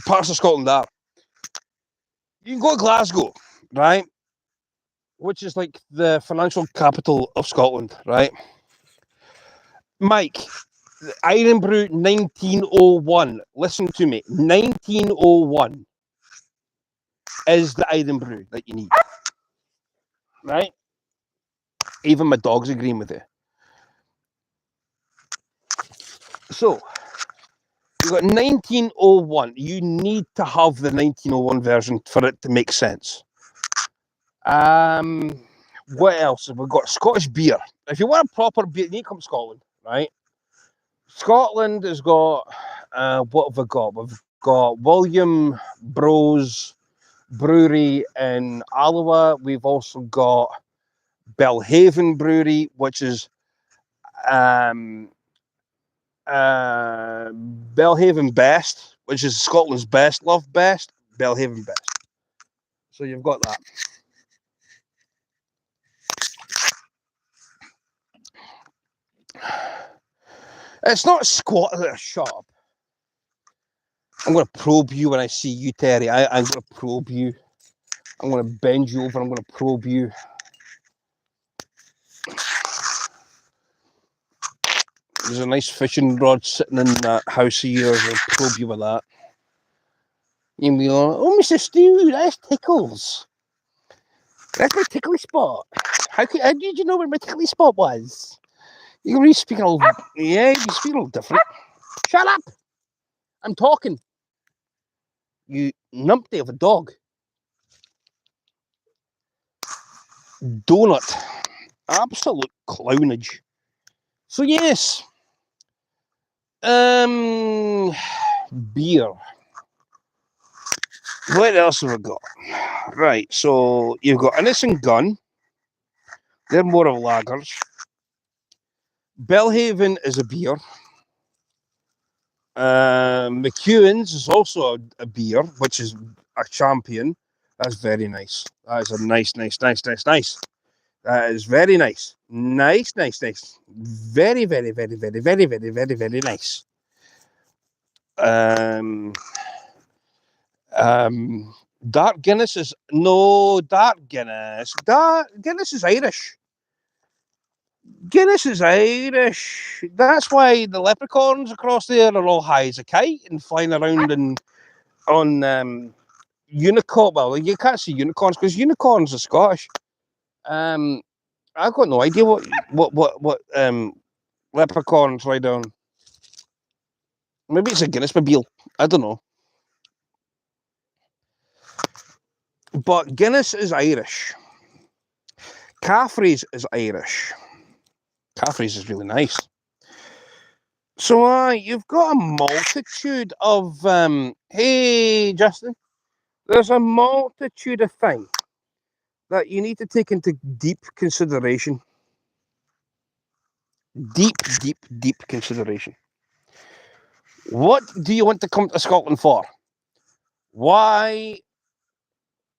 Speaker 1: parts of Scotland are. You can go to Glasgow, right? Which is like the financial capital of Scotland, right? Mike, Iron Brew 1901. Listen to me. 1901 is the Iron Brew that you need, right? Even my dog's agreeing with it. So, you got 1901. You need to have the 1901 version for it to make sense. What else have we got? Scottish beer. If you want a proper beer, you need to come to Scotland, right? Scotland has got what have we got? We've got William Bros Brewery in Alloa. We've also got Belhaven Brewery, which is Belhaven Best, which is Scotland's best, love best, Belhaven Best. So you've got that. It's not squat. Shut up. I'm going to probe you when I see you, Terry. I'm going to probe you. I'm going to bend you over. I'm going to probe you. There's a nice fishing rod sitting in that house of yours. I'll probe you with that. You'll be like, oh, Mr. Stu, that's tickles. That's my tickly spot. How did you know where my tickly spot was? You're really speaking all... Yeah, you're speaking all different. Shut up! I'm talking. You numpty of a dog. Donut. Absolute clownage. So yes. Beer. What else have we got? Right, so you've got Innocent Gun. They're more of lagers. Belhaven is a beer. McEwen's is also a beer, which is a champion. That's very nice. That is a nice. That is very nice. Nice. Very nice. Dark Guinness is no Dark Guinness. Dark Guinness is Irish. Guinness is Irish. That's why the leprechauns across there are all high as a kite and flying around on unicorn. Well, you can't see unicorns because unicorns are Scottish. I've got no idea what leprechauns ride on. Maybe it's a Guinness mobile. I don't know. But Guinness is Irish. Caffrey's is Irish. Caffrey's is really nice. So you've got a multitude of hey Justin, there's a multitude of things that you need to take into deep consideration. Deep consideration. What do you want to come to Scotland for? Why?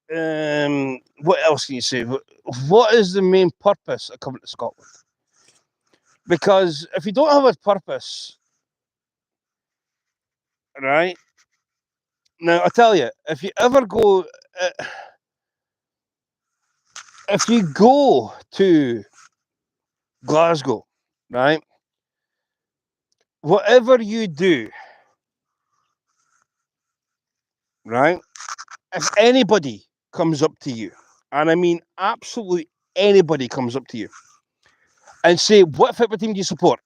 Speaker 1: What else can you say? What is the main purpose of coming to Scotland? Because if you don't have a purpose, right? Now I tell you, if you ever go, if you go to Glasgow, right? Whatever you do, right? If anybody comes up to you, and I mean absolutely anybody comes up to you, and say, "What football team do you support?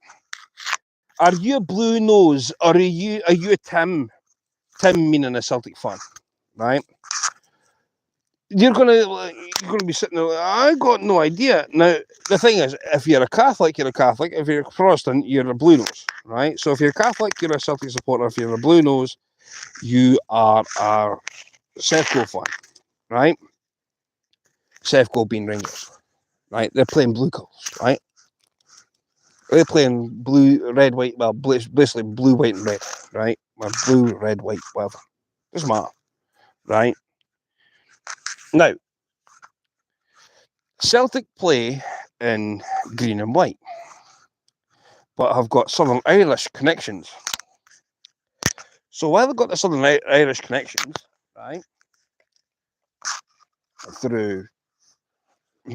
Speaker 1: Are you a Blue Nose or are you a Tim? Tim meaning a Celtic fan, right?" You're gonna be sitting there. I got no idea. Now the thing is, if you're a Catholic, you're a Catholic. If you're a Protestant, you're a Blue Nose, right? So if you're a Catholic, you're a Celtic supporter. If you're a Blue Nose, you are a Sevco fan, right? Sevco being Rangers, right? They're playing blue colours, right? They're playing blue, red, white. Well, basically blue, white, and red, right? Or blue, red, white, whatever. Doesn't matter, right? Now, Celtic play in green and white, but have got Southern Irish connections. So while they've got the Southern Irish connections, right, through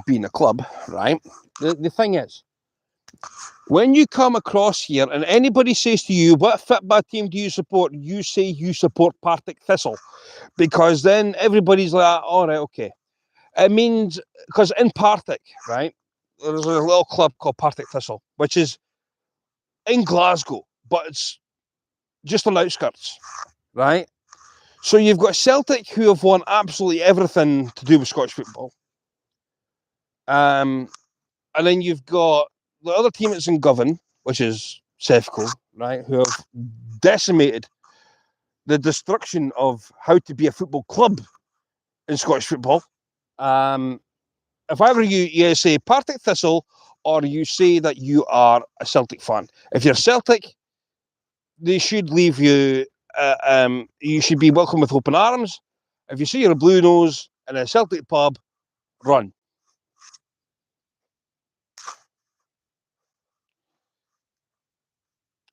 Speaker 1: being a club, right, the thing is, when you come across here and anybody says to you, "What football team do you support?" you say you support Partick Thistle, because then everybody's like, "All right, okay." It means, because in Partick, right, there's a little club called Partick Thistle, which is in Glasgow, but it's just on the outskirts, right? So you've got Celtic, who have won absolutely everything to do with Scottish football. And then you've got the other team that's in Govan, which is Sevco, right, who have decimated the destruction of how to be a football club in Scottish football. If either you say Partick Thistle or you say that you are a Celtic fan. If you're Celtic, they should leave you. You should be welcome with open arms. If you say you're a Blue Nose in a Celtic pub, run.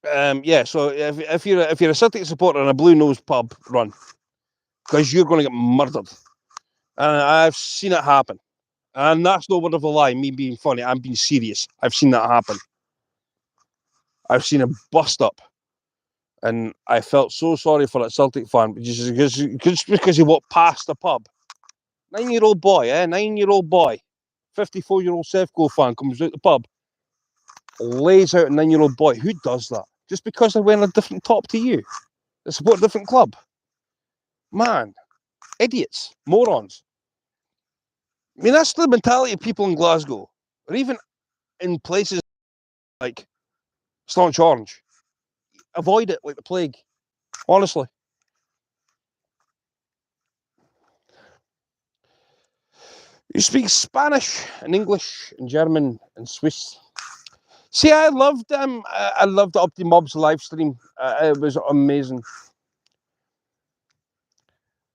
Speaker 1: Yeah. So if you're a Celtic supporter in a Blue Nose pub, run, because you're going to get murdered. And I've seen it happen. And that's no word of a lie, me being funny. I'm being serious. I've seen that happen. I've seen it bust up. And I felt so sorry for that Celtic fan, just because he walked past the pub. 9-year-old boy, 9-year-old boy. 54-year-old Sevco fan comes out the pub, lays out a 9-year-old boy. Who does that? Just because they're wearing a different top to you? They support a different club. Man, idiots, morons. I mean, that's the mentality of people in Glasgow, or even in places like Staunch Orange. Avoid it like the plague, honestly. You speak Spanish and English and German and Swiss. See, I loved Up the Mob's live stream. It was amazing.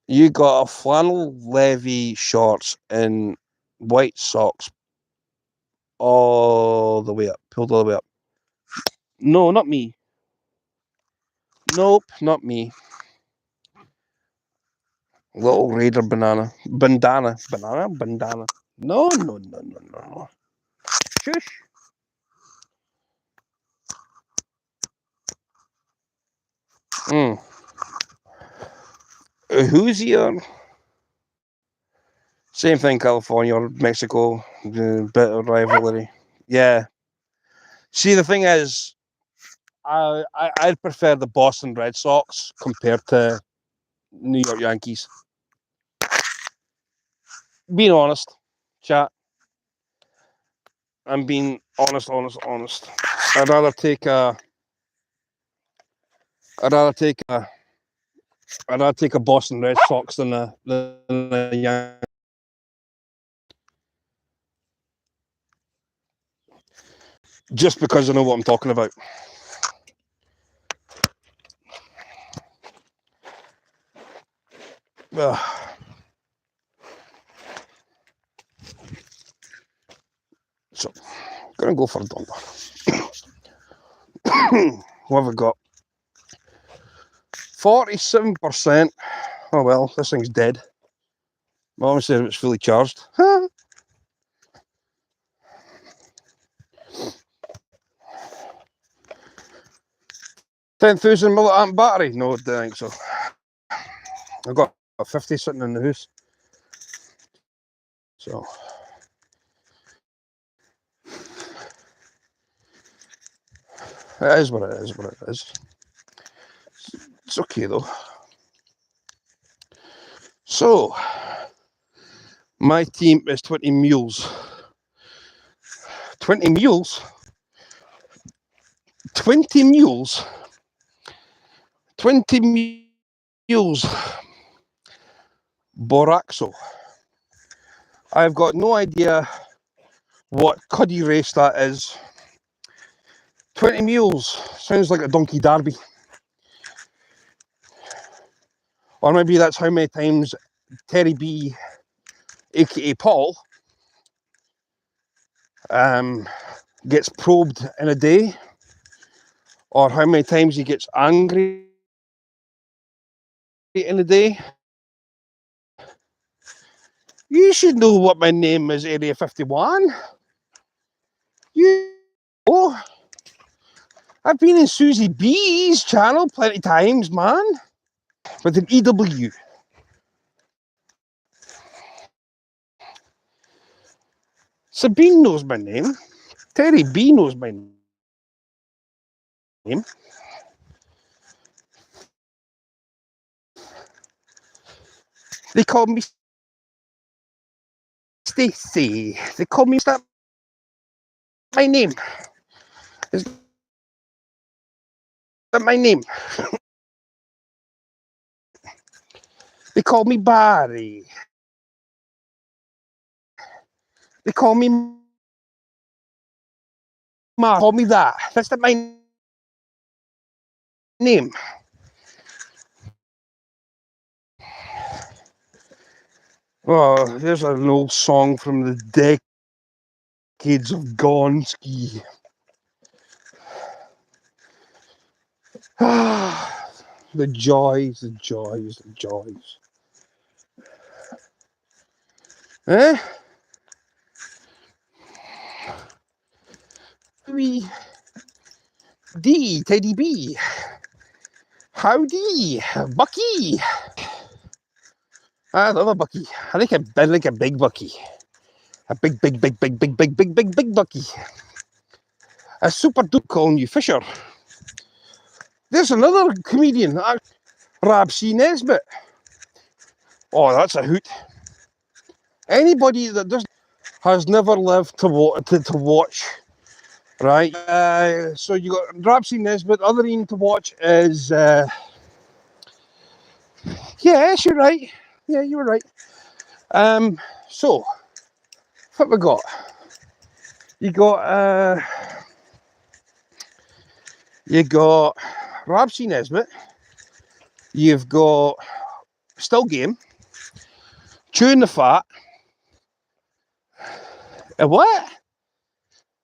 Speaker 1: You got a flannel levy shorts and white socks all the way up, pulled all the way up. No, not me. Nope, not me. Little Raider bandana. No. Shush. Who's here? Same thing, California or Mexico. The bit of rivalry. Yeah. See, the thing is, I'd prefer the Boston Red Sox compared to New York Yankees. Being honest, chat. I'm being honest. I'd rather take a Boston Red Sox than a Yankee. Just because I know what I'm talking about. So, gonna go for a dumper. What have we got? 47%. Oh well, this thing's dead. Mom said it's fully charged. 10,000 milliamp battery? No, I don't think so. I've got a 50 sitting in the house. So. It is what it is. It's okay though. So, my team is 20 mules. 20 mules? 20 mules? 20 mules. Boraxo. I've got no idea what cuddy race that is. 20 mules. Sounds like a donkey derby. Or maybe that's how many times Terry B, aka Paul, gets probed in a day. Or how many times he gets angry in a day. You should know what my name is, Area 51. Oh, I've been in Susie B's channel plenty times, man. With an EW. Sabine knows my name. Terry B knows my name. They call me Stacy. They call me that. My name. Is that my name? They call me Barry. They call me Ma. Call me that. That's not my name. Oh, there's an old song from the decades of gone ski. Ah, the joys. Eh? Teddy B. Howdy, Bucky. I love a Bucky. I like a big Bucky. A big Bucky. A super duke calling you Fisher. There's another comedian, Rab C. Nesbitt. Oh, that's a hoot. Anybody that has never lived to watch, right? So you got Rab C. Nesbitt. Other thing to watch is, yes, you're right. Yeah, you were right. So what we got? You got Rab C. Nesbitt. You've got Still Game. Chewing the Fat. What?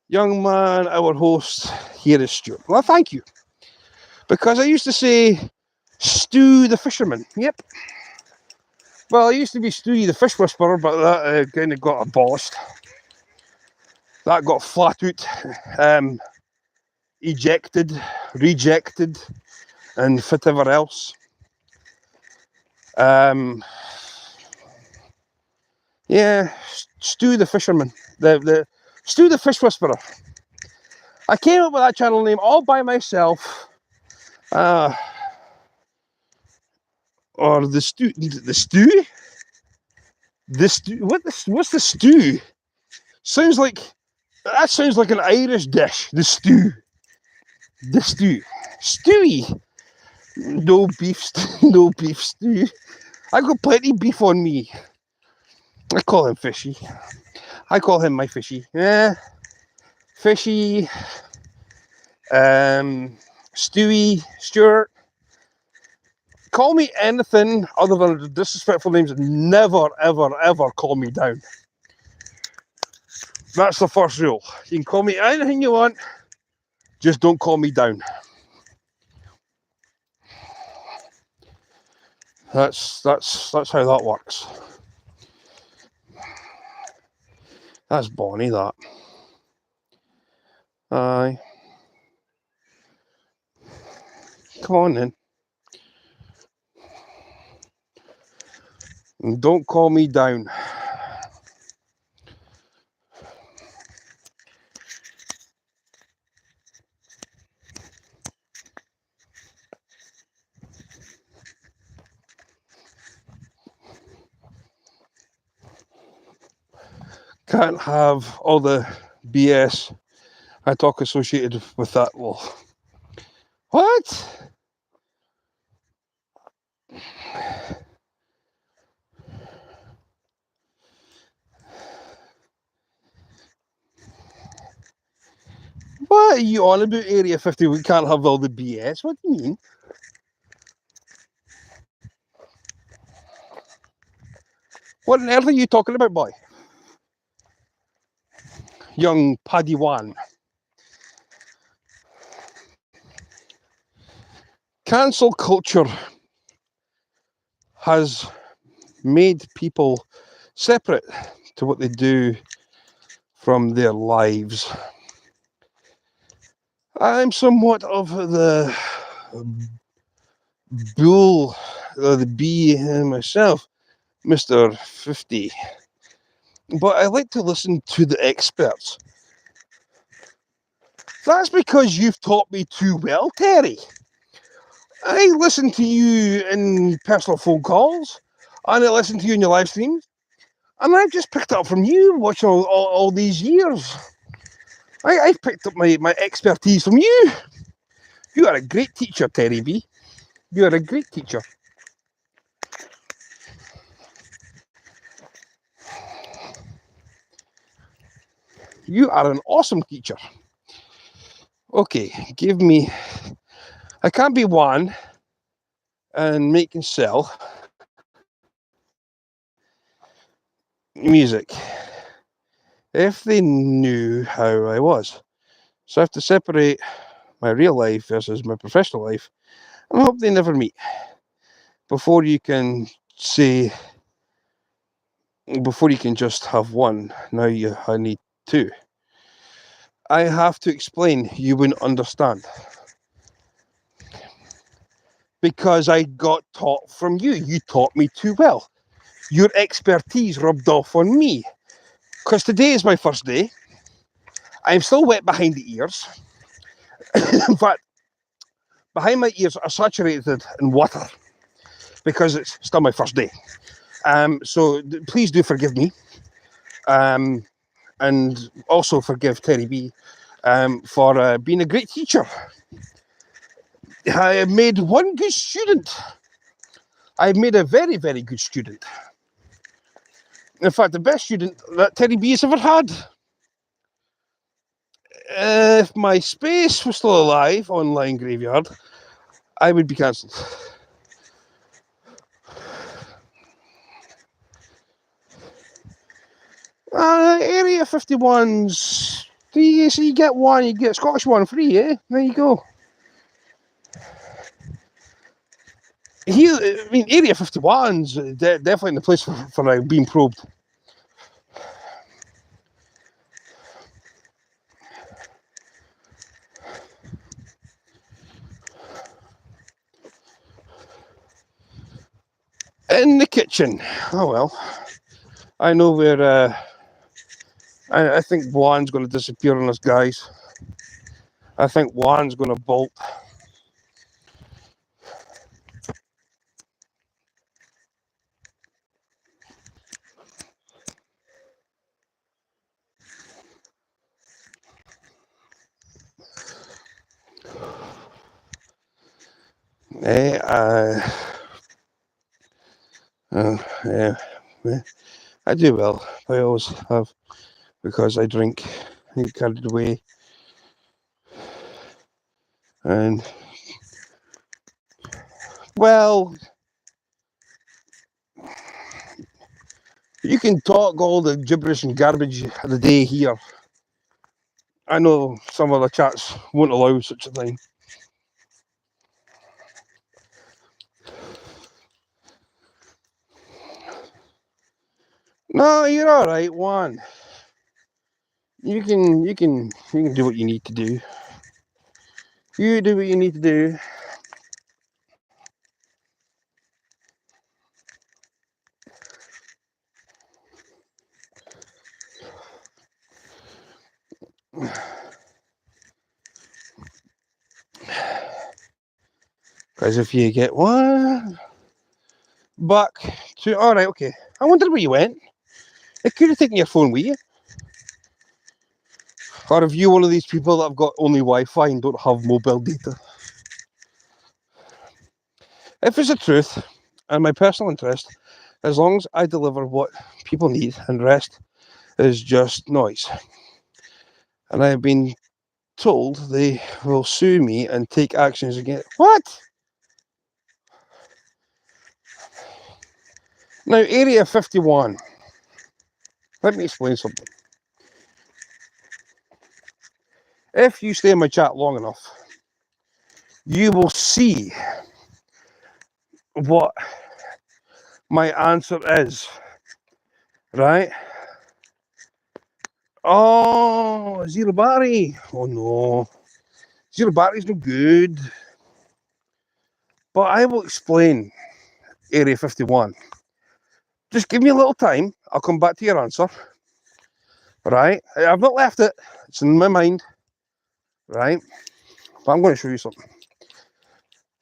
Speaker 1: Young man, our host here is Stuart. Well, thank you. Because I used to say Stu the Fisherman. Yep. Well, I used to be Stewie the Fish Whisperer, but that kind of got abolished. That got flat out ejected, rejected, and whatever else. Yeah, Stu the Fisherman, the Stu the Fish Whisperer. I came up with that channel name all by myself. Or the stew. What's the stew? Sounds like an Irish dish. The stew. Stewie. No beef. No beef stew. I got plenty of beef on me. I call him Fishy. I call him my Fishy. Yeah, Fishy. Stewie, Stuart. Call me anything other than disrespectful names. Never, ever, ever call me down. That's the first rule. You can call me anything you want, just don't call me down. That's how that works. That's Bonnie, that. Aye. Come on then. And don't call me down. Can't have all the BS I talk associated with that. Well, what? What are you on about, Area 50? We can't have all the BS. What do you mean? What on earth are you talking about, boy? Young Padawan. Cancel culture has made people separate to what they do from their lives. I'm somewhat of the bull, the bee myself, Mr. 50. But I like to listen to the experts. That's because you've taught me too well, Terry. I listen to you in personal phone calls, and I listen to you in your live streams, and I've just picked it up from you watching all these years. I've picked up my expertise from you. You are a great teacher, Terry B. You are a great teacher. You are an awesome teacher. Okay, give me... I can't be one and make and sell music if they knew how I was. So I have to separate my real life versus my professional life, and I hope they never meet. Before you can just have one, now I need two. I have to explain, you wouldn't understand. Because I got taught from you. You taught me too well. Your expertise rubbed off on me. Because today is my first day. I'm still wet behind the ears. In fact, behind my ears are saturated in water. Because it's still my first day. So please do forgive me. And also forgive Terry B for being a great teacher. I have made one good student. I've made a very, very good student. In fact, the best student that Terry B has ever had. If my space was still alive online graveyard, I would be cancelled. Area 51's... So you get one, you get Scottish one free, eh? There you go. Here, I mean, Area 51's definitely the place for being probed. in the kitchen. Oh well. I know where. I think Juan's going to disappear on us, guys. I think Juan's going to bolt. Yeah, I do well. I always have, because I drink. I get carried away. And, well, you can talk all the gibberish and garbage of the day here. I know some other chats won't allow such a thing. No, you're all right, Juan. You can do what you need to do. You do what you need to do. Because if you get one back to, all right, okay. I wondered where you went. It could have taken your phone with you. Or if you're one of these people that have got only Wi-Fi and don't have mobile data. If it's the truth and my personal interest, as long as I deliver what people need and the rest is just noise. And I have been told they will sue me and take actions against. What? Now, Area 51. Let me explain something. If you stay in my chat long enough, you will see what my answer is. Right? Oh, zero battery. Oh no. Zero battery's no good. But I will explain Area 51. Just give me a little time. I'll come back to your answer. Right? I've not left it. It's in my mind. Right? But I'm going to show you something.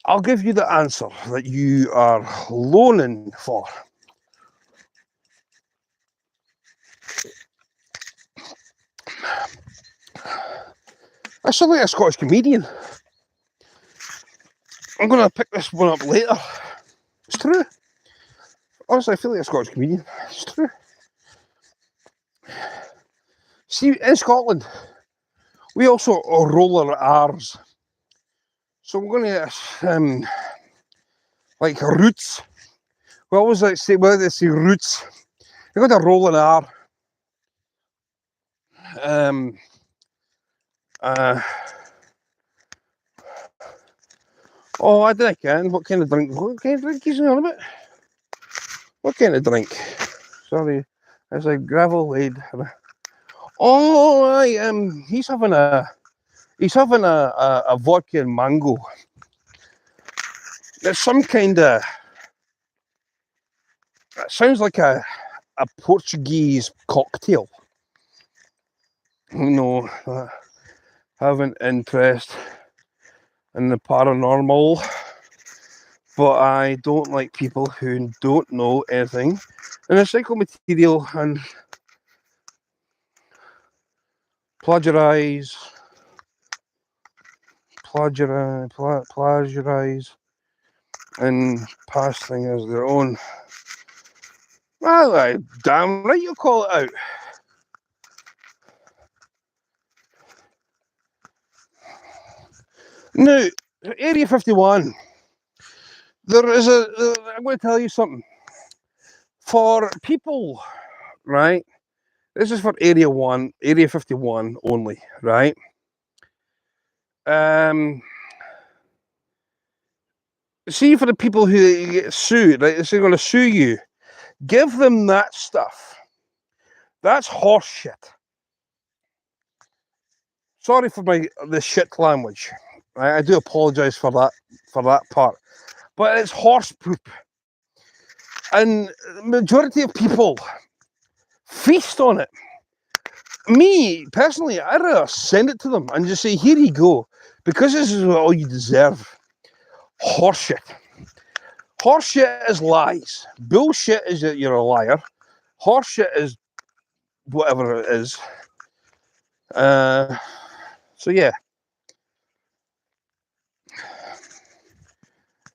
Speaker 1: I'll give you the answer that you are loaning for. I sound like a Scottish comedian. I'm going to pick this one up later. It's true. Honestly, I feel like a Scottish comedian. It's true. See, in Scotland, we also roll our R's. So I'm going to like roots. We always like say, well, they say roots. You're going to roll an R. Oh, I think I can. What kind of drink? What kind of drink is he on about? What kind of drink? Sorry, it's like gravel laid. Oh, he's having a vodka and mango. It's some kind of. It sounds like a Portuguese cocktail. You know, having interest in the paranormal, but I don't like people who don't know anything in recycled material and plagiarize and pass things as their own. Well, damn right you call it out. Now, Area 51. There is I'm going to tell you something. For people, right? This is for Area 51 only, right? See, for the people who get sued, right? They're going to sue you. Give them that stuff. That's horse shit. Sorry for the shit language. Right? I do apologise for that part. But it's horse poop. And the majority of people feast on it. Me, personally, I'd rather send it to them and just say, here you go, because this is all you deserve. Horseshit. Horseshit is lies. Bullshit is that you're a liar. Horseshit is whatever it is. So yeah.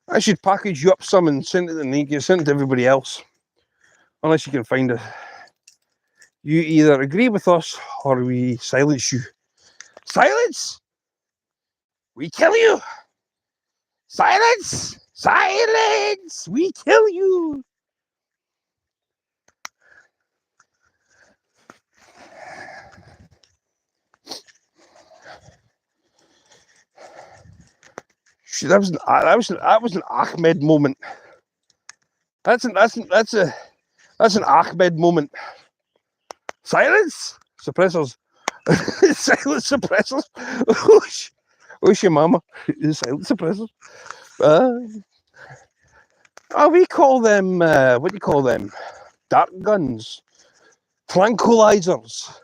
Speaker 1: I should package you up some and send it, and you can send it to everybody else. Unless you can find it. You either agree with us or we silence you. Silence! We kill you! Silence! Silence! We kill you! That was an Ahmed moment. That's an Ahmed moment. Silence! Suppressors. Silence suppressors. Who's your mama? Silence suppressors. We call them, what do you call them? Dart guns. Tranquilizers.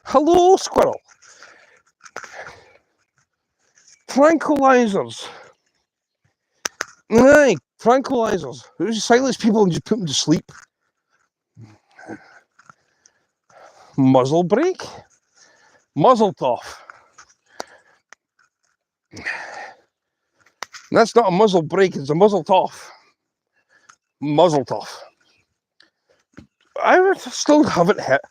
Speaker 1: Hello, squirrel. Tranquilizers. Aye, tranquilizers. Who's silence people and just put them to sleep? Muzzle brake. Muzzle toff. That's not a muzzle brake, it's a muzzle toff. Muzzle toff. I still haven't hit.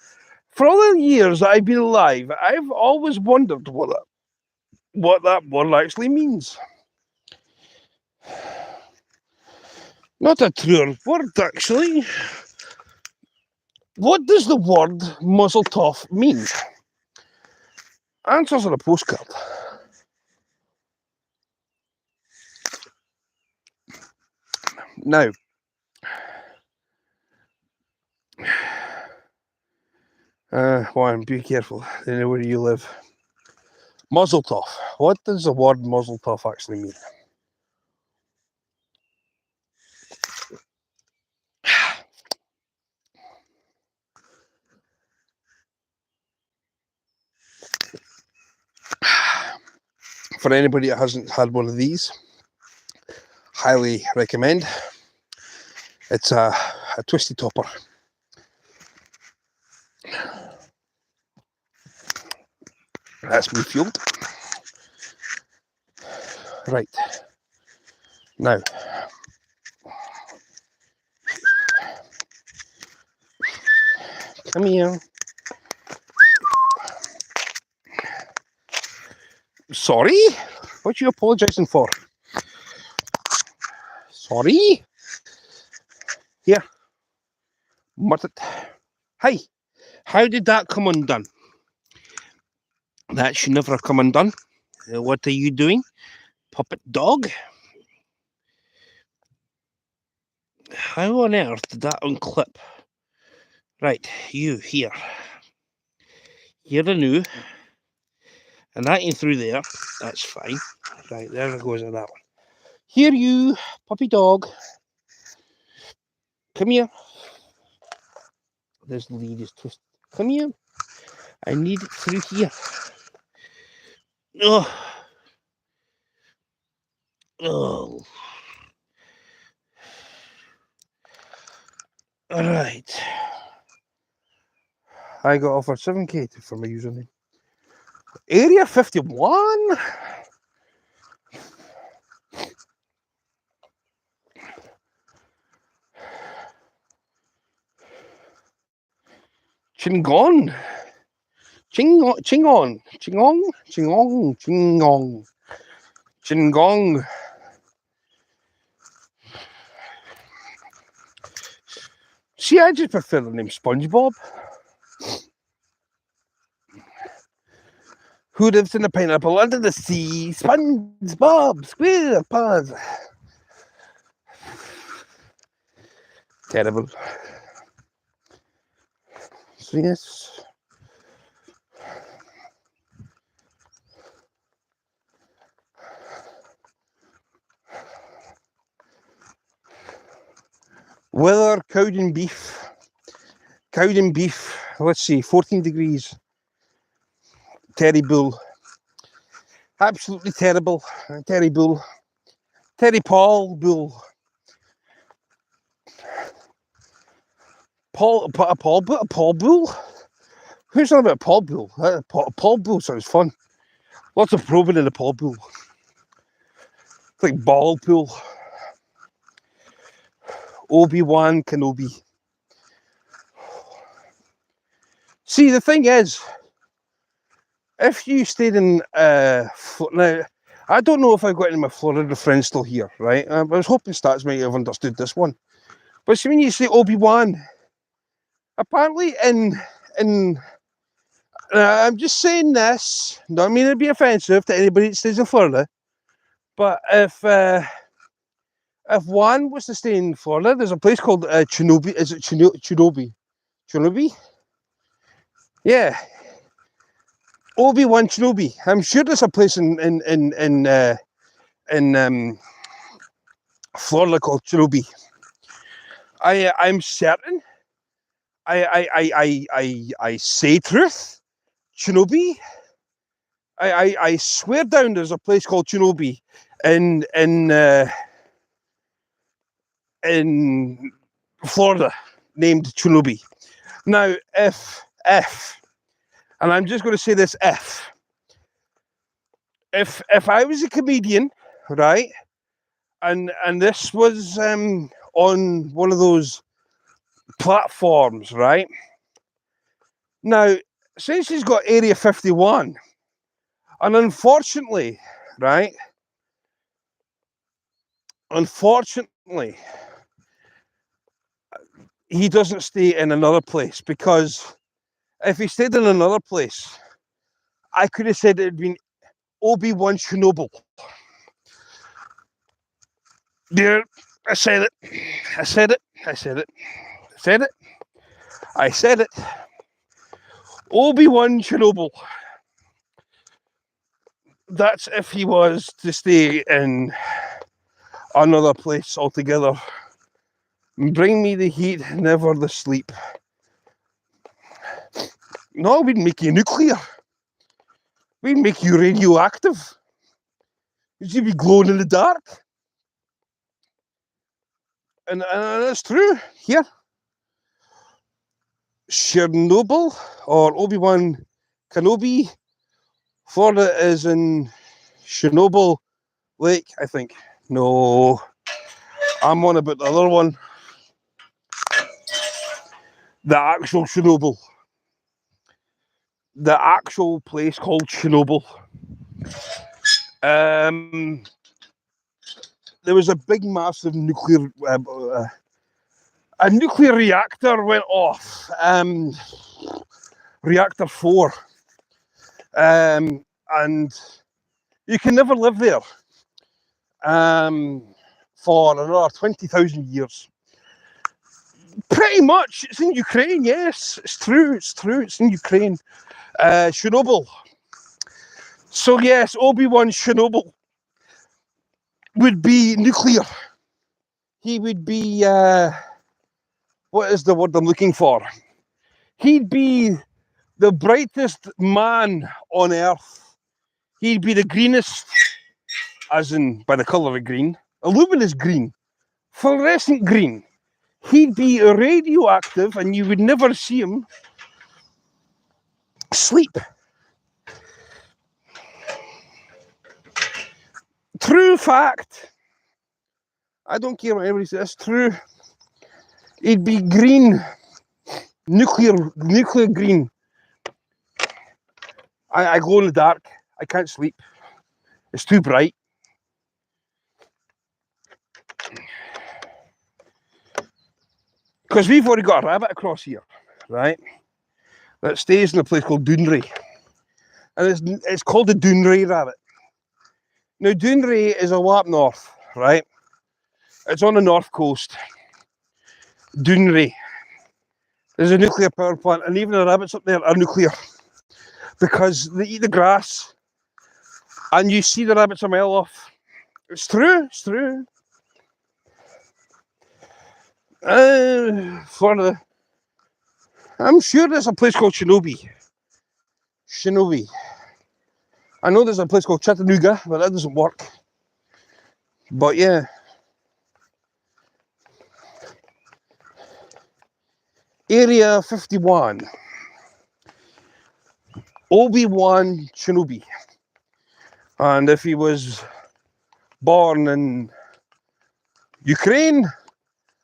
Speaker 1: For all the years that I've been alive, I've always wondered what that word actually means. Not a true word, actually. What does the word muzzle toff mean? Answers on a postcard. Now, one, be careful. They know where you live. Muzzle toff. What does the word muzzle toff actually mean? For anybody that hasn't had one of these, highly recommend. It's a twisty topper. That's refueled. Right. Now, come here. Sorry? What are you apologising for? Sorry? Here. Mutt it. Hi. How did that come undone? That should never have come undone. What are you doing? Puppet dog? How on earth did that unclip? Right, you here. You're a new. And that ain't through there. That's fine. Right, there it goes on that one. Here you, puppy dog. Come here. This lead is twisted. Come here. I need it through here. Oh. Oh. Alright. I got offered 7k for my username. Area 51? Chingon. Chingong. Chingong. Chingong. Chingong. Chingong. Chingong. See, I just prefer the name SpongeBob. Who lives in a pineapple under the sea? SpongeBob SquarePants. Terrible. So yes. Weather, Cowden beef. Cowden beef, let's see, 14 degrees. Terrible. Absolutely terrible. Terrible. Terry Paul Bull. Paul Bull? Who's on about a Paul Bull? Paul Bull sounds fun. Lots of probing in the Paul Bull. It's like ball pool. Obi-Wan Kenobi. See, the thing is, if you stayed in now, I don't know if I've got any of my Florida friends still here, right? I was hoping Stats might have understood this one. But see, when you say Obi-Wan, apparently in I'm just saying this, don't mean to be offensive to anybody that stays in Florida, but if Juan was to stay in Florida, there's a place called Chinobi. Is it Chinobi? Chinobi? Yeah. Obi-Wan Kenobi. I'm sure there's a place in Florida called Chinobi. I'm certain. I say truth. Chinobi. I swear down there's a place called Chinobi in Florida named Chinobi. Now, if and I'm just going to say this, if I was a comedian, right, and this was on one of those platforms, right? Now, since he's got Area 51, and unfortunately, he doesn't stay in another place, because if he stayed in another place, I could have said it had been Obi-Wan Chernobyl. Yeah, I said it. I said it. I said it. I said it. I said it. Obi-Wan Chernobyl. That's if he was to stay in another place altogether. Bring me the heat, never the sleep. No, we'd make you nuclear. We'd make you radioactive. You'd be glowing in the dark. And that's true here. Chernobyl or Obi-Wan Kenobi. Florida is in Chernobyl Lake, I think. No, I'm on about the other one. The actual Chernobyl. The actual place called Chernobyl. There was a big, massive nuclear... a nuclear reactor went off. Reactor 4. And you can never live there for another 20,000 years. Pretty much. It's in Ukraine, yes. It's true, it's in Ukraine. Chernobyl. So yes, Obi-Wan Chernobyl would be nuclear. He would be, what is the word I'm looking for? He'd be the brightest man on Earth. He'd be the greenest, as in by the colour of green, luminous green, fluorescent green. He'd be radioactive and you would never see him sleep. True fact. I don't care what anybody says. True. He'd be green, nuclear green. I glow in the dark. I can't sleep. It's too bright. Because we've already got a rabbit across here, right? That stays in a place called Doonray. And it's called the Doonray rabbit. Now, Doonray is a lot up north, right? It's on the north coast. Doonray. There's a nuclear power plant, and even the rabbits up there are nuclear. Because they eat the grass, and you see the rabbits a mile off. It's true, it's true. I'm sure there's a place called Shinobi. I know there's a place called Chattanooga, but that doesn't work. But yeah. Area 51. Obi-Wan Shinobi. And if he was born in Ukraine,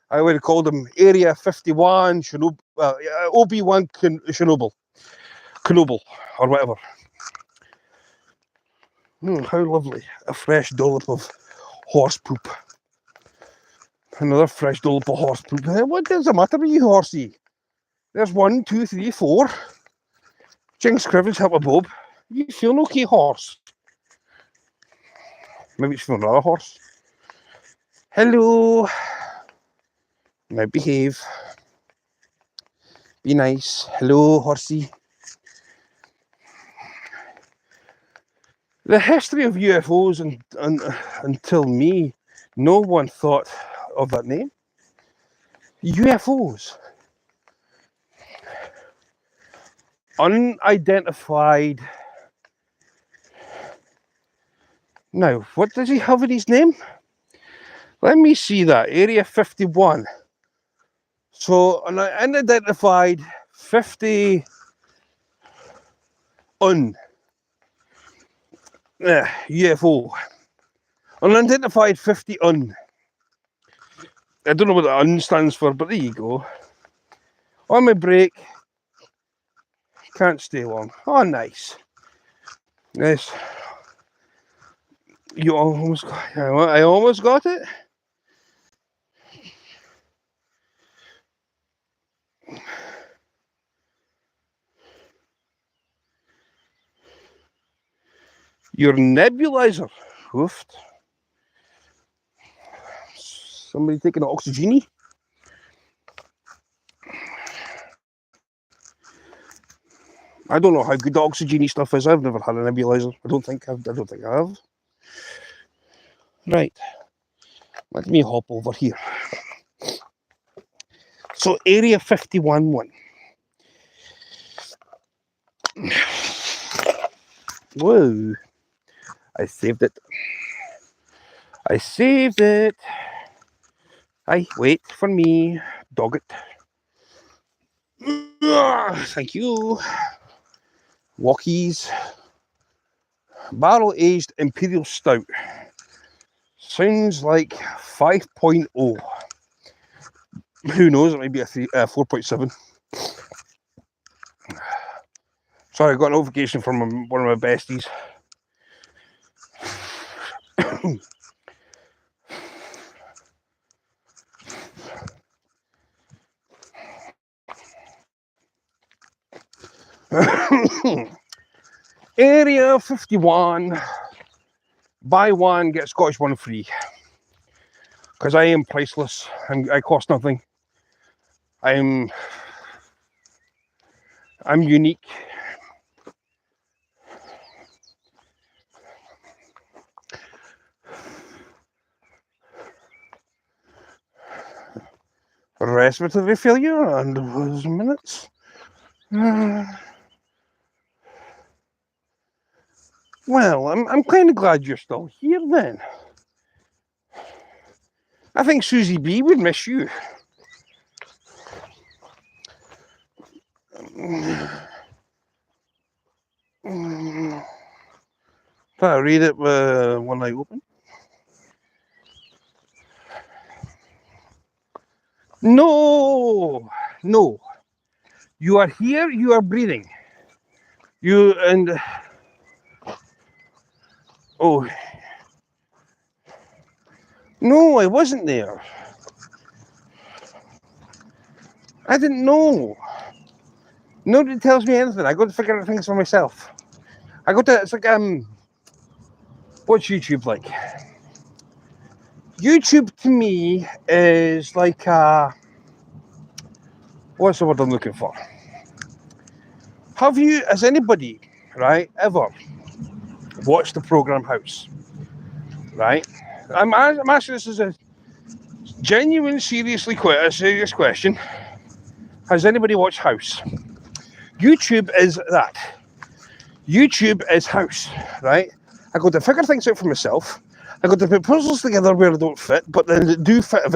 Speaker 1: I would have called him Area 51 Shinobi, Obi-Wan Kenobi, or whatever. How lovely. A fresh dollop of horse poop. Another fresh dollop of horse poop. What does the matter with you, horsey? There's 1, 2, 3, 4. Jinx Crivens, help a bob. You feeling okay, horse? Maybe it's feeling another horse. Hello. Now behave. Be nice. Hello, horsey. The history of UFOs until me, no one thought of that name. UFOs. Unidentified. Now, what does he have in his name? Let me see that. Area 51. So, an unidentified 50 UFO. Unidentified 50 I don't know what the UN stands for, but there you go. On my break. Can't stay long. Oh, nice. Yes. You almost got, I almost got it. Your nebulizer. Woof. Somebody taking an oxygeny? I don't know how good the oxygeny stuff is. I've never had a nebulizer. I don't think I have. Right. Let me hop over here. So Area 51. Whoa. I saved it. Wait for me. Dog it. Thank you. Walkies. Barrel-aged Imperial Stout. Sounds like 5.0. Who knows? It might be a 4.7. Sorry, I got a notification from one of my besties. Area 51. Buy one, get Scottish one free. Because I am priceless and I cost nothing. I'm unique. Respiratory failure and those minutes. Well, I'm kind of glad you're still here then. I think Susie B would miss you. I'll read it when I open. No. You are here, you are breathing. Oh. No, I wasn't there. I didn't know. Nobody tells me anything. I got to figure out things for myself. It's like, what's YouTube like? YouTube to me is like, what's the word I'm looking for? Has anybody, right, ever watched the program House? Right? I'm asking this as a Genuine, seriously, quite a serious question. Has anybody watched House? YouTube is that. YouTube is House, right? I got to figure things out for myself. I got to put puzzles together where they don't fit, but then they do fit eventually.